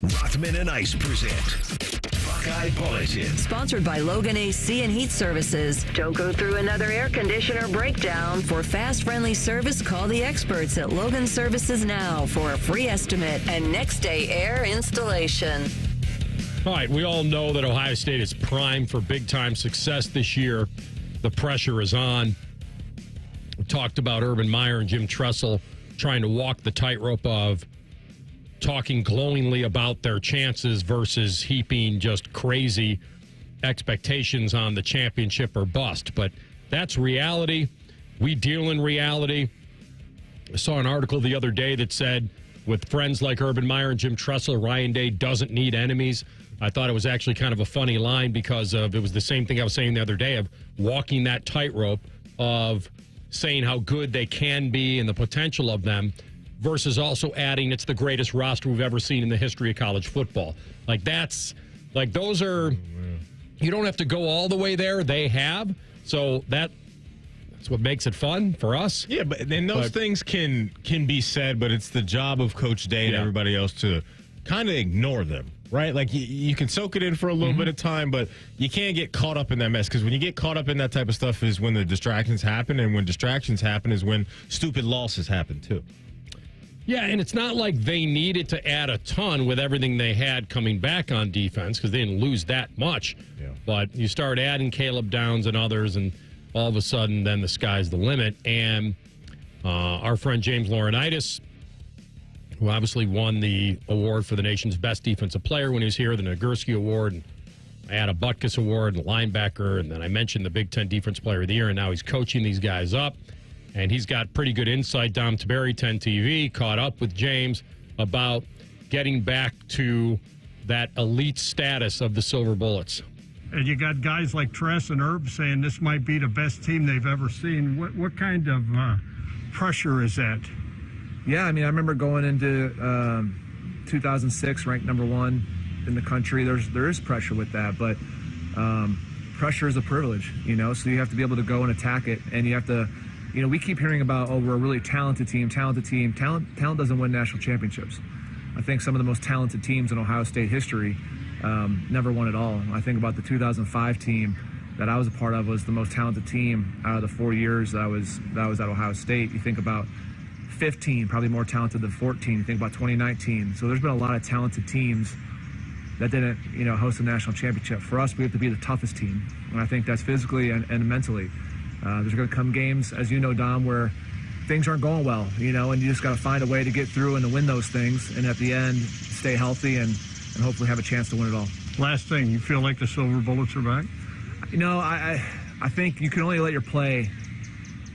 Rothman and Ice present Buckeye Bulletin. Sponsored by Logan AC and Heat Services. Don't go through another air conditioner breakdown. For fast, friendly service, call the experts at Logan Services now for a free estimate and next day air installation. All right, we all know that Ohio State is primed for big-time success this year. The pressure is on. We talked about Urban Meyer and Jim Tressel trying to walk the tightrope of talking glowingly about their chances versus heaping just crazy expectations on the championship or bust. But that's reality. We deal in reality. I saw an article the other day that said, with friends like Urban Meyer and Jim Tressel, Ryan Day doesn't need enemies. I thought it was actually kind of a funny line because it was the same thing I was saying the other day of walking that tightrope of saying how good they can be and the potential of them versus also adding it's the greatest roster we've ever seen in the history of college football. Those are, you don't have to go all the way there. They have. So that's what makes it fun for us. Yeah, but then those things can be said, but it's the job of Coach Day and everybody else to kind of ignore them. Right? Like, you can soak it in for a little bit of time, but you can't get caught up in that mess. Because when you get caught up in that type of stuff is when the distractions happen, and when distractions happen is when stupid losses happen, too. Yeah, and it's not like they needed to add a ton with everything they had coming back on defense because they didn't lose that much. Yeah. But you start adding Caleb Downs and others, and all of a sudden, then the sky's the limit. And our friend James Laurinaitis, who obviously won the award for the nation's best defensive player when he was here, the Nagurski Award, and I had a Butkus Award and linebacker, and then I mentioned the Big Ten Defense Player of the Year, and now he's coaching these guys up. And he's got pretty good insight. Dom Taberi, 10 TV, caught up with James about getting back to that elite status of the Silver Bullets. And you got guys like Tress and Herb saying this might be the best team they've ever seen. What kind of pressure is that? Yeah, I mean, I remember going into 2006, ranked number 1 in the country. There is pressure with that, but pressure is a privilege, so you have to be able to go and attack it, and you have to. We keep hearing about, we're a really talented team. Talent doesn't win national championships. I think some of the most talented teams in Ohio State history never won it all. I think about the 2005 team that I was a part of was the most talented team out of the 4 years that I was at Ohio State. You think about 15, probably more talented than 14. You think about 2019. So there's been a lot of talented teams that didn't, host a national championship. For us, we have to be the toughest team. And I think that's physically and mentally. There's going to come games, as you know, Dom, where things aren't going well, and you just got to find a way to get through and to win those things, and at the end, stay healthy and hopefully have a chance to win it all. Last thing, you feel like the Silver Bullets are back? I think you can only let your play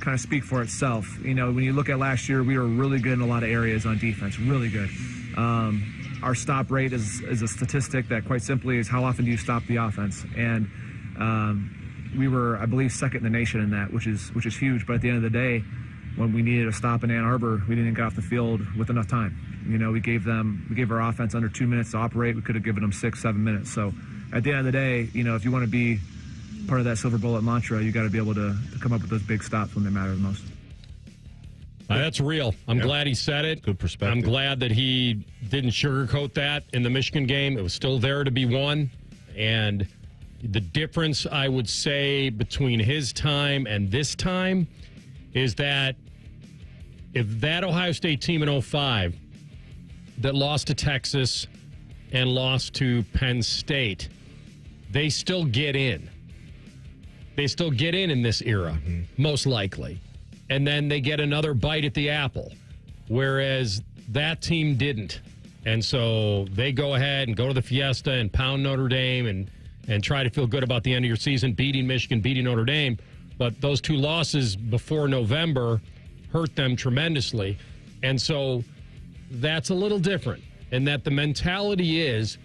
kind of speak for itself. When you look at last year, we were really good in a lot of areas on defense, really good. Our stop rate is a statistic that quite simply is how often do you stop the offense, and we were, I believe, second in the nation in that, which is huge. But at the end of the day, when we needed a stop in Ann Arbor, we didn't get off the field with enough time. We gave our offense under 2 minutes to operate. We could have given them 6-7 minutes. So at the end of the day, if you want to be part of that Silver Bullet mantra, you got to be able to come up with those big stops when they matter the most. That's real. I'm glad he said it. Good perspective. I'm glad that he didn't sugarcoat that in the Michigan game. It was still there to be won, and the difference, I would say, between his time and this time is that if that Ohio State team in 2005 that lost to Texas and lost to Penn State, they still get in. They still get in this era, most likely. And then they get another bite at the apple, whereas that team didn't. And so they go ahead and go to the Fiesta and pound Notre Dame and try to feel good about the end of your season, beating Michigan, beating Notre Dame. But those 2 losses before November hurt them tremendously. And so that's a little different. And that the mentality is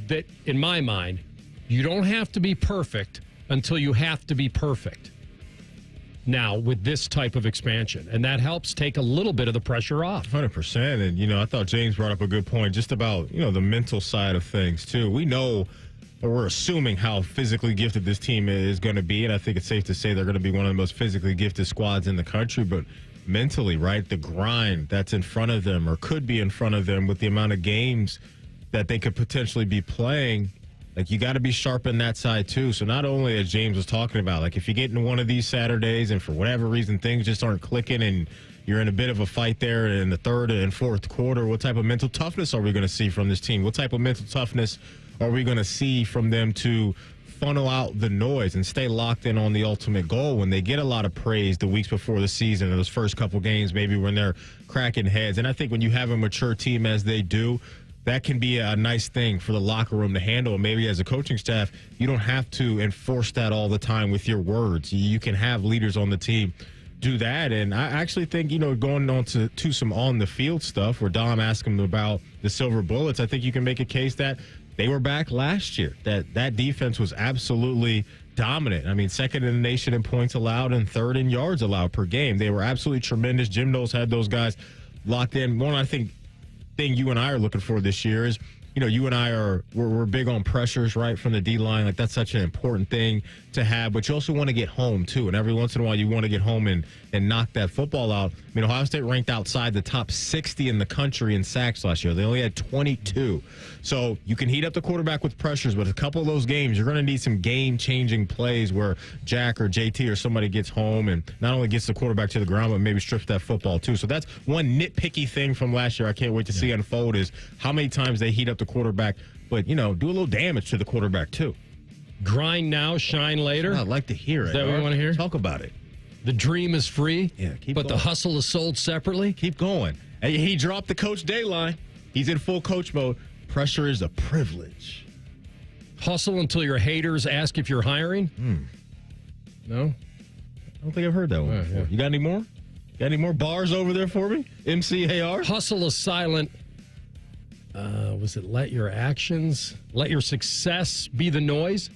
that, in my mind, you don't have to be perfect until you have to be perfect. Now, with this type of expansion. And that helps take a little bit of the pressure off. 100%. And, I thought James brought up a good point just about, the mental side of things, too. We know, or we're assuming how physically gifted this team is going to be, and I think it's safe to say they're going to be one of the most physically gifted squads in the country, but mentally, right, the grind that's in front of them or could be in front of them with the amount of games that they could potentially be playing, like, you got to be sharp in that side, too. So not only, as James was talking about, like, if you get into one of these Saturdays and for whatever reason things just aren't clicking and you're in a bit of a fight there in the third and fourth quarter, what type of mental toughness are we going to see from this team? What type of mental toughness are we going to see from them to funnel out the noise and stay locked in on the ultimate goal when they get a lot of praise the weeks before the season or those first couple games, maybe when they're cracking heads? And I think when you have a mature team as they do, that can be a nice thing for the locker room to handle. Maybe as a coaching staff, you don't have to enforce that all the time with your words. You can have leaders on the team do that. And I actually think, going on to some on-the-field stuff where Dom asked him about the Silver Bullets, I think you can make a case that they were back last year, that defense was absolutely dominant. I mean, second in the nation in points allowed and third in yards allowed per game. They were absolutely tremendous. Jim Knowles had those guys locked in. One, I think, thing you and I are looking for this year is, you and I we're big on pressures, right, from the D-line. Like, that's such an important thing to have. But you also want to get home, too. And every once in a while, you want to get home and knock that football out. I mean, Ohio State ranked outside the top 60 in the country in sacks last year. They only had 22. So you can heat up the quarterback with pressures, but a couple of those games, you're going to need some game-changing plays where Jack or JT or somebody gets home and not only gets the quarterback to the ground, but maybe strips that football, too. So that's one nitpicky thing from last year I can't wait to see unfold is how many times they heat up the quarterback, but, do a little damage to the quarterback, too. Grind now, shine later. I'd like to hear it. Is that what you want to hear? Talk about it. The dream is free, but the hustle is sold separately. Keep going. He dropped the Coach Day line. He's in full coach mode. Pressure is a privilege. Hustle until your haters ask if you're hiring? No? I don't think I've heard that one before. You got any more? Got any more bars over there for me? MCAR? Hustle is silent. Was it let your success be the noise?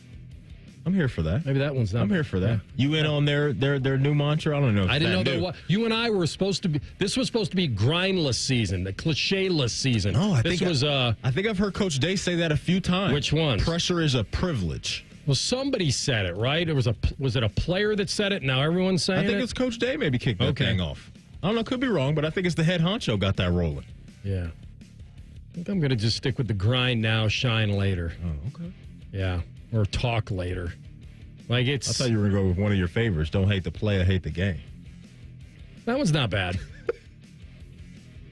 I'm here for that. Maybe that one's not. I'm here for that. You in on their new mantra? I don't know. I didn't know there was. You and I were supposed to be. This was supposed to be grindless season, the cliche-less season. Oh, I think I've heard Coach Day say that a few times. Which one? Pressure is a privilege. Well, somebody said it, right? Was it a player that said it? Now everyone's saying it? I think it's Coach Day maybe kicked that thing off. I don't know. Could be wrong, but I think it's the head honcho got that rolling. Yeah. I think I'm going to just stick with the grind now, shine later. Oh, okay. Yeah. Or talk later. Like it's. I thought you were going to go with one of your favorites. Don't hate the player, hate the game. That one's not bad.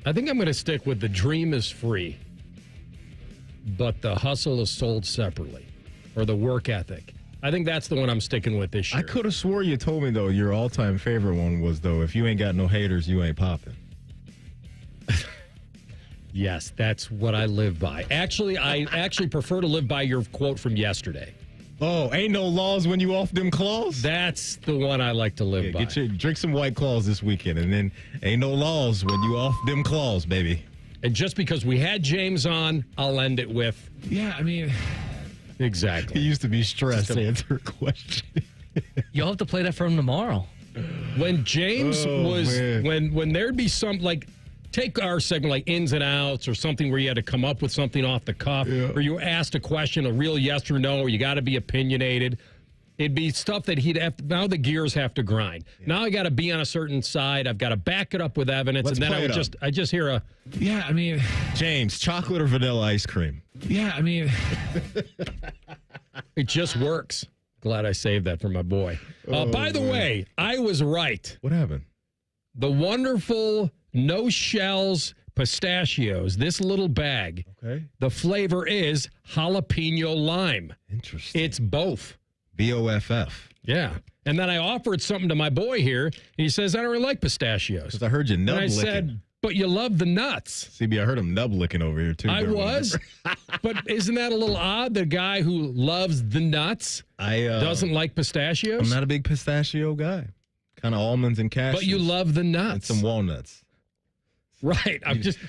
I think I'm going to stick with the dream is free, but the hustle is sold separately, or the work ethic. I think that's the one I'm sticking with this year. I could have swore you told me, though, your all-time favorite one was, though, if you ain't got no haters, you ain't popping. Yes, that's what I live by. Actually, I prefer to live by your quote from yesterday. Oh, ain't no laws when you off them claws? That's the one I like to live by. Drink some White Claws this weekend, and then ain't no laws when you off them claws, baby. And just because we had James on, I'll end it with... Yeah, I mean... Exactly. He used to be stressed to answer a question. You'll have to play that for him tomorrow. When James when there'd be some, like... Take our segment like ins and outs or something where you had to come up with something off the cuff or you asked a question, a real yes or no, or you got to be opinionated. It'd be stuff that he'd have to, now the gears have to grind. Yeah. Now I got to be on a certain side. I've got to back it up with evidence. Let's and then I just hear a... Yeah, I mean... James, chocolate or vanilla ice cream? Yeah, I mean... It just works. Glad I saved that for my boy. By the way, I was right. What happened? The wonderful... No shells pistachios. This little bag. Okay. The flavor is jalapeno lime. Interesting. It's both. BOFF. Yeah. And then I offered something to my boy here, and he says, I don't really like pistachios. Because I heard you nub licking. I said, but you love the nuts. CB, I heard him nub licking over here, too. I was. But isn't that a little odd? The guy who loves the nuts doesn't like pistachios? I'm not a big pistachio guy. Kind of almonds and cashews. But you love the nuts. And some walnuts. Right.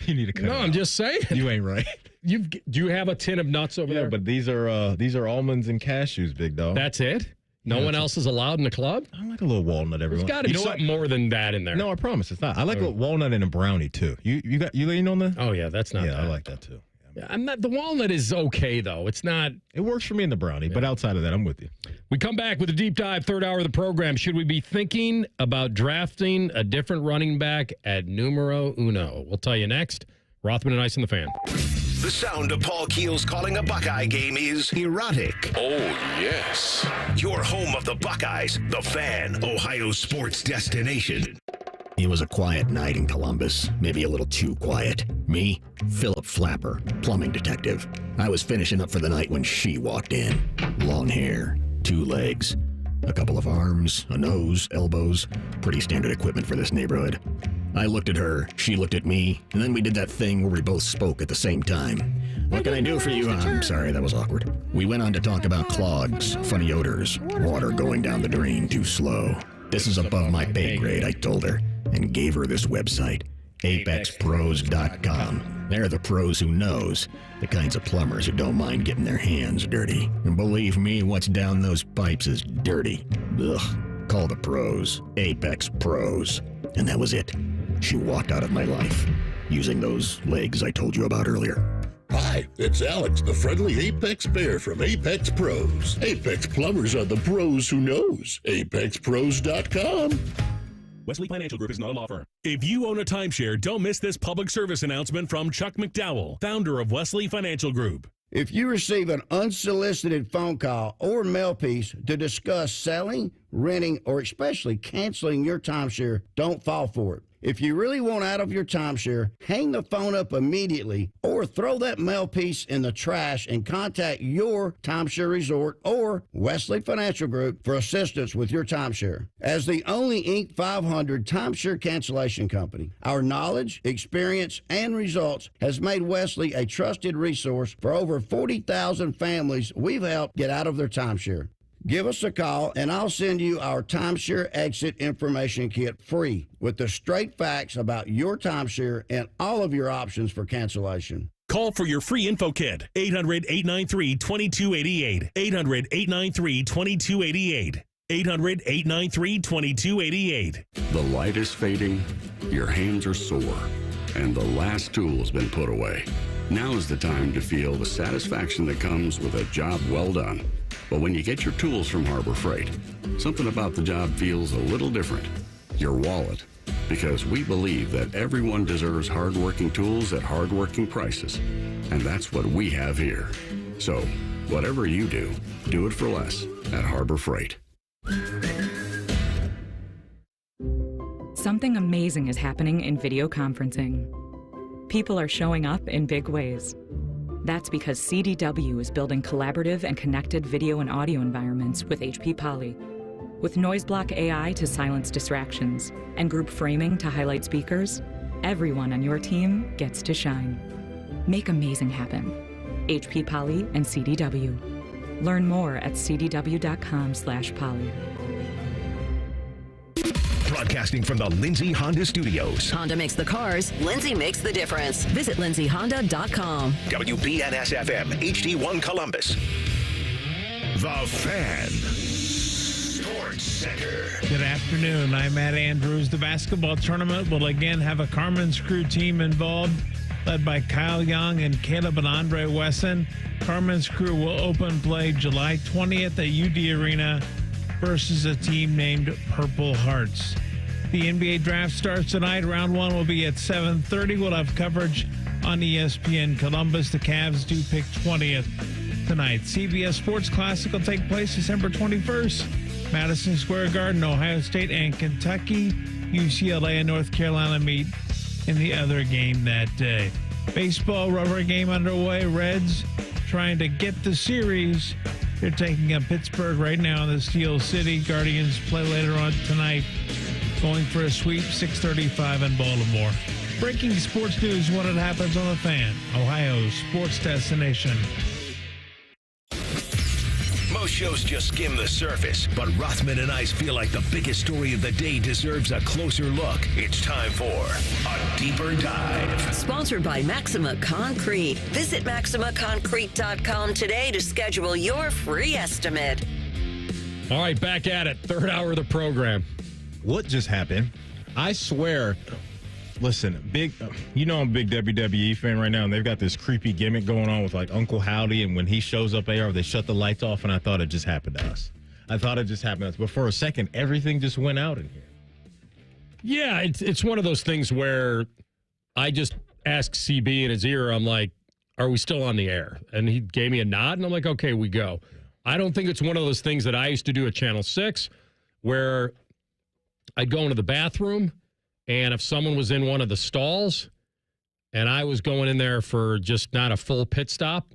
You need to cut it I'm out. just saying. You ain't right. Do you have a tin of nuts over there? Yeah, but these are almonds and cashews, big dog. That's it? No one else is allowed in the club? I like a little walnut every once. There's got to be something more than that in there. No, I promise it's not. I like a walnut and a brownie too. You lean on that? Oh yeah, that's not bad. I like that too. Yeah, I'm not. The walnut is okay though. It's not. It works for me in the brownie, but outside of that, I'm with you. We come back with a deep dive, third hour of the program. Should we be thinking about drafting a different running back at numero uno? We'll tell you next. Rothman and Ice in the Fan. The sound of Paul Keels calling a Buckeye game is erotic. Oh, yes. Your home of the Buckeyes, the Fan, Ohio sports destination. It was a quiet night in Columbus, maybe a little too quiet. Me, Philip Flapper, plumbing detective. I was finishing up for the night when she walked in. Long hair, 2 legs, a couple of arms, a nose, elbows. Pretty standard equipment for this neighborhood. I looked at her, she looked at me, and then we did that thing where we both spoke at the same time. What can I do for you? I'm sorry, that was awkward. We went on to talk about clogs, funny odors, water going down the drain too slow. This is above my pay grade, I told her, and gave her this website, apexpros.com. They're the pros who knows, the kinds of plumbers who don't mind getting their hands dirty. And believe me, what's down those pipes is dirty. Ugh. Call the pros, Apex Pros. And that was it. She walked out of my life, using those legs I told you about earlier. Hi, it's Alex, the friendly Apex Bear from Apex Pros. Apex plumbers are the pros who knows. ApexPros.com. Wesley Financial Group is not a law firm. If you own a timeshare, don't miss this public service announcement from Chuck McDowell, founder of Wesley Financial Group. If you receive an unsolicited phone call or mail piece to discuss selling, renting, or especially canceling your timeshare, don't fall for it. If you really want out of your timeshare, hang the phone up immediately or throw that mail piece in the trash and contact your timeshare resort or Wesley Financial Group for assistance with your timeshare. As the only Inc. 500 timeshare cancellation company, our knowledge, experience, and results has made Wesley a trusted resource for over 40,000 families we've helped get out of their timeshare. Give us a call, and I'll send you our timeshare exit information kit free with the straight facts about your timeshare and all of your options for cancellation. Call for your free info kit. 800-893-2288. 800-893-2288. 800-893-2288. The light is fading, your hands are sore, and the last tool's been put away. Now is the time to feel the satisfaction that comes with a job well done. But when you get your tools from Harbor Freight, something about the job feels a little different. Your wallet. Because we believe that everyone deserves hardworking tools at hardworking prices. And that's what we have here. So, whatever you do, do it for less at Harbor Freight. Something amazing is happening in video conferencing. People are showing up in big ways. That's because CDW is building collaborative and connected video and audio environments with HP Poly. With Noise Block AI to silence distractions and group framing to highlight speakers, everyone on your team gets to shine. Make amazing happen. HP Poly and CDW. Learn more at cdw.com/poly. Broadcasting from the Lindsay Honda Studios. Honda makes the cars. Lindsay makes the difference. Visit lindsayhonda.com. WBNS-FM, HD1 Columbus. The Fan. Sports Center. Good afternoon. I'm Matt Andrews. The basketball tournament will again have a Carmen's Crew team involved, led by Kyle Young and Caleb and Andre Wesson. Carmen's Crew will open play July 20th at UD Arena versus a team named Purple Hearts. The NBA draft starts tonight. Round one will be at 7:30. We'll have coverage on ESPN Columbus. The Cavs do pick 20th tonight. CBS Sports Classic will take place December 21st. Madison Square Garden, Ohio State and Kentucky. UCLA and North Carolina meet in the other game that day. Baseball rubber game underway. Reds trying to get the series. They're taking up Pittsburgh right now in the Steel City. Guardians play later on tonight, going for a sweep, 6:35 in Baltimore. Breaking sports news when it happens on The Fan, Ohio's sports destination. Most shows just skim the surface, but Rothman and I feel like the biggest story of the day deserves a closer look. It's time for a deeper dive. Sponsored by Maxima Concrete. Visit MaximaConcrete.com today to schedule your free estimate. All right, back at it. Third hour of the program. What just happened? I swear. Listen, I'm a big WWE fan right now, and they've got this creepy gimmick going on with like Uncle Howdy, and when he shows up, they shut the lights off, and I thought it just happened to us. But for a second, everything just went out in here. Yeah, it's one of those things where I just asked CB in his ear, I'm like, are we still on the air? And he gave me a nod, and I'm like, okay, we go. I don't think it's one of those things that I used to do at Channel 6 where I'd go into the bathroom, and if someone was in one of the stalls and I was going in there for just not a full pit stop,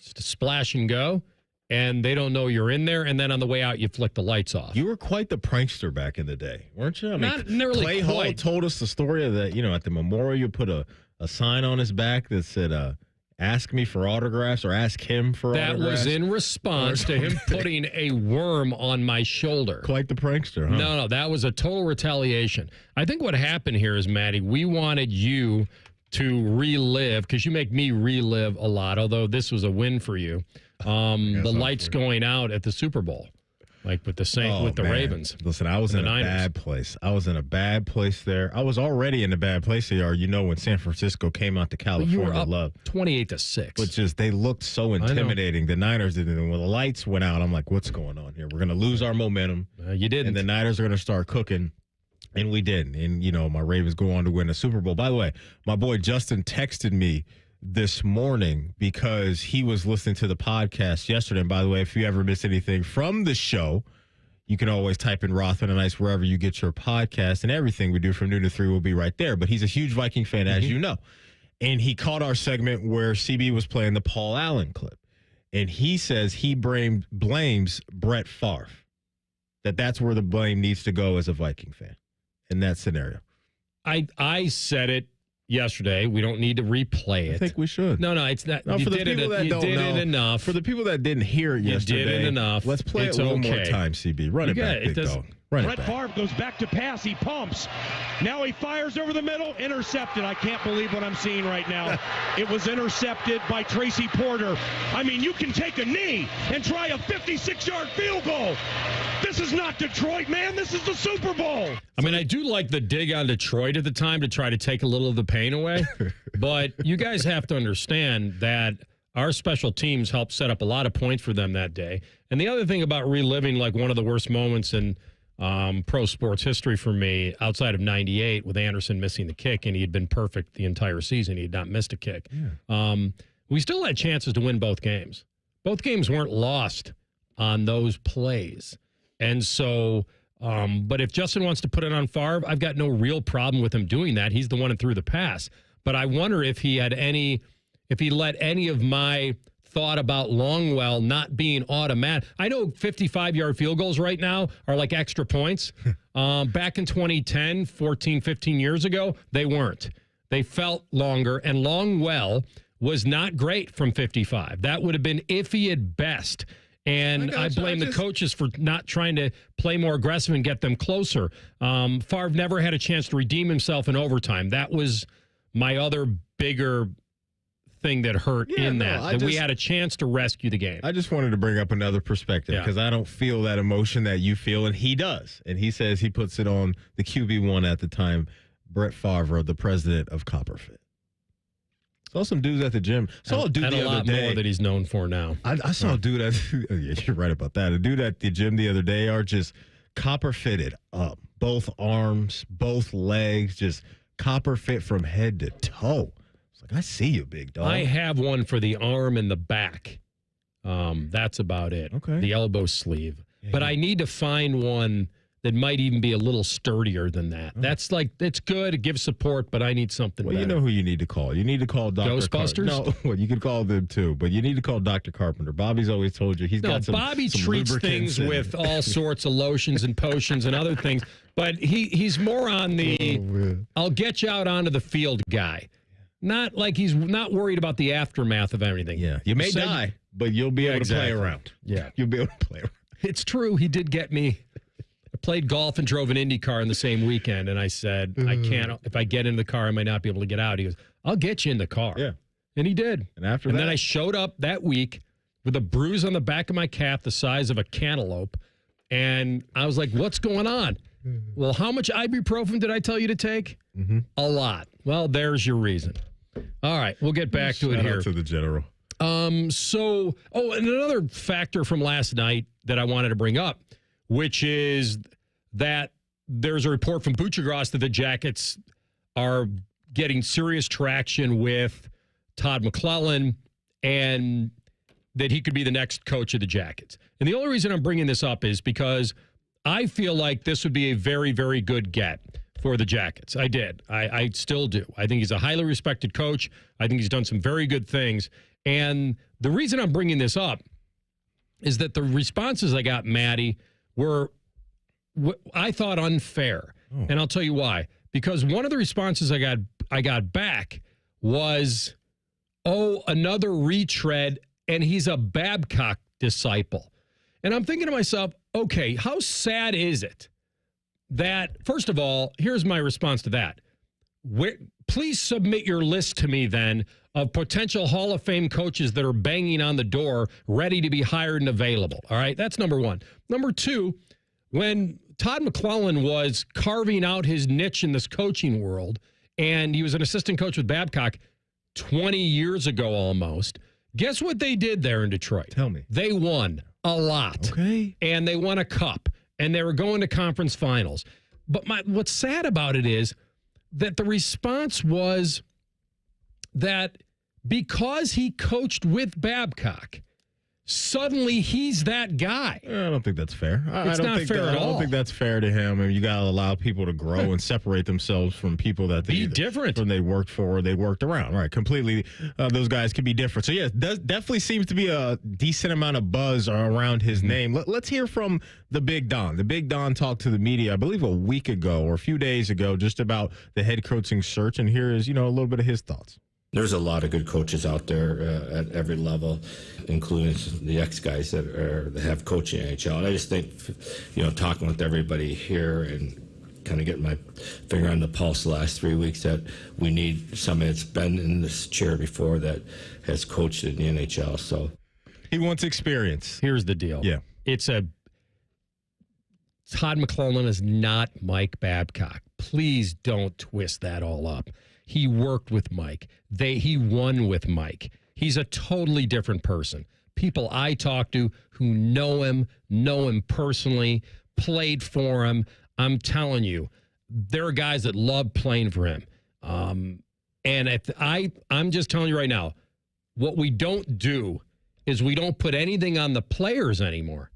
just a splash and go, and they don't know you're in there, and then on the way out, you flick the lights off. You were quite the prankster back in the day, weren't you? I mean, not really Clay quite. Hall told us the story of that, at the memorial, you put a sign on his back that said, ask me for autographs or ask him for autographs. That was in response to him putting a worm on my shoulder. Quite the prankster, huh? No, that was a total retaliation. I think what happened here is, Maddie, we wanted you to relive, because you make me relive a lot, although this was a win for you, the lights going out at the Super Bowl. like with the Ravens. Listen, I was in a bad place. I was in a bad place there. I was already in a bad place there. When San Francisco came out to California, you were up 28-6. But just they looked so intimidating. The Niners did. And when the lights went out, I'm like, what's going on here? We're going to lose our momentum. You didn't. And the Niners are going to start cooking. And we didn't. And, my Ravens go on to win a Super Bowl. By the way, my boy Justin texted me this morning because he was listening to the podcast yesterday. And by the way, if you ever miss anything from the show, you can always type in Rothman and Ice wherever you get your podcast. And everything we do from noon to 3 will be right there. But he's a huge Viking fan, as you know. And he caught our segment where CB was playing the Paul Allen clip. And he says he blames Brett Favre. That's where the blame needs to go as a Viking fan. In that scenario, I said it yesterday. We don't need to replay it. I think we should. No, it's not. No, you for the did people that don't know, it enough. For the people that didn't hear it yesterday, you did it enough. Let's play it one more time, CB. Run it back, big dog. Brett Favre goes back to pass. He pumps. Now he fires over the middle. Intercepted. I can't believe what I'm seeing right now. It was intercepted by Tracy Porter. I mean, you can take a knee and try a 56-yard field goal. This is not Detroit, man. This is the Super Bowl. I mean, I do like the dig on Detroit at the time to try to take a little of the pain away. But you guys have to understand that our special teams helped set up a lot of points for them that day. And the other thing about reliving like one of the worst moments in pro sports history for me, outside of 98 with Anderson missing the kick, and he had been perfect the entire season. He had not missed a kick. Yeah. We still had chances to win both games. Both games weren't lost on those plays. And so, but if Justin wants to put it on Favre, I've got no real problem with him doing that. He's the one that threw the pass. But I wonder if he let any of my thought about Longwell not being automatic. I know 55-yard field goals right now are like extra points. Back in 2010, 14, 15 years ago, they weren't. They felt longer, and Longwell was not great from 55. That would have been iffy at best. And I blame the coaches for not trying to play more aggressive and get them closer. Favre never had a chance to redeem himself in overtime. That was my other bigger thing that hurt we had a chance to rescue the game. I just wanted to bring up another perspective because I don't feel that emotion that you feel, and he does. And he says he puts it on the QB1 at the time, Brett Favre, the president of Copperfit. Saw some dudes at the gym. Saw a dude the other day. More that he's known for now. I saw a dude at you're right about that. A dude at the gym the other day are just copper fitted up. Both arms, both legs, just copper fit from head to toe. I see you, big dog. I have one for the arm and the back. That's about it. Okay. The elbow sleeve. Yeah. But I need to find one that might even be a little sturdier than that. Okay. That's it's good. It gives support, but I need something better. You know who you need to call. You need to call Dr. Ghostbusters? No, well, you can call them too, but you need to call Dr. Carpenter. Bobby's always told you got some Bobby some treats things with all sorts of lotions and potions and other things, but he's more on the I'll get you out onto the field guy. Not like he's not worried about the aftermath of everything. Yeah. You may die, but you'll be able to play around. Yeah. You'll be able to play around. It's true. He did get me. I played golf and drove an Indy car in the same weekend, and I said, I can't. If I get in the car, I might not be able to get out. He goes, I'll get you in the car. Yeah. And he did. And then I showed up that week with a bruise on the back of my calf the size of a cantaloupe, and I was like, what's going on? Well, how much ibuprofen did I tell you to take? Mm-hmm. A lot. Well, there's your reason. All right, we'll get back to it here. Shout out to the general. And another factor from last night that I wanted to bring up, which is that there's a report from Buccigross that the Jackets are getting serious traction with Todd McClellan and that he could be the next coach of the Jackets. And the only reason I'm bringing this up is because I feel like this would be a very, very good get for the Jackets. I did. I still do. I think he's a highly respected coach. I think he's done some very good things. And the reason I'm bringing this up is that the responses I got, Maddie, were, I thought, unfair. Oh. And I'll tell you why. Because one of the responses I got back was, another retread, and he's a Babcock disciple. And I'm thinking to myself, okay, how sad is it that, first of all, here's my response to that. Please submit your list to me then of potential Hall of Fame coaches that are banging on the door, ready to be hired and available. All right, that's number one. Number two, when Todd McClellan was carving out his niche in this coaching world, and he was an assistant coach with Babcock 20 years ago almost, guess what they did there in Detroit? Tell me. They won a lot. Okay. And they won a cup, and they were going to conference finals. But what's sad about it is that the response was that because he coached with Babcock, suddenly he's that guy. I don't think that's fair. It's not fair at all. I don't think that's fair to him. I mean, you got to allow people to grow and separate themselves from people that be different from they worked for or they worked around. Right, completely. Those guys can be different. So yeah, definitely seems to be a decent amount of buzz around his name. Let's hear from the Big Don. The Big Don talked to the media, I believe, a week ago or a few days ago, just about the head coaching search. And here is, a little bit of his thoughts. There's a lot of good coaches out there at every level, including the ex-guys that have coaching in NHL. And I just think, talking with everybody here and kind of getting my finger on the pulse the last 3 weeks, that we need somebody that's been in this chair before that has coached in the NHL. So he wants experience. Here's the deal. Yeah. Todd McClellan is not Mike Babcock. Please don't twist that all up. He worked with Mike. He won with Mike. He's a totally different person. People I talk to who know him personally, played for him. I'm telling you, there are guys that love playing for him. And I'm just telling you right now, what we don't do is we don't put anything on the players anymore.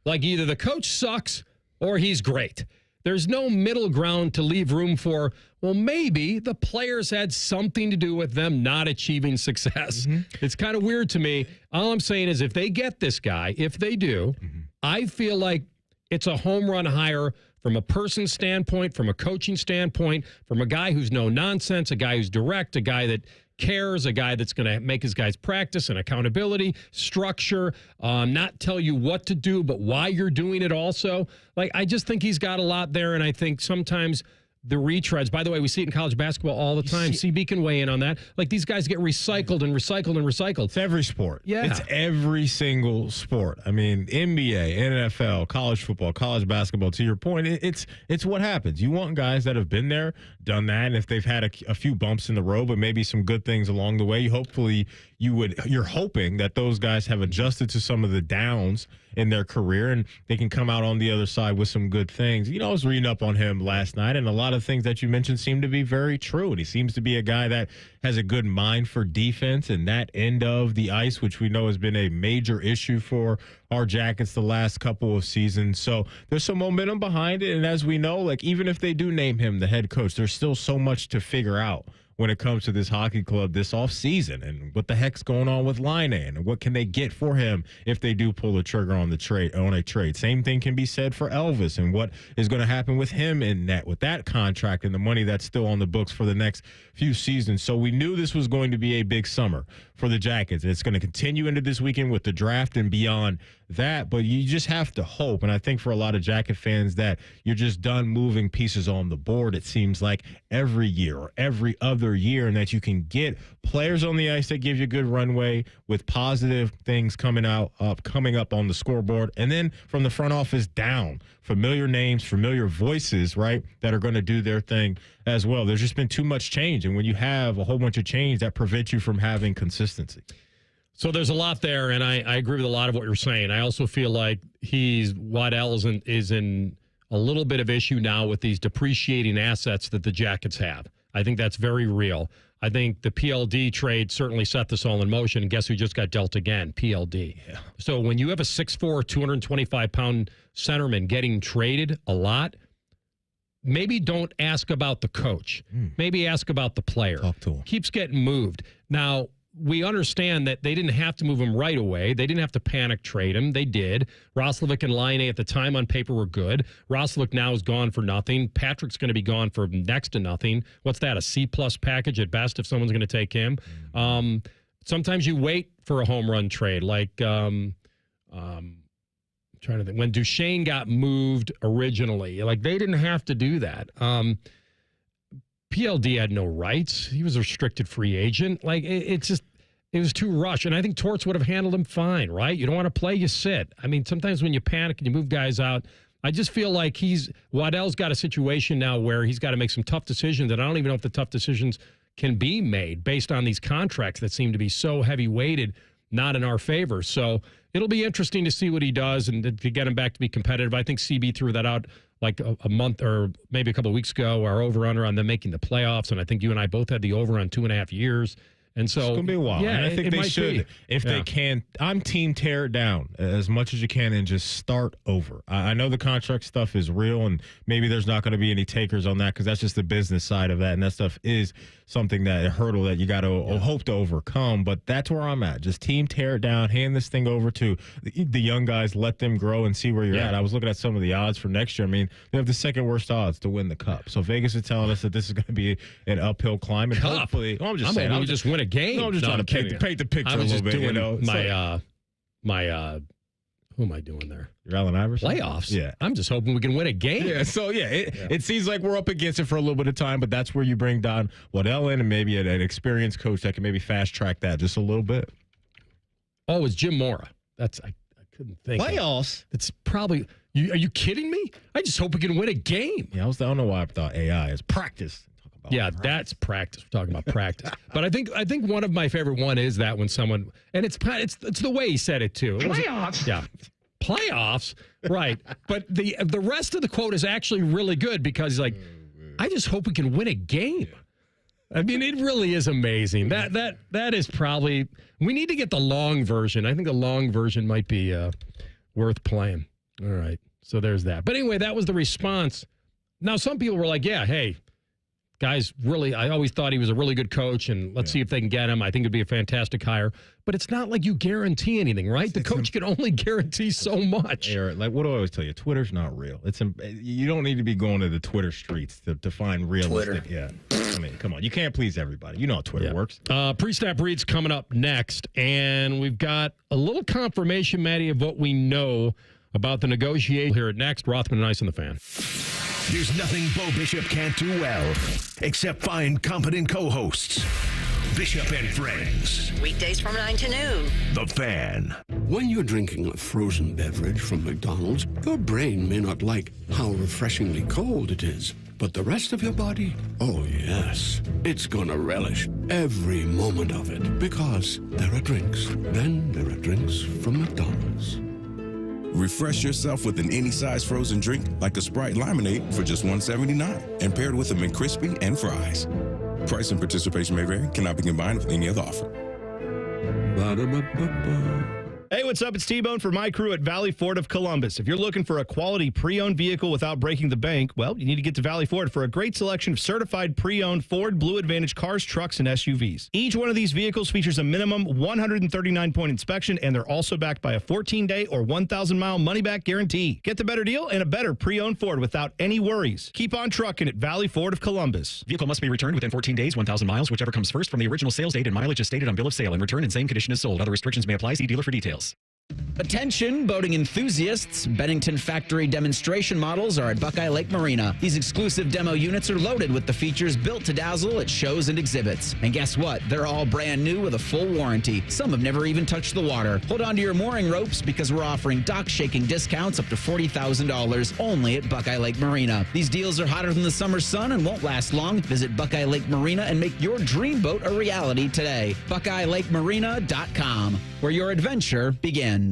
Like either the coach sucks or he's great. There's no middle ground to leave room for, well, maybe the players had something to do with them not achieving success. Mm-hmm. It's kind of weird to me. All I'm saying is if they get this guy, if they do, I feel like it's a home run hire from a person standpoint, from a coaching standpoint, from a guy who's no nonsense, a guy who's direct, a guy that cares, a guy that's going to make his guys practice and accountability, structure, not tell you what to do, but why you're doing it also. Like, I just think he's got a lot there, and I think sometimes the retreads, by the way, we see it in college basketball all the time. CB can weigh in on that. Like, these guys get recycled and recycled and recycled. It's every sport. Yeah. It's every single sport. I mean, NBA, NFL, college football, college basketball, to your point, it's what happens. You want guys that have been there, done that, and if they've had a few bumps in the road, but maybe some good things along the way, hopefully you're hoping that those guys have adjusted to some of the downs in their career and they can come out on the other side with some good things. I was reading up on him last night, and a lot of things that you mentioned seem to be very true. And he seems to be a guy that has a good mind for defense and that end of the ice, which we know has been a major issue for our Jackets the last couple of seasons. So there's some momentum behind it. And as we know, like, even if they do name him the head coach, there's still so much to figure out when it comes to this hockey club this offseason, and what the heck's going on with Laine, and what can they get for him if they do pull the trigger on a trade. Same thing can be said for Elvis and what is going to happen with him in net with that contract and the money that's still on the books for the next few seasons. So we knew this was going to be a big summer for the Jackets. It's going to continue into this weekend with the draft and beyond that, but you just have to hope, and I think for a lot of Jacket fans, that you're just done moving pieces on the board, it seems like, every year or every other year, and that you can get players on the ice that give you good runway with positive things coming up on the scoreboard, and then from the front office down, familiar names, familiar voices, right, that are going to do their thing as well. There's just been too much change, and when you have a whole bunch of change, that prevents you from having consistency. So there's a lot there, and I agree with a lot of what you're saying. I also feel like Waddell is in a little bit of issue now with these depreciating assets that the Jackets have. I think that's very real. I think the PLD trade certainly set this all in motion, and guess who just got dealt again? PLD. Yeah. So when you have a 6'4", 225-pound centerman getting traded a lot, maybe don't ask about the coach. Maybe ask about the player. Talk to him. Keeps getting moved. Now, we understand that they didn't have to move him right away. They didn't have to panic trade him. They did. Roslovic and Laine at the time on paper were good. Roslovic now is gone for nothing. Patrick's going to be gone for next to nothing. What's that, a C-plus package at best if someone's going to take him? Sometimes you wait for a home run trade, like trying to think. When Duchesne got moved originally, like they didn't have to do that. PLD had no rights. He was a restricted free agent. Like, it was too rushed. And I think Torts would have handled him fine, right? You don't want to play, you sit. I mean, sometimes when you panic and you move guys out, I just feel like Waddell's got a situation now where he's got to make some tough decisions, and I don't even know if the tough decisions can be made based on these contracts that seem to be so heavy-weighted, not in our favor. So it'll be interesting to see what he does and to get him back to be competitive. I think CB threw that out like a month or maybe a couple of weeks ago, our over-under on them making the playoffs, and I think you and I both had the over on 2.5 years. And so it's going to be a while. Yeah, and I think they should. If they can, I'm team tear it down as much as you can and just start over. I know the contract stuff is real, and maybe there's not going to be any takers on that because that's just the business side of that. And that stuff is something a hurdle that you got to hope to overcome. But that's where I'm at. Just team tear it down, hand this thing over to the young guys, let them grow and see where you're at. I was looking at some of the odds for next year. I mean, they have the second worst odds to win the Cup. So Vegas is telling us that this is going to be an uppill climb. And hopefully, I'm just saying, we just win a game. No, I'm just trying to paint the picture a little bit. Doing my who am I doing there? Your Allen Iverson? Playoffs. Yeah. I'm just hoping we can win a game. Yeah, so it seems like we're up against it for a little bit of time, but that's where you bring Don Waddell in and maybe an experienced coach that can maybe fast track that just a little bit. Oh, it's Jim Mora. I couldn't think. Playoffs? It's probably are you kidding me? I just hope we can win a game. Yeah, I don't know why I thought AI is practice. That's practice. We're talking about practice. But I think one of my favorite one is that when someone, and it's the way he said it too. Playoffs. Yeah. Playoffs. Right. But the rest of the quote is actually really good because he's like, I just hope we can win a game. I mean, it really is amazing. That is probably, we need to get the long version. I think the long version might be worth playing. All right. So there's that. But anyway, that was the response. Now, some people were like, yeah, hey, guys, really, I always thought he was a really good coach, and let's see if they can get him. I think it'd be a fantastic hire. But it's not like you guarantee anything, right? The coach can only guarantee so much. Eric, like, what do I always tell you? Twitter's not real. You don't need to be going to the Twitter streets to find realistic. Twitter. Yeah. I mean, come on. You can't please everybody. You know how Twitter works. Pre-snap reads coming up next, and we've got a little confirmation, Maddie, of what we know about the negotiation here at Next. Rothman and Ice on the Fan. There's nothing Bo Bishop can't do well, except find competent co-hosts. Bishop and Friends. Weekdays from 9 to noon. The Fan. When you're drinking a frozen beverage from McDonald's, your brain may not like how refreshingly cold it is. But the rest of your body, oh yes, it's gonna relish every moment of it. Because there are drinks. Then there are drinks from McDonald's. Refresh yourself with an any-size frozen drink like a Sprite Lemonade for just $1.79 and paired with a McCrispy and fries. Price and participation may vary. Cannot be combined with any other offer. Ba-da-ba-ba-ba. Hey, what's up? It's T-Bone for my crew at Valley Ford of Columbus. If you're looking for a quality pre-owned vehicle without breaking the bank, well, you need to get to Valley Ford for a great selection of certified pre-owned Ford Blue Advantage cars, trucks, and SUVs. Each one of these vehicles features a minimum 139-point inspection, and they're also backed by a 14-day or 1,000-mile money-back guarantee. Get the better deal and a better pre-owned Ford without any worries. Keep on trucking at Valley Ford of Columbus. Vehicle must be returned within 14 days, 1,000 miles, whichever comes first from the original sales date and mileage is stated on bill of sale, and return in same condition as sold. Other restrictions may apply. See dealer for details. Attention, boating enthusiasts. Bennington Factory demonstration models are at Buckeye Lake Marina. These exclusive demo units are loaded with the features built to dazzle at shows and exhibits. And guess what? They're all brand new with a full warranty. Some have never even touched the water. Hold on to your mooring ropes because we're offering dock-shaking discounts up to $40,000 only at Buckeye Lake Marina. These deals are hotter than the summer sun and won't last long. Visit Buckeye Lake Marina and make your dream boat a reality today. BuckeyeLakeMarina.com, where your adventure begins.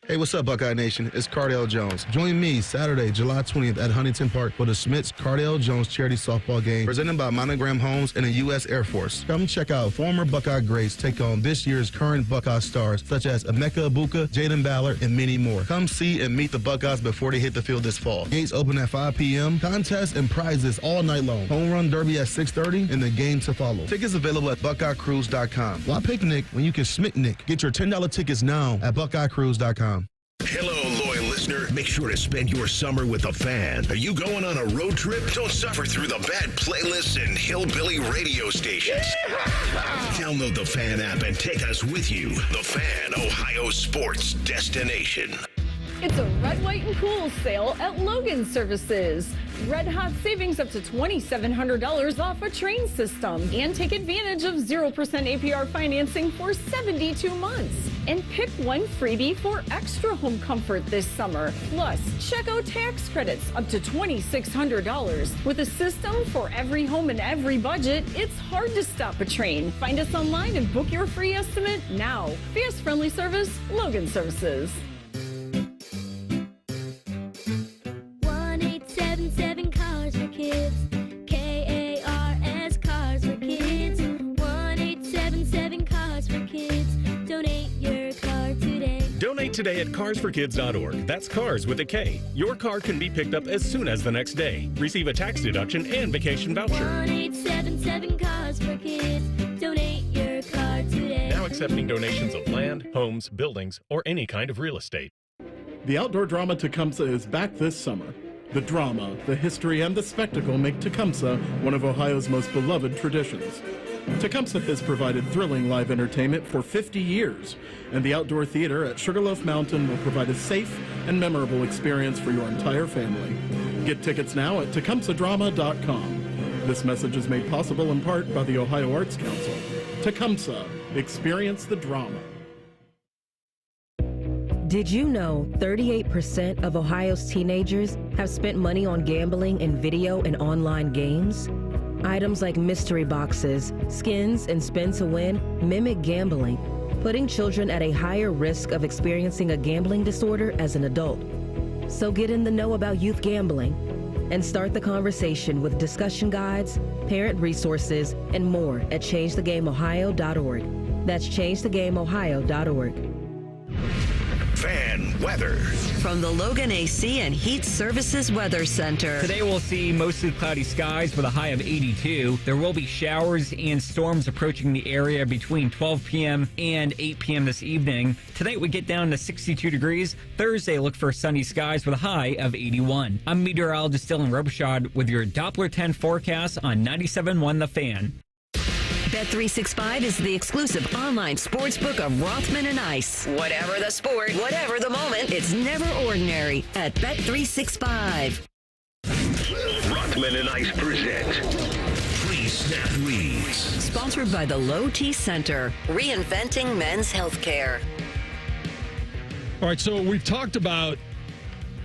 Hey, what's up, Buckeye Nation? It's Cardell Jones. Join me Saturday, July 20th at Huntington Park for the Smiths Cardell Jones Charity Softball Game presented by Monogram Homes and the U.S. Air Force. Come check out former Buckeye greats take on this year's current Buckeye stars such as Emeka Ibuka, Jaden Ballard, and many more. Come see and meet the Buckeyes before they hit the field this fall. Gates open at 5 p.m. Contests and prizes all night long. Home run derby at 6:30 and the game to follow. Tickets available at BuckeyeCruise.com. Why picnic when you can Smicknick? Get your $10 tickets now at BuckeyeCruise.com. Hello, loyal listener. Make sure to spend your summer with a Fan. Are you going on a road trip? Don't suffer through the bad playlists and hillbilly radio stations. Download the Fan app and take us with you. The Fan, Ohio sports destination. It's a red, white, and cool sale at Logan Services. Red hot savings up to $2,700 off a train system. And take advantage of 0% APR financing for 72 months. And pick one freebie for extra home comfort this summer. Plus, check out tax credits up to $2,600. With a system for every home and every budget, it's hard to stop a train. Find us online and book your free estimate now. Fast, friendly service, Logan Services. 1-877 Cars for Kids. KARS Cars for Kids. 1-877 Cars for Kids. Donate your car today. Donate today at carsforkids.org. That's cars with a K. Your car can be picked up as soon as the next day. Receive a tax deduction and vacation voucher. 1-877 Cars for Kids. Donate your car today. Now accepting donations of land, homes, buildings, or any kind of real estate. The outdoor drama Tecumseh is back this summer. The drama, the history, and the spectacle make Tecumseh one of Ohio's most beloved traditions. Tecumseh has provided thrilling live entertainment for 50 years, and the outdoor theater at Sugarloaf Mountain will provide a safe and memorable experience for your entire family. Get tickets now at tecumsehdrama.com. This message is made possible in part by the Ohio Arts Council. Tecumseh, experience the drama. Did you know 38% of Ohio's teenagers have spent money on gambling in video and online games? Items like mystery boxes, skins, and spin to win mimic gambling, putting children at a higher risk of experiencing a gambling disorder as an adult. So get in the know about youth gambling and start the conversation with discussion guides, parent resources, and more at changethegameohio.org. That's changethegameohio.org. Fan weather. From the Logan AC and Heat Services Weather Center. Today we'll see mostly cloudy skies with a high of 82. There will be showers and storms approaching the area between 12 p.m. and 8 p.m. this evening. Tonight we get down to 62 degrees. Thursday look for sunny skies with a high of 81. I'm meteorologist Dylan Robichaud with your Doppler 10 forecast on 97.1 The Fan. Bet365 is the exclusive online sportsbook of Rothman and Ice. Whatever the sport, whatever the moment, it's never ordinary at Bet365. Rothman and Ice present Please Snap Leads. Sponsored by the Low T Center, reinventing men's healthcare. All right, so we've talked about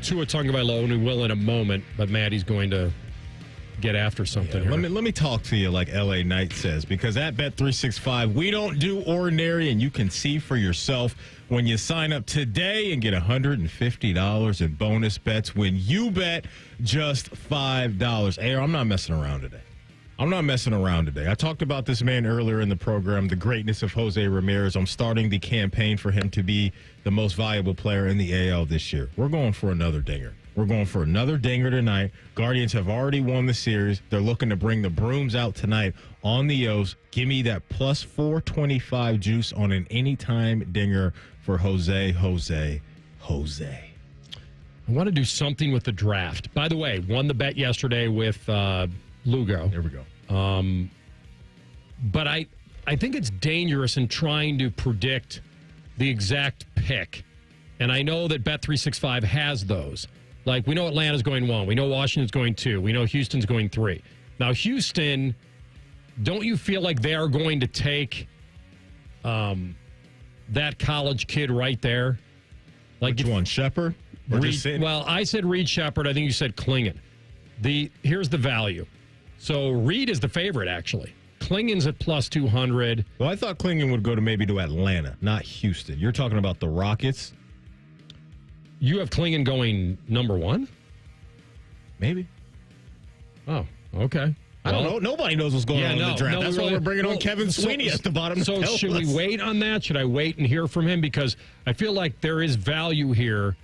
Tua Tagovailoa, and we will in a moment, but Maddie's going to get after something. Let me talk to you like LA Knight says, because at Bet365 we don't do ordinary, and you can see for yourself when you sign up today and get $150 in bonus bets when you bet just $5. Hey, I'm not messing around today. I talked about this man earlier in the program, the greatness of Jose Ramirez. I'm starting the campaign for him to be the most valuable player in the AL this year. We're going for another dinger. We're going for another dinger tonight. Guardians have already won the series. They're looking to bring the brooms out tonight on the O's. Give me that plus 425 juice on an anytime dinger for Jose. I want to do something with the draft. By the way, won the bet yesterday with Lugo. There we go. But I think it's dangerous in trying to predict the exact pick. And I know that Bet365 has those. Like, we know Atlanta's going 1. We know Washington's going 2. We know Houston's going 3. Now, Houston, don't you feel like they are going to take that college kid right there? Like, which one, Shepard? Well, I said Reed Shepard. I think you said Klingon. Here's the value. So Reed is the favorite, actually. Klingon's at plus 200. Well, I thought Klingon would go to Atlanta, not Houston. You're talking about the Rockets? You have Klingon going number 1? Maybe. Oh, okay. I don't know. Nobody knows what's going on in the draft. That's why we're bringing on Kevin Sweeney at the bottom. So should we wait on that? Should I wait and hear from him? Because I feel like there is value here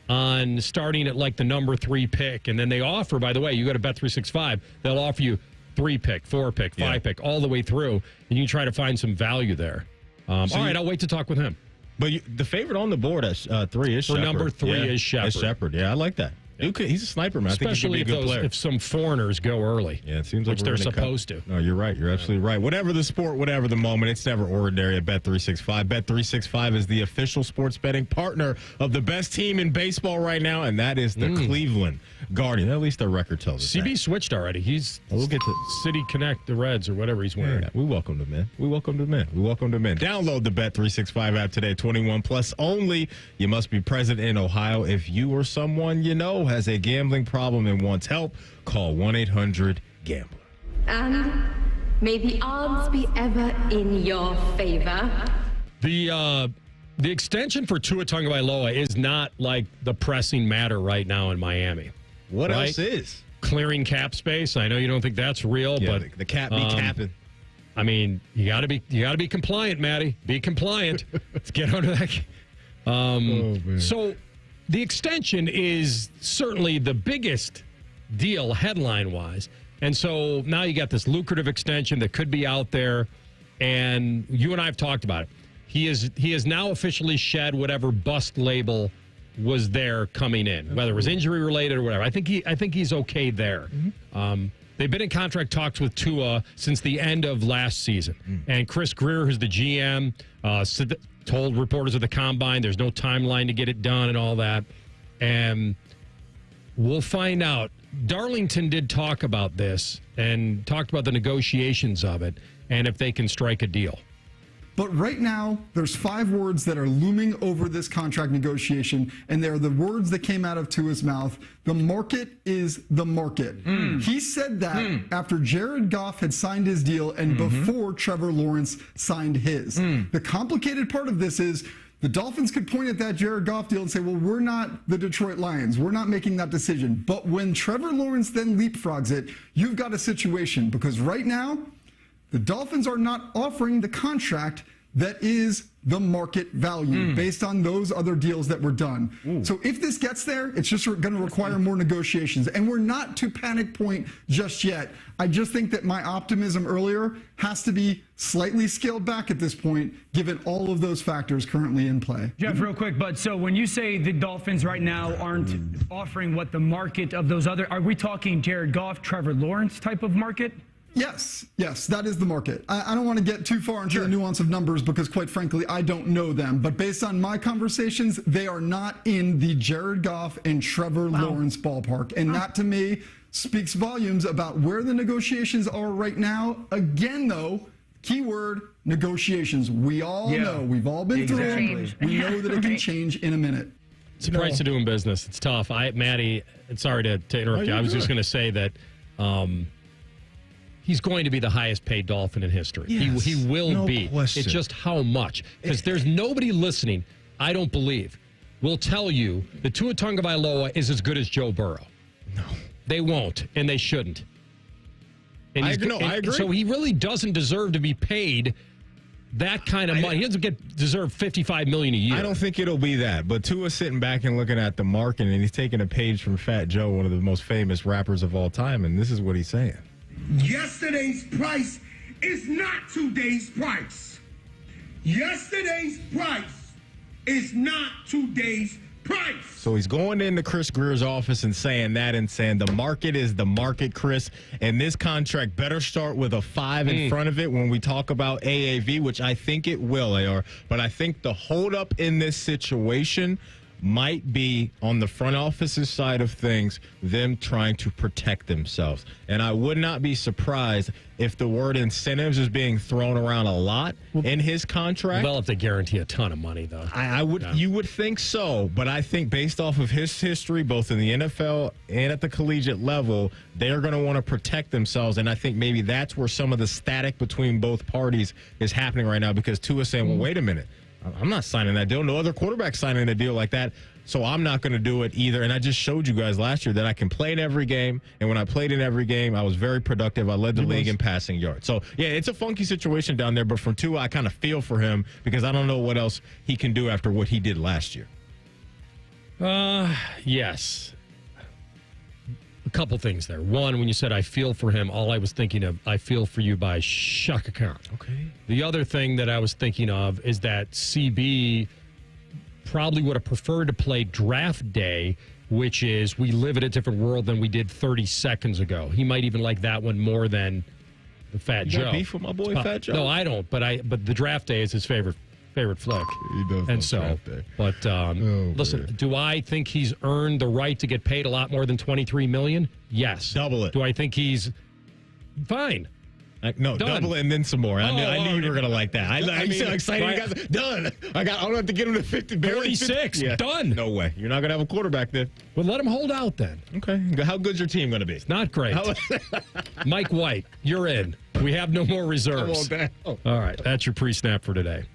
on starting at like the number 3 pick. And then they offer, by the way, you go to Bet365, they'll offer you 3 pick, 4 pick, 5 pick, all the way through. And you try to find some value there. All right, I'll wait to talk with him. But the favorite on the board at 3 is Shepard. For number 3 is Shepard. Is Shepard. Yeah, I like that. He's a sniper, man. Especially I think he could be a good player. if some foreigners go early. Yeah, it seems like which they're supposed to. No, you're right. You're absolutely right. Whatever the sport, whatever the moment, it's never ordinary at Bet365. Bet365 is the official sports betting partner of the best team in baseball right now, and that is the Cleveland Guardians. At least their record tells us CB switched already. We'll get to City Connect, the Reds, or whatever he's wearing. Yeah, we welcome them in. We welcome them in. Download the Bet365 app today. 21 plus only. You must be present in Ohio. If you or someone you know has a gambling problem and wants help, call 1-800-GAMBLER. And may the odds be ever in your favor. The extension for Tua Tagovailoa is not like the pressing matter right now in Miami. What else is? Clearing cap space. I know you don't think that's real, but the cap be capping. I mean, you got to be compliant, Matty. Be compliant. Let's get under that. So the extension is certainly the biggest deal headline-wise. And so now you got this lucrative extension that could be out there, and you and I have talked about it. He is now officially shed whatever bust label was there coming in, whether it was injury related or whatever. I think he's okay there. They've been in contract talks with Tua since the end of last season. And Chris Greer, who's the GM, told reporters at the Combine there's no timeline to get it done and all that. And we'll find out. Darlington did talk about this and talked about the negotiations of it and if they can strike a deal. But right now, there's 5 words that are looming over this contract negotiation, and they're the words that came out of Tua's mouth. The market is the market. He said that after Jared Goff had signed his deal and before Trevor Lawrence signed his. The complicated part of this is the Dolphins could point at that Jared Goff deal and say, well, we're not the Detroit Lions. We're not making that decision. But when Trevor Lawrence then leapfrogs it, you've got a situation because right now, the Dolphins are not offering the contract that is the market value based on those other deals that were done. So if this gets there, it's just going to require more negotiations. And we're not to panic point just yet. I just think that my optimism earlier has to be slightly scaled back at this point, given all of those factors currently in play. Jeff, real quick, but so when you say the Dolphins right now aren't offering what the market of those other, are we talking Jared Goff, Trevor Lawrence type of market? Yes, that is the market. I don't want to get too far into the nuance of numbers because, quite frankly, I don't know them. But based on my conversations, they are not in the Jared Goff and Trevor Lawrence ballpark. And that, to me, speaks volumes about where the negotiations are right now. Again, though, keyword, negotiations. We all know. We've all been through them. We know that it can change in a minute. It's the price of doing business. It's tough. Matty, sorry to interrupt you. I was just going to say that he's going to be the highest paid Dolphin in history. Yes, he will be. Question. It's just how much. Because there's nobody listening, I don't believe, will tell you that Tua Tagovailoa is as good as Joe Burrow. No. They won't, and they shouldn't. And I agree. So he really doesn't deserve to be paid that kind of money. He doesn't deserve $55 million a year. I don't think it'll be that. But Tua's sitting back and looking at the market, and he's taking a page from Fat Joe, one of the most famous rappers of all time, and this is what he's saying. Yesterday's price is not today's price. Yesterday's price is not today's price. So he's going into Chris Greer's office and saying that and saying the market is the market, Chris. And this contract better start with a 5 in front of it when we talk about AAV, which I think it will, AR. But I think the holdup in this situation might be on the front office's side of things, them trying to protect themselves. And I would not be surprised if the word incentives is being thrown around a lot in his contract. Well, if they guarantee a ton of money, though. I would. Yeah. You would think so, but I think based off of his history, both in the NFL and at the collegiate level, they're going to want to protect themselves. And I think maybe that's where some of the static between both parties is happening right now, because Tua's saying, well, wait a minute. I'm not signing that deal. No other quarterback signing a deal like that. So I'm not going to do it either. And I just showed you guys last year that I can play in every game. And when I played in every game, I was very productive. I led the league in passing yards. So, yeah, it's a funky situation down there. But from Tua, I kind of feel for him because I don't know what else he can do after what he did last year. Yes. A couple things there. One, when you said I feel for him, all I was thinking of, I feel for you by Shaka Khan. Okay. The other thing that I was thinking of is that CB probably would have preferred to play draft day which is we live in a different world than we did 30 seconds ago. He might even like that one more than the Fat You Joe. got beef with my boy Fat Joe? No, I don't. But the Draft Day is his favorite flick. He does. And so, Draft Day. but listen, man. do I think he's earned the right to get paid a lot more than $23 million? Yes. Double it. Do I think he's fine? No, Done. double it and then some more. I knew you were going to like that. I I'm mean, so excited. right. You guys, done. I don't have to get him to 50. barely 46. 50. Done. No way. You're not going to have a quarterback then. Well, let him hold out then. Okay. How good's your team going to be? Not great. Mike White, you're in. We have no more reserves. Come on down. All right, that's your pre-snap for today.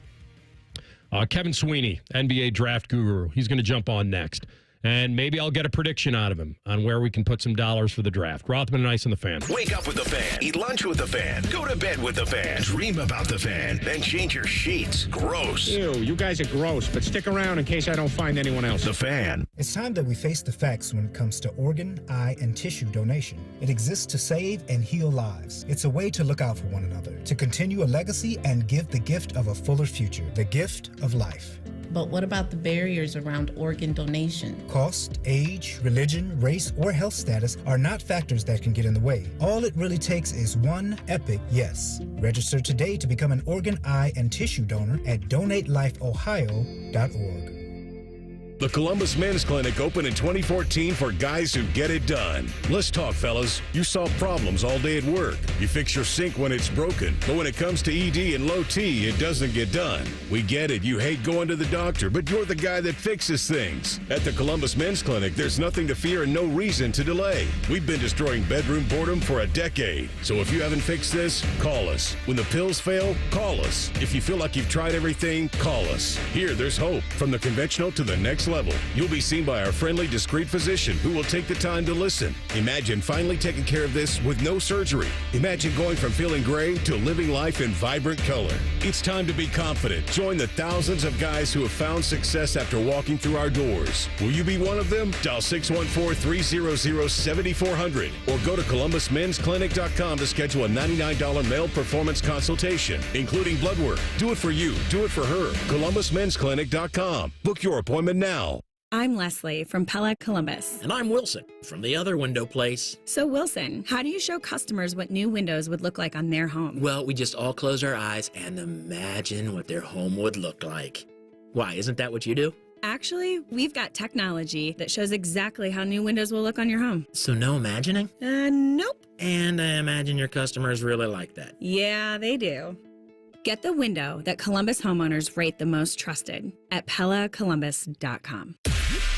Kevin Sweeney, NBA draft guru. He's going to jump on next. And maybe I'll get a prediction out of him on where we can put some dollars for the draft. Rothman and Ice on the Fan. Wake up with the Fan. Eat lunch with the Fan. Go to bed with the Fan. Dream about the Fan. Then change your sheets. Gross. Ew, you guys are gross, but stick around in case I don't find anyone else. The Fan. It's time that we face the facts when it comes to organ, eye, and tissue donation. It exists to save and heal lives. It's a way to look out for one another, to continue a legacy and give the gift of a fuller future, the gift of life. But what about the barriers around organ donation? Cost, age, religion, race, or health status are not factors that can get in the way. All it really takes is one epic yes. Register today to become an organ, eye, and tissue donor at donatelifeohio.org. The Columbus Men's Clinic opened in 2014 for guys who get it done. Let's talk, fellas. You solve problems all day at work. You fix your sink when it's broken. But when it comes to ED and low T, it doesn't get done. We get it. You hate going to the doctor, but you're the guy that fixes things. At the Columbus Men's Clinic, there's nothing to fear and no reason to delay. We've been destroying bedroom boredom for a decade. So if you haven't fixed this, call us. When the pills fail, call us. If you feel like you've tried everything, call us. Here, there's hope. From the conventional to the next level. You'll be seen by our friendly, discreet physician who will take the time to listen. Imagine finally taking care of this with no surgery. Imagine going from feeling gray to living life in vibrant color. It's time to be confident. Join the thousands of guys who have found success after walking through our doors. Will you be one of them? Dial 614-300-7400 or go to columbusmensclinic.com to schedule a $99 male performance consultation, including blood work. Do it for you. Do it for her. columbusmensclinic.com. Book your appointment now. I'm Leslie from Pella Columbus. And I'm Wilson from the other window place. So, Wilson, how do you show customers what new windows would look like on their home? Well, we just all close our eyes and imagine what their home would look like. Why, isn't that what you do? Actually, we've got technology that shows exactly how new windows will look on your home. So no imagining? Nope. And I imagine your customers really like that. Yeah, they do. Get the window that Columbus homeowners rate the most trusted at PellaColumbus.com.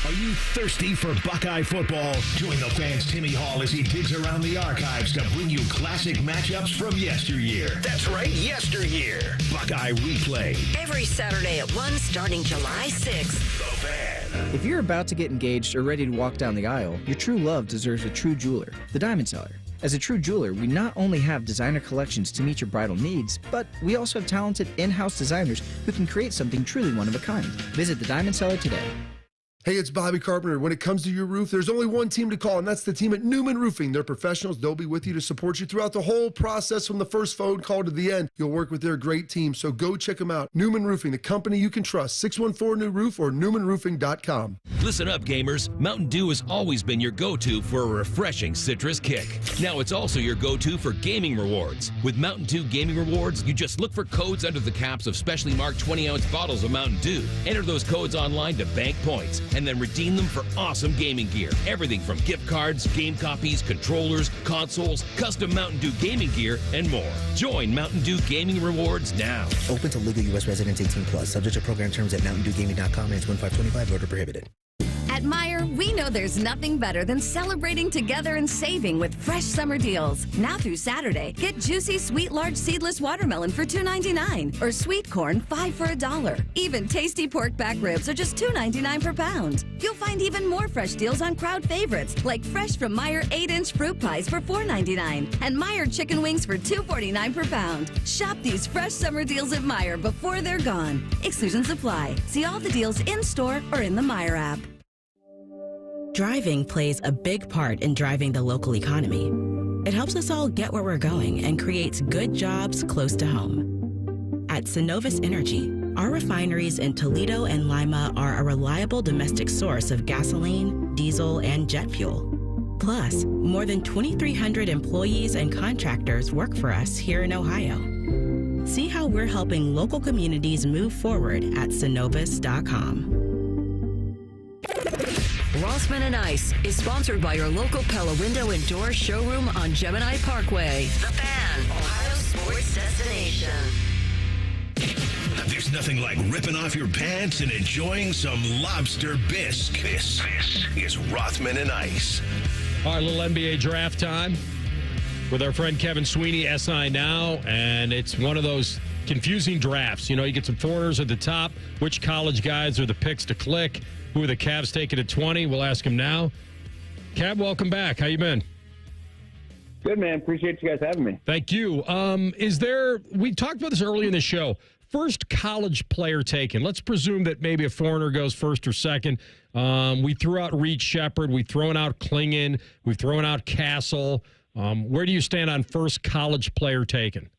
Are you thirsty for Buckeye football? Join the Fan's Timmy Hall as he digs around the archives to bring you classic matchups from yesteryear. That's right, yesteryear. Buckeye Replay. Every Saturday at 1 starting July 6th. The Fan. If you're about to get engaged or ready to walk down the aisle, your true love deserves a true jeweler, the Diamond Seller. As a true jeweler, we not only have designer collections to meet your bridal needs, but we also have talented in-house designers who can create something truly one of a kind. Visit the Diamond Seller today. Hey, it's Bobby Carpenter. When it comes to your roof, there's only one team to call, and that's the team at Newman Roofing. They're professionals. They'll be with you to support you throughout the whole process from the first phone call to the end. You'll work with their great team, so go check them out. Newman Roofing, the company you can trust. 614-NEW-ROOF or newmanroofing.com. Listen up, gamers. Mountain Dew has always been your go-to for a refreshing citrus kick. Now it's also your go-to for gaming rewards. With Mountain Dew Gaming Rewards, you just look for codes under the caps of specially marked 20-ounce bottles of Mountain Dew. Enter those codes online to bank points, and then redeem them for awesome gaming gear. Everything from gift cards, game copies, controllers, consoles, custom Mountain Dew gaming gear, and more. Join Mountain Dew Gaming Rewards now. Open to legal U.S. residents 18+. Subject to program terms at mountaindewgaming.com and it's 1525. Voter prohibited. At Meijer, we know there's nothing better than celebrating together and saving with fresh summer deals. Now through Saturday, get juicy sweet large seedless watermelon for $2.99 or sweet corn 5 for $1. Even tasty pork back ribs are just $2.99 per pound. You'll find even more fresh deals on crowd favorites like fresh from Meijer 8-inch fruit pies for $4.99 and Meijer chicken wings for $2.49 per pound. Shop these fresh summer deals at Meijer before they're gone. Exclusions apply. See all the deals in store or in the Meijer app. Driving plays a big part in driving the local economy. It helps us all get where we're going and creates good jobs close to home. At Synovus Energy, Our refineries in Toledo and Lima are a reliable domestic source of gasoline, diesel, and jet fuel. Plus, more than 2,300 employees and contractors work for us here in Ohio. See how we're helping local communities move forward at Synovus.com. Rothman and Ice is sponsored by your local Pella Window and Door showroom on Gemini Parkway. The Fan, Ohio sports destination. There's nothing like ripping off your pants and enjoying some lobster bisque. This is Rothman and Ice. All right, a little NBA draft time with our friend Kevin Sweeney, SI Now, and it's one of those confusing drafts. You know, you get some foreigners at the top. Which college guys are the picks to click? Who are the Cavs taking at 20? We'll ask him now. Cav, welcome back. How you been? Good, man. Appreciate you guys having me. Thank you. We talked about this early in the show. First college player taken. Let's presume that maybe a foreigner goes first or second. We threw out Reed Shepard. We've thrown out Klingon. We've thrown out Castle. Where do you stand on first college player taken?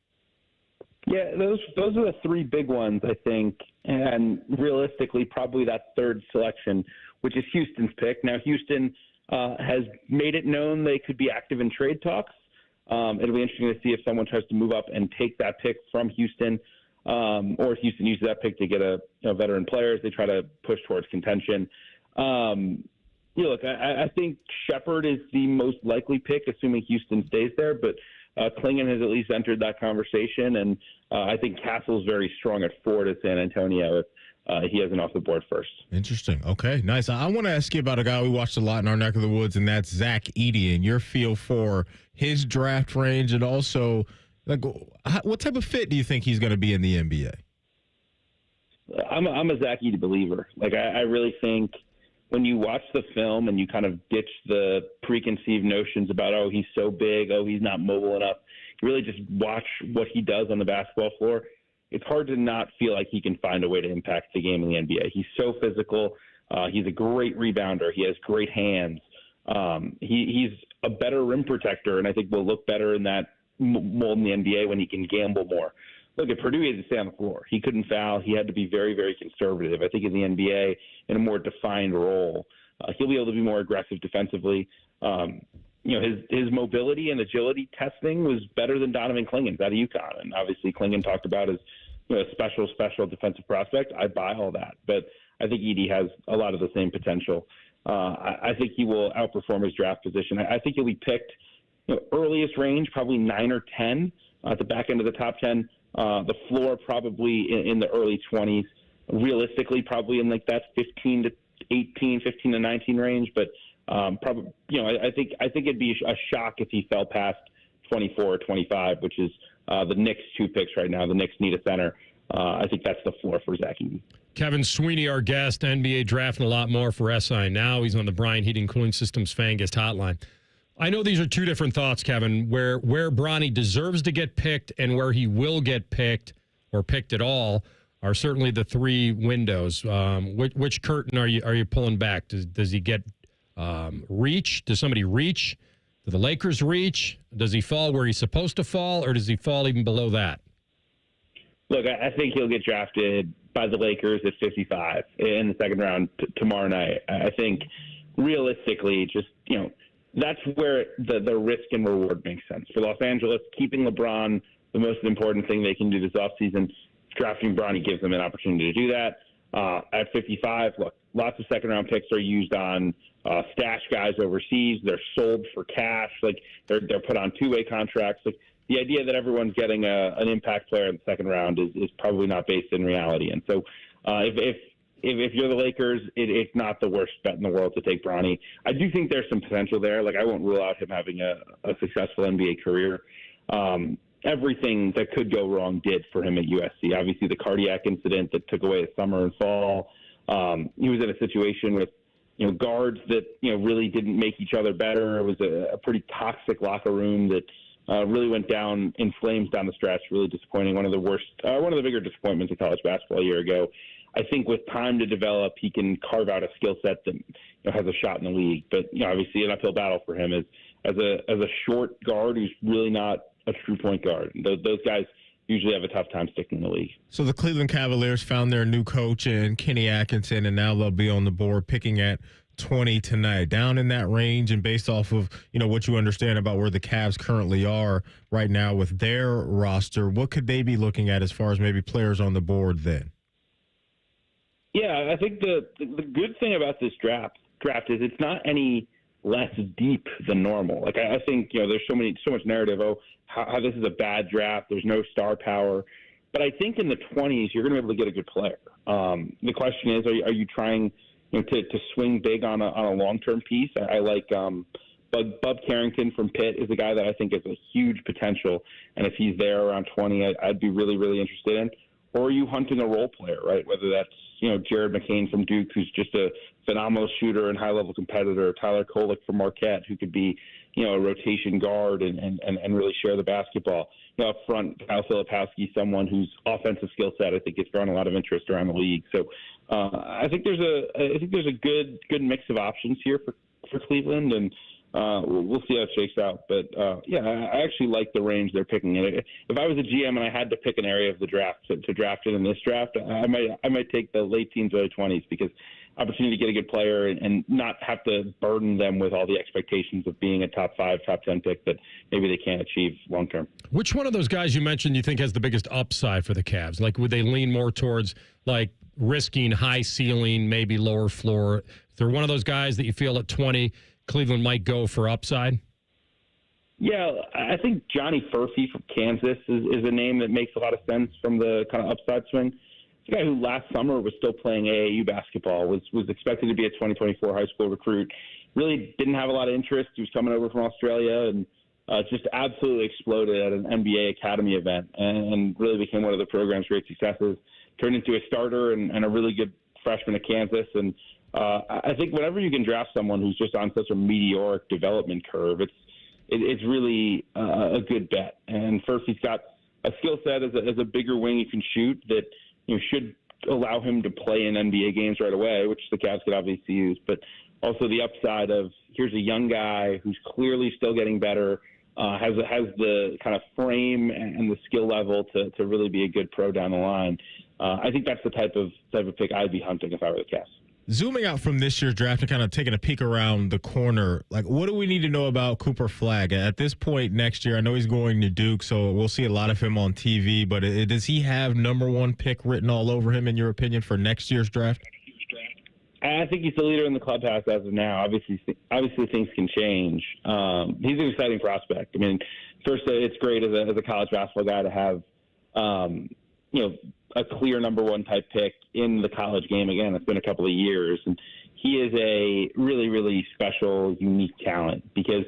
Yeah, those are the three big ones, I think. And realistically, probably that third selection, which is Houston's pick. Now, Houston has made it known they could be active in trade talks. It'll be interesting to see if someone tries to move up and take that pick from Houston. Or if Houston uses that pick to get a veteran player as they try to push towards contention. Look, I think Shepard is the most likely pick, assuming Houston stays there. But Klingon has at least entered that conversation, and I think Castle's very strong at 4 to San Antonio if he hasn't off the board first. Interesting. Okay, nice. I want to ask you about a guy we watched a lot in our neck of the woods, and that's Zach Edey, and your feel for his draft range, and also – like, what type of fit do you think he's going to be in the NBA? I'm a Zach Edey believer. Like, I really think when you watch the film and you kind of ditch the preconceived notions about, oh, he's so big, oh, he's not mobile enough, you really just watch what he does on the basketball floor. It's hard to not feel like he can find a way to impact the game in the NBA. He's so physical. He's a great rebounder. He has great hands. He's a better rim protector, and I think will look better in that mold in the NBA when he can gamble more. Look, at Purdue, he had to stay on the floor. He couldn't foul. He had to be very, very conservative. I think in the NBA, in a more defined role, he'll be able to be more aggressive defensively. His mobility and agility testing was better than Donovan Klingon's out of UConn. And obviously Klingon talked about as a special defensive prospect. I buy all that. But I think Edey has a lot of the same potential. I think he will outperform his draft position. I think he'll be picked earliest range, probably 9 or 10 at the back end of the top 10. The floor probably in the early 20s. Realistically, probably in like that 15 to 18, 15 to 19 range. But probably, I think it'd be a shock if he fell past 24 or 25, which is the Knicks' 2 picks right now. The Knicks need a center. I think that's the floor for Zach Edey. Kevin Sweeney, our guest, NBA draft and a lot more for SI Now. He's on the Bryant Heating Cooling Systems Fan Guest Hotline. I know these are two different thoughts, Kevin, where Bronny deserves to get picked and where he will get picked or picked at all are certainly the 3 windows. Which curtain are you pulling back? Does he get reach? Does somebody reach? Do the Lakers reach? Does he fall where he's supposed to fall, or does he fall even below that? Look, I think he'll get drafted by the Lakers at 55 in the second round tomorrow night. I think realistically, just, that's where the risk and reward makes sense. For Los Angeles, keeping LeBron, the most important thing they can do this offseason, drafting Bronny gives them an opportunity to do that. At 55, look, lots of second-round picks are used on stash guys overseas. They're sold for cash. Like, they're put on 2-way contracts. Like, the idea that everyone's getting an impact player in the second round is probably not based in reality. And so if you're the Lakers, it's not the worst bet in the world to take Bronny. I do think there's some potential there. Like, I won't rule out him having a successful NBA career. Everything that could go wrong did for him at USC. Obviously, the cardiac incident that took away his summer and fall. He was in a situation with guards that really didn't make each other better. It was a pretty toxic locker room that really went down in flames down the stretch. Really disappointing. One of the bigger disappointments of college basketball a year ago. I think with time to develop, he can carve out a skill set that has a shot in the league. But obviously, an uphill battle for him as a short guard who's really not a true point guard. Those guys usually have a tough time sticking in the league. So the Cleveland Cavaliers found their new coach in Kenny Atkinson, and now they'll be on the board picking at 20 tonight. Down in that range, and based off of what you understand about where the Cavs currently are right now with their roster, what could they be looking at as far as maybe players on the board then? Yeah, I think the good thing about this draft is it's not any less deep than normal. Like I think there's so much narrative. How this is a bad draft. There's no star power, but I think in the 20s you're going to be able to get a good player. The question is, are you trying to swing big on a long-term piece? I like Bub Carrington from Pitt is a guy that I think has a huge potential, and if he's there around 20, I'd be really, really interested in. Or are you hunting a role player, right? Whether that's Jared McCain from Duke, who's just a phenomenal shooter and high-level competitor, Tyler Kolek from Marquette, who could be a rotation guard and really share the basketball. Up front, Kyle Filipowski, someone whose offensive skill set I think has drawn a lot of interest around the league. So I think there's a good mix of options here for Cleveland, and we'll see how it shakes out. But I actually like the range they're picking. And if I was a GM and I had to pick an area of the draft to draft in this draft, I might take the late teens, early 20s, because opportunity to get a good player and not have to burden them with all the expectations of being a top 5, top 10 pick that maybe they can't achieve long term. Which one of those guys you mentioned you think has the biggest upside for the Cavs? Like, would they lean more towards like risking high ceiling, maybe lower floor? Is there one of those guys that you feel at 20 Cleveland might go for upside? Yeah, I think Johnny Furphy from Kansas is a name that makes a lot of sense from the kind of upside swing. It's a guy who last summer was still playing AAU basketball, was expected to be a 2024 high school recruit, really didn't have a lot of interest. He was coming over from Australia and just absolutely exploded at an NBA Academy event and really became one of the program's great successes, turned into a starter and a really good freshman at Kansas. And I think whenever you can draft someone who's just on such a meteoric development curve, it's really a good bet. And Furphy's got a skill set as a bigger wing you can shoot that should allow him to play in NBA games right away, which the Cavs could obviously use. But also the upside of here's a young guy who's clearly still getting better, has the kind of frame and the skill level to really be a good pro down the line. I think that's the type of pick I'd be hunting if I were the Cavs. Zooming out from this year's draft and kind of taking a peek around the corner, like what do we need to know about Cooper Flagg at this point next year? I know he's going to Duke, so we'll see a lot of him on TV, but does he have number 1 pick written all over him, in your opinion, for next year's draft? I think he's the leader in the clubhouse as of now. Obviously things can change. He's an exciting prospect. I mean, first, it's great as a college basketball guy to have, a clear number 1 type pick in the college game. Again, it's been a couple of years, and he is a really, really special, unique talent because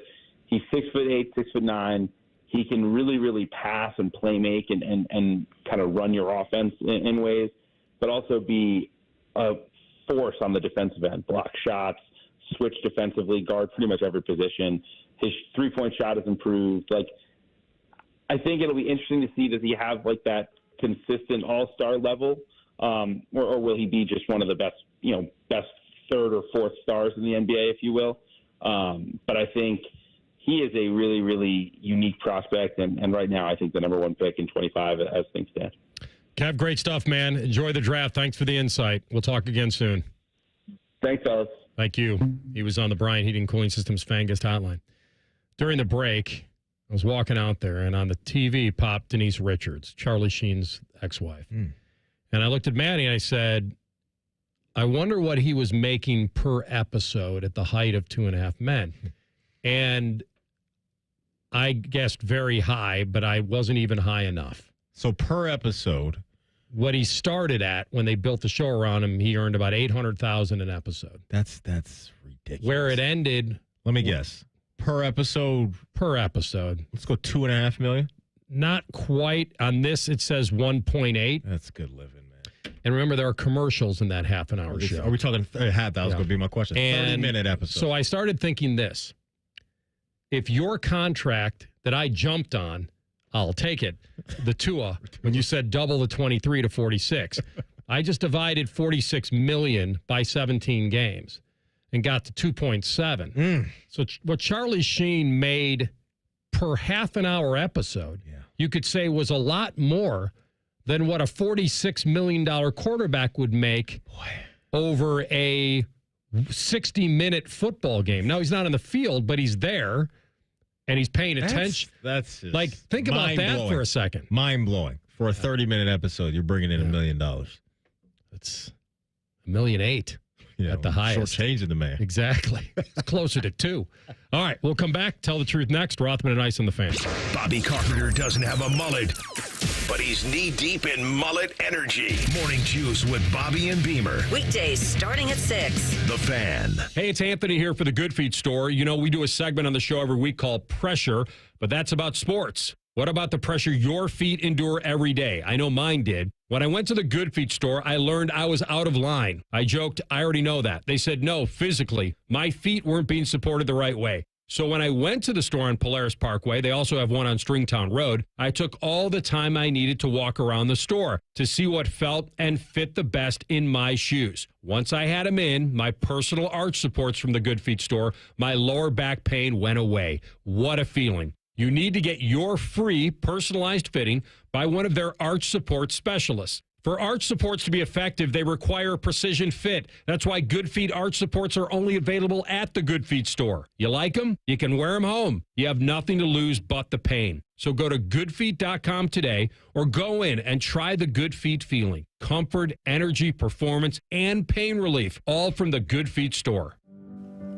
he's 6'8", 6'9". He can really, really pass and play make and kind of run your offense in ways, but also be a force on the defensive end, block shots, switch defensively, guard pretty much every position. His 3-point shot has improved. Like, I think it'll be interesting to see, does he have like that consistent all-star level, or will he be just one of the best 3rd or 4th stars in the NBA, if you will? But I think he is a really, really unique prospect, and right now I think the number 1 pick in 25 as things stand. Kev, great stuff, man. Enjoy the draft. Thanks for the insight. We'll talk again soon. Thanks, fellas. Thank you. He was on the Bryant Heating Cooling Systems Fan Guest Hotline. During the break, I was walking out there, and on the TV popped Denise Richards, Charlie Sheen's ex-wife. And I looked at Maddie, and I said, I wonder what he was making per episode at the height of 2.5 Men. And I guessed very high, but I wasn't even high enough. So per episode, what he started at when they built the show around him, he earned about $800,000 an episode. That's ridiculous. Where it ended, let me guess. Per episode. Let's go $2.5 million. Not quite. On this, it says 1.8. That's good living, man. And remember, there are commercials in that half-an-hour show. Are we talking half? That was going to be my question. 30-minute episode. So I started thinking this. If your contract that I jumped on, I'll take it, the Tua, when you said double the 23 to 46, I just divided $46 million by 17 games. And got to 2.7. So what Charlie Sheen made per half-an-hour episode, you could say was a lot more than what a $46 million quarterback would make over a 60-minute football game. Now, he's not on the field, but he's there, and he's paying attention. That's just like, think about that for a second. Mind-blowing. For a 30-minute episode, you're bringing in $1 million. That's $1.8 million at the highest. Shortchanging the man. Exactly. It's closer to 2. All right, we'll come back. Tell the truth next. Rothman and Ice on the Fan. Bobby Carpenter doesn't have a mullet, but he's knee-deep in mullet energy. Morning Juice with Bobby and Beamer. Weekdays starting at 6. The Fan. Hey, it's Anthony here for the Good Feet store. You know, we do a segment on the show every week called Pressure, but that's about sports. What about the pressure your feet endure every day? I know mine did. When I went to the Good Feet store, I learned I was out of line. I joked, I already know that. They said, no, physically, my feet weren't being supported the right way. So when I went to the store on Polaris Parkway, they also have one on Stringtown Road, I took all the time I needed to walk around the store to see what felt and fit the best in my shoes. Once I had them in, my personal arch supports from the Good Feet store, my lower back pain went away. What a feeling. You need to get your free personalized fitting by one of their arch support specialists. For arch supports to be effective, they require a precision fit. That's why Good Feet arch supports are only available at the Good Feet store. You like them? You can wear them home. You have nothing to lose but the pain. So go to goodfeet.com today or go in and try the Good Feet feeling. Comfort, energy, performance, and pain relief, all from the Good Feet store.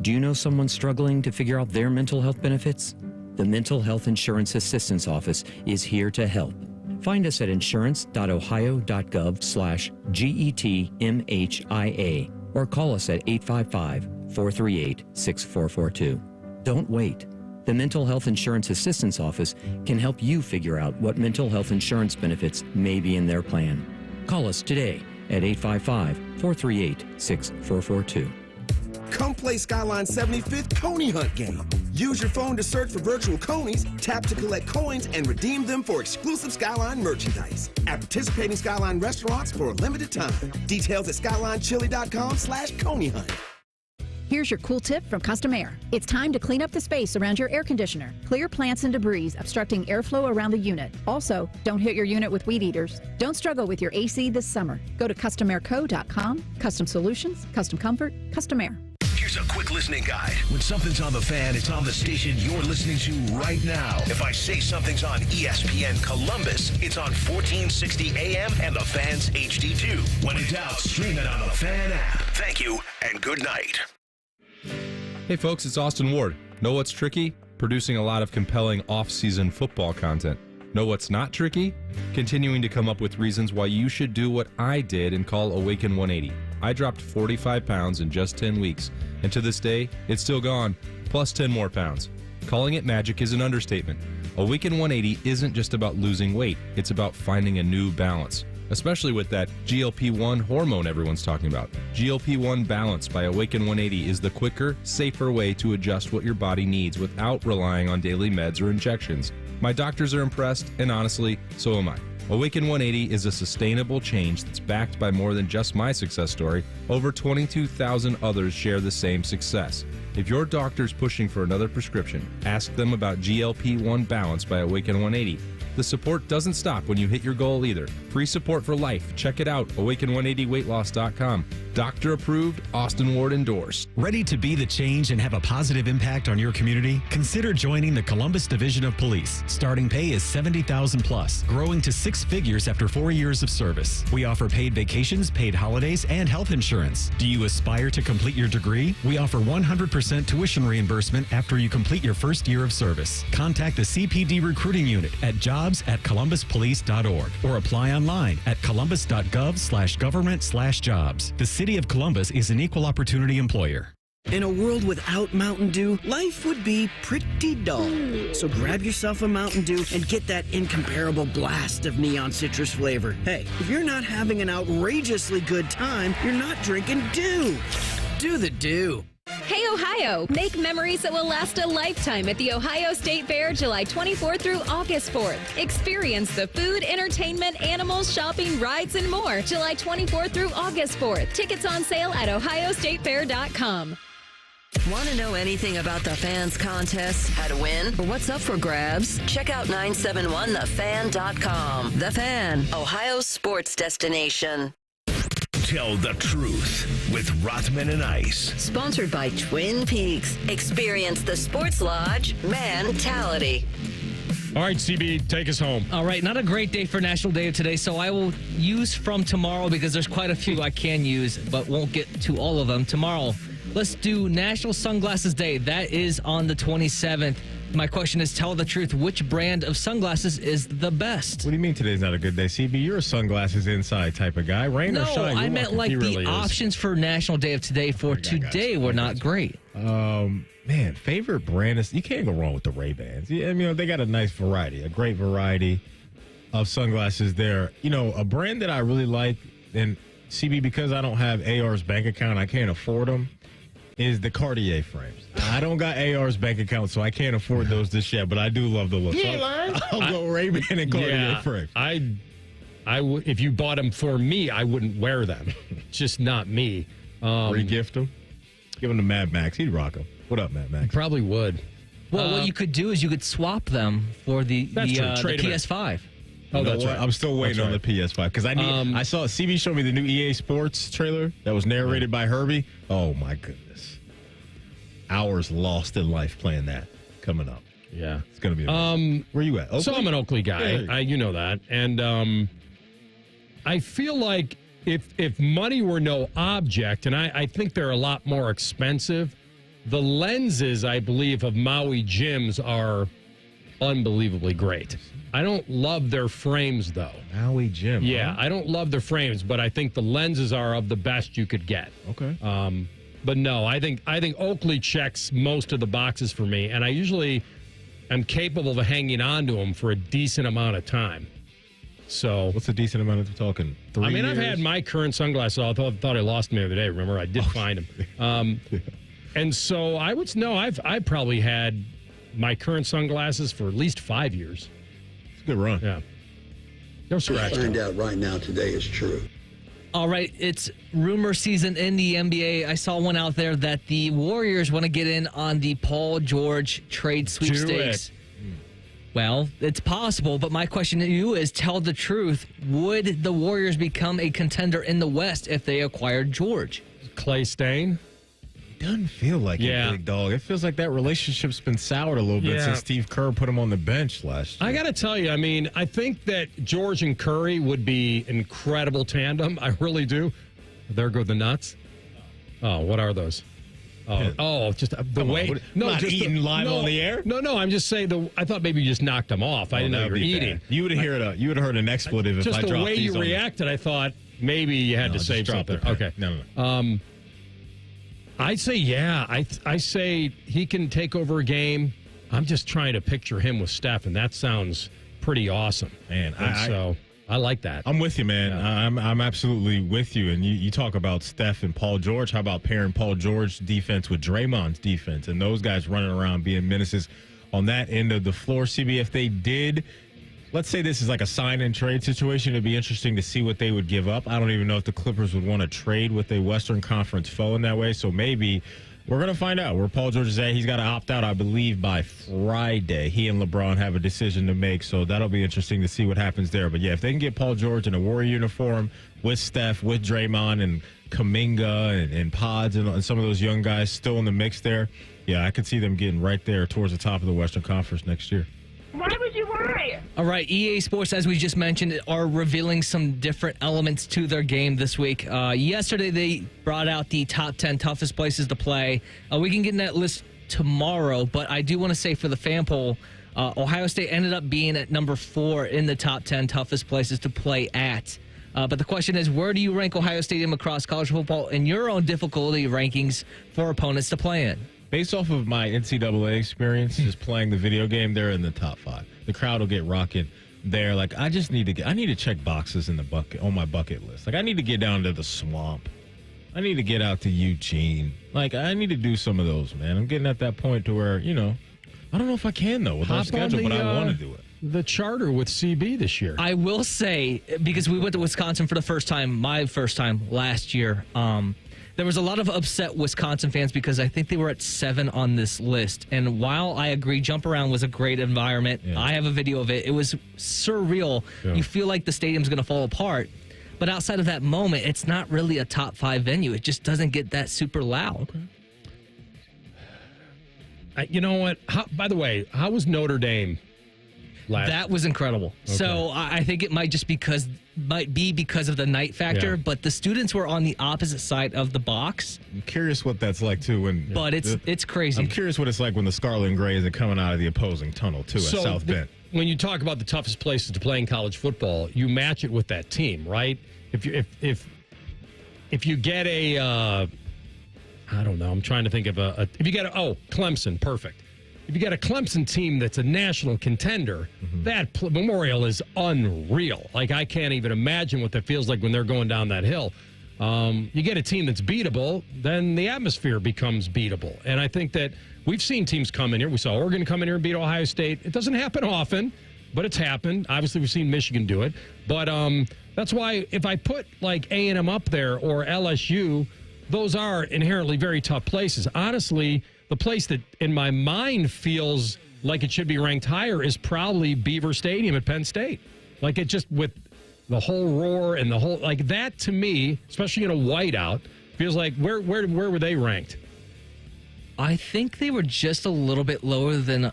Do you know someone struggling to figure out their mental health benefits? The Mental Health Insurance Assistance Office is here to help. Find us at insurance.ohio.gov/GETMHIA or call us at 855-438-6442. Don't wait. The Mental Health Insurance Assistance Office can help you figure out what mental health insurance benefits may be in their plan. Call us today at 855-438-6442. Come play Skyline's 75th Coney Hunt game. Use your phone to search for virtual conies, tap to collect coins, and redeem them for exclusive Skyline merchandise at participating Skyline restaurants for a limited time. Details at skylinechili.com/Coney Hunt. Here's your cool tip from Custom Air. It's time to clean up the space around your air conditioner. Clear plants and debris obstructing airflow around the unit. Also, don't hit your unit with weed eaters. Don't struggle with your AC this summer. Go to customairco.com. Custom solutions, custom comfort, Custom Air. Here's a quick listening guide. When something's on the fan, it's on the station you're listening to right now. If I say something's on ESPN Columbus, it's on 1460 AM and the Fan's HD2. When in doubt, stream it on the Fan app. Thank you and good night. Hey folks, it's Austin Ward. Know what's tricky? Producing a lot of compelling off-season football content. Know what's not tricky? Continuing to come up with reasons why you should do what I did and call Awaken 180. I dropped 45 pounds in just 10 weeks, and to this day, it's still gone, plus 10 more pounds. Calling it magic is an understatement. Awaken 180 isn't just about losing weight, it's about finding a new balance, especially with that GLP-1 hormone everyone's talking about. GLP-1 Balance by Awaken 180 is the quicker, safer way to adjust what your body needs without relying on daily meds or injections. My doctors are impressed, and honestly, so am I. Awaken 180 is a sustainable change that's backed by more than just my success story. Over 22,000 others share the same success. If your doctor's pushing for another prescription, ask them about GLP-1 Balance by Awaken 180. The support doesn't stop when you hit your goal either. Free support for life. Check it out, awaken180weightloss.com. Doctor approved, Austin Ward endorsed. Ready to be the change and have a positive impact on your community? Consider joining the Columbus Division of Police. Starting pay is $70,000 plus, growing to 6 figures after 4 years of service. We offer paid vacations, paid holidays, and health insurance. Do you aspire to complete your degree? We offer 100% tuition reimbursement after you complete your first year of service. Contact the CPD recruiting unit at jobs@columbuspolice.org or apply online at columbus.gov/government/jobs. The City of Columbus is an equal opportunity employer. In a world without Mountain Dew, life would be pretty dull. So grab yourself a Mountain Dew and get that incomparable blast of neon citrus flavor. Hey, if you're not having an outrageously good time, you're not drinking Dew. Do the Dew. Hey, Ohio! Make memories that will last a lifetime at the Ohio State Fair, July 24th through August 4th. Experience the food, entertainment, animals, shopping, rides, and more. July 24th through August 4th. Tickets on sale at ohiostatefair.com. Want to know anything about the Fans contest, how to win, or what's up for grabs? Check out 971thefan.com. The Fan, Ohio's sports destination. Tell the truth with Rothman and Ice. Sponsored by Twin Peaks. Experience the Sports Lodge mentality. All right, CB, take us home. All right, not a great day for National Day of today, so I will use from tomorrow because there's quite a few I can use, but won't get to all of them. Tomorrow, let's do National Sunglasses Day. That is on the 27th. My question is, tell the truth. Which brand of sunglasses is the best? What do you mean today's not a good day, CB? You're a sunglasses inside type of guy. Rain or shine? No, I meant like the options for National Day of today for today were not great. Man, favorite brand is, you can't go wrong with the Ray-Bans. Yeah, I mean, they got a nice variety, a great variety of sunglasses there. You know, a brand that I really like, and CB, because I don't have AR's bank account, I can't afford them, is the Cartier frames. I don't got AR's bank account, so I can't afford those just yet, but I do love the look. Yeah, so I'll go Ray-Ban and Cartier frames. If you bought them for me, I wouldn't wear them. Just not me. Re-gift them? Give them to Mad Max. He'd rock them. What up, Mad Max? Probably would. Well, what you could do is you could swap them for the PS5. Oh, that's right. I'm still waiting on the PS5 because I saw CB show me the new EA Sports trailer that was narrated by Herbie. Oh my goodness, hours lost in life playing that. Coming up, yeah, it's gonna be amazing. Where you at? Oakley? So I'm an Oakley guy. You know that, and I feel like if money were no object, and I think they're a lot more expensive. The lenses, I believe, of Maui gyms are unbelievably great. I don't love their frames, though. Maui Gym. Yeah, I don't love their frames, but I think the lenses are of the best you could get. Okay. But no, I think Oakley checks most of the boxes for me, and I usually am capable of hanging on to them for a decent amount of time. So, what's a decent amount of talking? 3 years? I've had my current sunglasses. I thought I lost them the other day. Remember, I did find them. And so I would know I've probably had my current sunglasses for at least 5 years. It's a good run. Yeah. No scratch. Find out right now today is true. All right, it's rumor season in the NBA. I saw one out there that the Warriors want to get in on the Paul George trade sweepstakes. Well, it's possible, but my question to you is, tell the truth. Would the Warriors become a contender in the West if they acquired George? Clay Stain? Doesn't feel like it, big dog. It feels like that relationship's been soured a little bit since Steve Kerr put him on the bench last year. I got to tell you, I mean, I think that George and Curry would be incredible tandem. I really do. There go the nuts. Oh, what are those? Just the way. Not eating live on the air. No. I'm just saying. I thought maybe you just knocked them off. I didn't know you were eating. You would have heard an expletive if I dropped these. Just the way you reacted, I thought maybe you had to say something. Okay. No. I'd say, I say he can take over a game. I'm just trying to picture him with Steph, and that sounds pretty awesome. Man, I like that. I'm with you, man. Yeah. I'm absolutely with you. And you talk about Steph and Paul George. How about pairing Paul George's defense with Draymond's defense and those guys running around being menaces on that end of the floor? CB, if they did, let's say this is like a sign-and-trade situation. It'd be interesting to see what they would give up. I don't even know if the Clippers would want to trade with a Western Conference foe in that way. So maybe we're going to find out where Paul George is at. He's got to opt out, I believe, by Friday. He and LeBron have a decision to make, so that'll be interesting to see what happens there. But, yeah, if they can get Paul George in a Warrior uniform with Steph, with Draymond and Kuminga and Pods and some of those young guys still in the mix there, yeah, I could see them getting right there towards the top of the Western Conference next year. Why would you worry? All right, EA Sports, as we just mentioned, are revealing some different elements to their game this week. Yesterday, they brought out the top 10 toughest places to play. We can get in that list tomorrow, but I do want to say for the fan poll, Ohio State ended up being at number 4 in the top 10 toughest places to play at. But the question is, where do you rank Ohio State across college football in your own difficulty rankings for opponents to play in? Based off of my NCAA experience, just playing the video game, they're in the top 5. The crowd will get rocking there. Like, I need to check boxes in the bucket on my bucket list. Like, I need to get down to the swamp. I need to get out to Eugene. Like, I need to do some of those, man. I'm getting at that point to where, I don't know if I can, though, with our schedule, but I want to do it. The charter with CB this year. I will say, because we went to Wisconsin for the first time, my first time last year, There was a lot of upset Wisconsin fans because I think they were at 7 on this list. And while I agree Jump Around was a great environment, I have a video of it. It was surreal. Yeah. You feel like the stadium's going to fall apart. But outside of that moment, it's not really a top 5 venue. It just doesn't get that super loud. Okay. You know what? By the way, how was Notre Dame last? That was incredible. Okay. So I think it might be because of the night factor, but the students were on the opposite side of the box. I'm curious what that's like too. But it's crazy. I'm curious what it's like when the Scarlet and Gray isn't coming out of the opposing tunnel too at South Bend. When you talk about the toughest places to play in college football, you match it with that team, right? If you get a I don't know, I'm trying to think of if you get Clemson, perfect. If you get a Clemson team that's a national contender, that Memorial is unreal. Like, I can't even imagine what that feels like when they're going down that hill. You get a team that's beatable, then the atmosphere becomes beatable. And I think that we've seen teams come in here. We saw Oregon come in here and beat Ohio State. It doesn't happen often, but it's happened. Obviously, we've seen Michigan do it. But that's why if I put like A&M up there or LSU, those are inherently very tough places. Honestly, the place that in my mind feels like it should be ranked higher is probably Beaver Stadium at Penn State. Like, it just with the whole roar and the whole, like, that to me, especially in a whiteout, feels like where were they ranked? I think they were just a little bit lower than,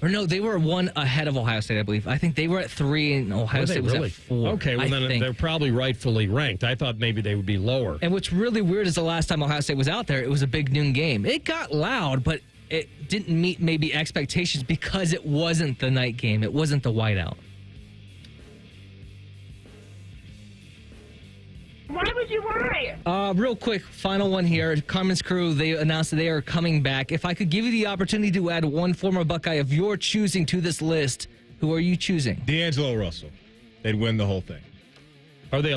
or no, they were 1 ahead of Ohio State, I believe. I think they were at 3 and Ohio State was at 4. Okay, well then they're probably rightfully ranked. I thought maybe they would be lower. And what's really weird is the last time Ohio State was out there, it was a big noon game. It got loud, but it didn't meet maybe expectations because it wasn't the night game. It wasn't the whiteout. Why would you worry? Real quick, final one here. Carmen's Crew, they announced that they are coming back. If I could give you the opportunity to add one former Buckeye of your choosing to this list, who are you choosing? D'Angelo Russell. They'd win the whole thing. Are they?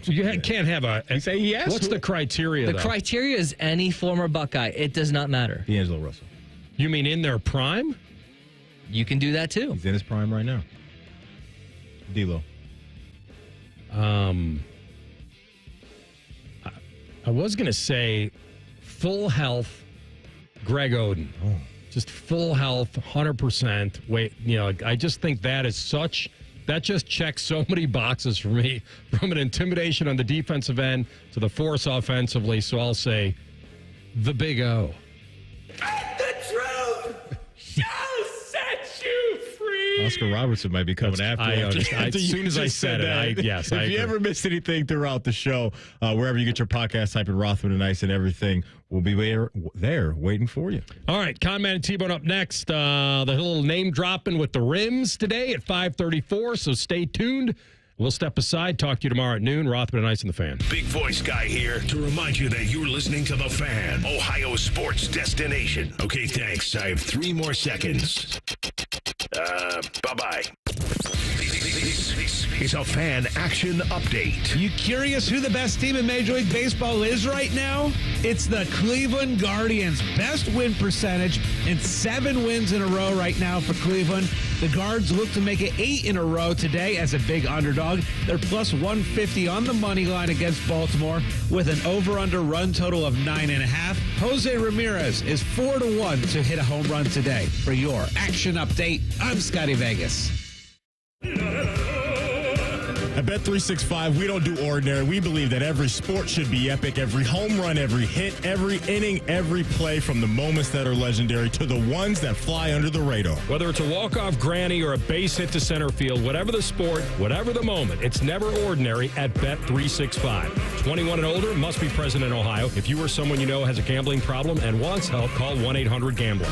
You can't have a. You say yes. What's the criteria? The criteria is any former Buckeye. It does not matter. D'Angelo Russell. You mean in their prime? You can do that too. He's in his prime right now. D'Lo. I was going to say full health, Greg Oden. Oh. Just full health, 100%. Wait, I just think that is that just checks so many boxes for me, from an intimidation on the defensive end to the force offensively. So I'll say the Big O. The truth shall set you free. Oscar Robertson might be coming after you. As soon as I said it, yes. If you ever missed anything throughout the show, wherever you get your podcast, type in Rothman and Ice and everything. We'll be there waiting for you. All right, Conman and T-Bone up next. The little name dropping with the rims today at 5:34, so stay tuned. We'll step aside, talk to you tomorrow at noon. Rothman and Ice and the Fan. Big voice guy here to remind you that you're listening to the Fan, Ohio sports destination. Okay, thanks. I have 3 more seconds. Bye-bye. This is a Fan Action Update. You curious who the best team in Major League Baseball is right now? It's the Cleveland Guardians. Best win percentage and 7 wins in a row right now for Cleveland. The Guards look to make it 8 in a row today as a big underdog. They're plus 150 on the money line against Baltimore with an over-under run total of 9.5. Jose Ramirez is 4-1 to hit a home run today. For your Action Update, I'm Scotty Vegas. At Bet365, we don't do ordinary. We believe that every sport should be epic. Every home run, every hit, every inning, every play, from the moments that are legendary to the ones that fly under the radar. Whether it's a walk-off granny or a base hit to center field, whatever the sport, whatever the moment, it's never ordinary at Bet365. 21 and older, must be present in Ohio. If you or someone you know has a gambling problem and wants help, call 1-800-GAMBLER.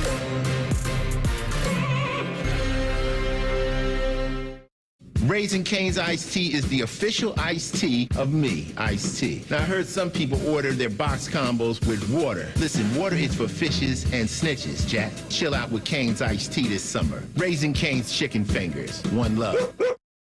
Raising Cane's Iced Tea is the official iced tea of me, Iced Tea. Now, I heard some people order their box combos with water. Listen, water is for fishes and snitches, Jack. Chill out with Cane's Iced Tea this summer. Raising Cane's Chicken Fingers. One love.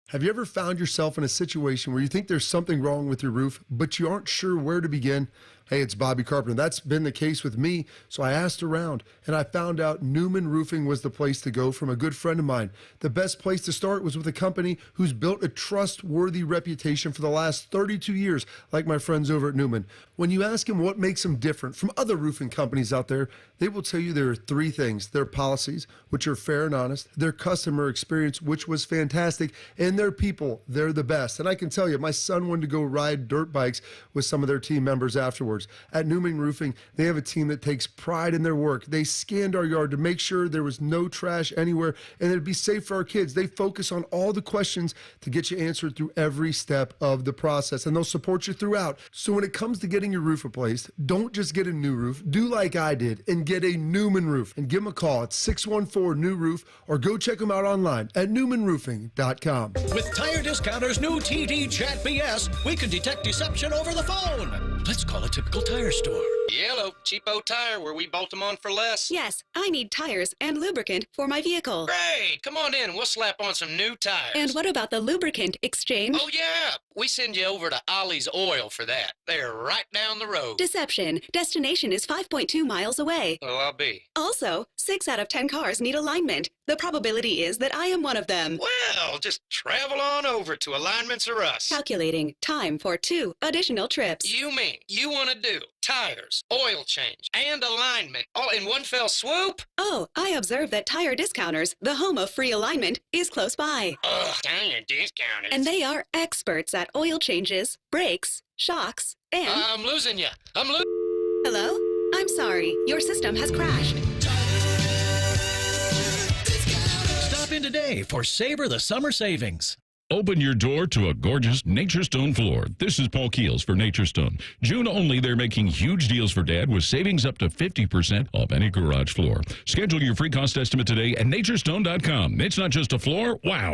Have you ever found yourself in a situation where you think there's something wrong with your roof, but you aren't sure where to begin? Hey, it's Bobby Carpenter. That's been the case with me, so I asked around, and I found out Newman Roofing was the place to go from a good friend of mine. The best place to start was with a company who's built a trustworthy reputation for the last 32 years, like my friends over at Newman. When you ask them what makes them different from other roofing companies out there, they will tell you there are three things: their policies, which are fair and honest, their customer experience, which was fantastic, and their people, they're the best. And I can tell you, my son wanted to go ride dirt bikes with some of their team members afterwards. At Newman Roofing, they have a team that takes pride in their work. They scanned our yard to make sure there was no trash anywhere and it'd be safe for our kids. They focus on all the questions to get you answered through every step of the process, and they'll support you throughout. So when it comes to getting your roof replaced, don't just get a new roof. Do like I did and get a Newman roof, and give them a call at 614-NEW-ROOF or go check them out online at newmanroofing.com. With Tire Discounter's new TD Chat BS, we can detect deception over the phone. Let's call a typical tire store. Yellow, cheapo tire where we bolt them on for less. Yes, I need tires and lubricant for my vehicle. Great, come on in. We'll slap on some new tires. And what about the lubricant exchange? Oh, yeah. We send you over to Ollie's Oil for that. They're right down the road. Deception. Destination is 5.2 miles away. Well, I'll be. Also, 6 out of 10 cars need alignment. The probability is that I am one of them. Well, just travel on over to Alignments or Us. Calculating. Time for 2 additional trips. You mean you want to do tires, oil change, and alignment all in one fell swoop? Oh, I observe that Tire Discounters, the home of free alignment, is close by. Ugh, Tire Discounters. And they are experts at oil changes, brakes, shocks, and... I'm losing you. Hello? I'm sorry. Your system has crashed. Stop in today for Savor the Summer Savings. Open your door to a gorgeous Nature Stone floor. This is Paul Keels for Nature Stone. June only, they're making huge deals for Dad with savings up to 50% off any garage floor. Schedule your free cost estimate today at naturestone.com. It's not just a floor, wow,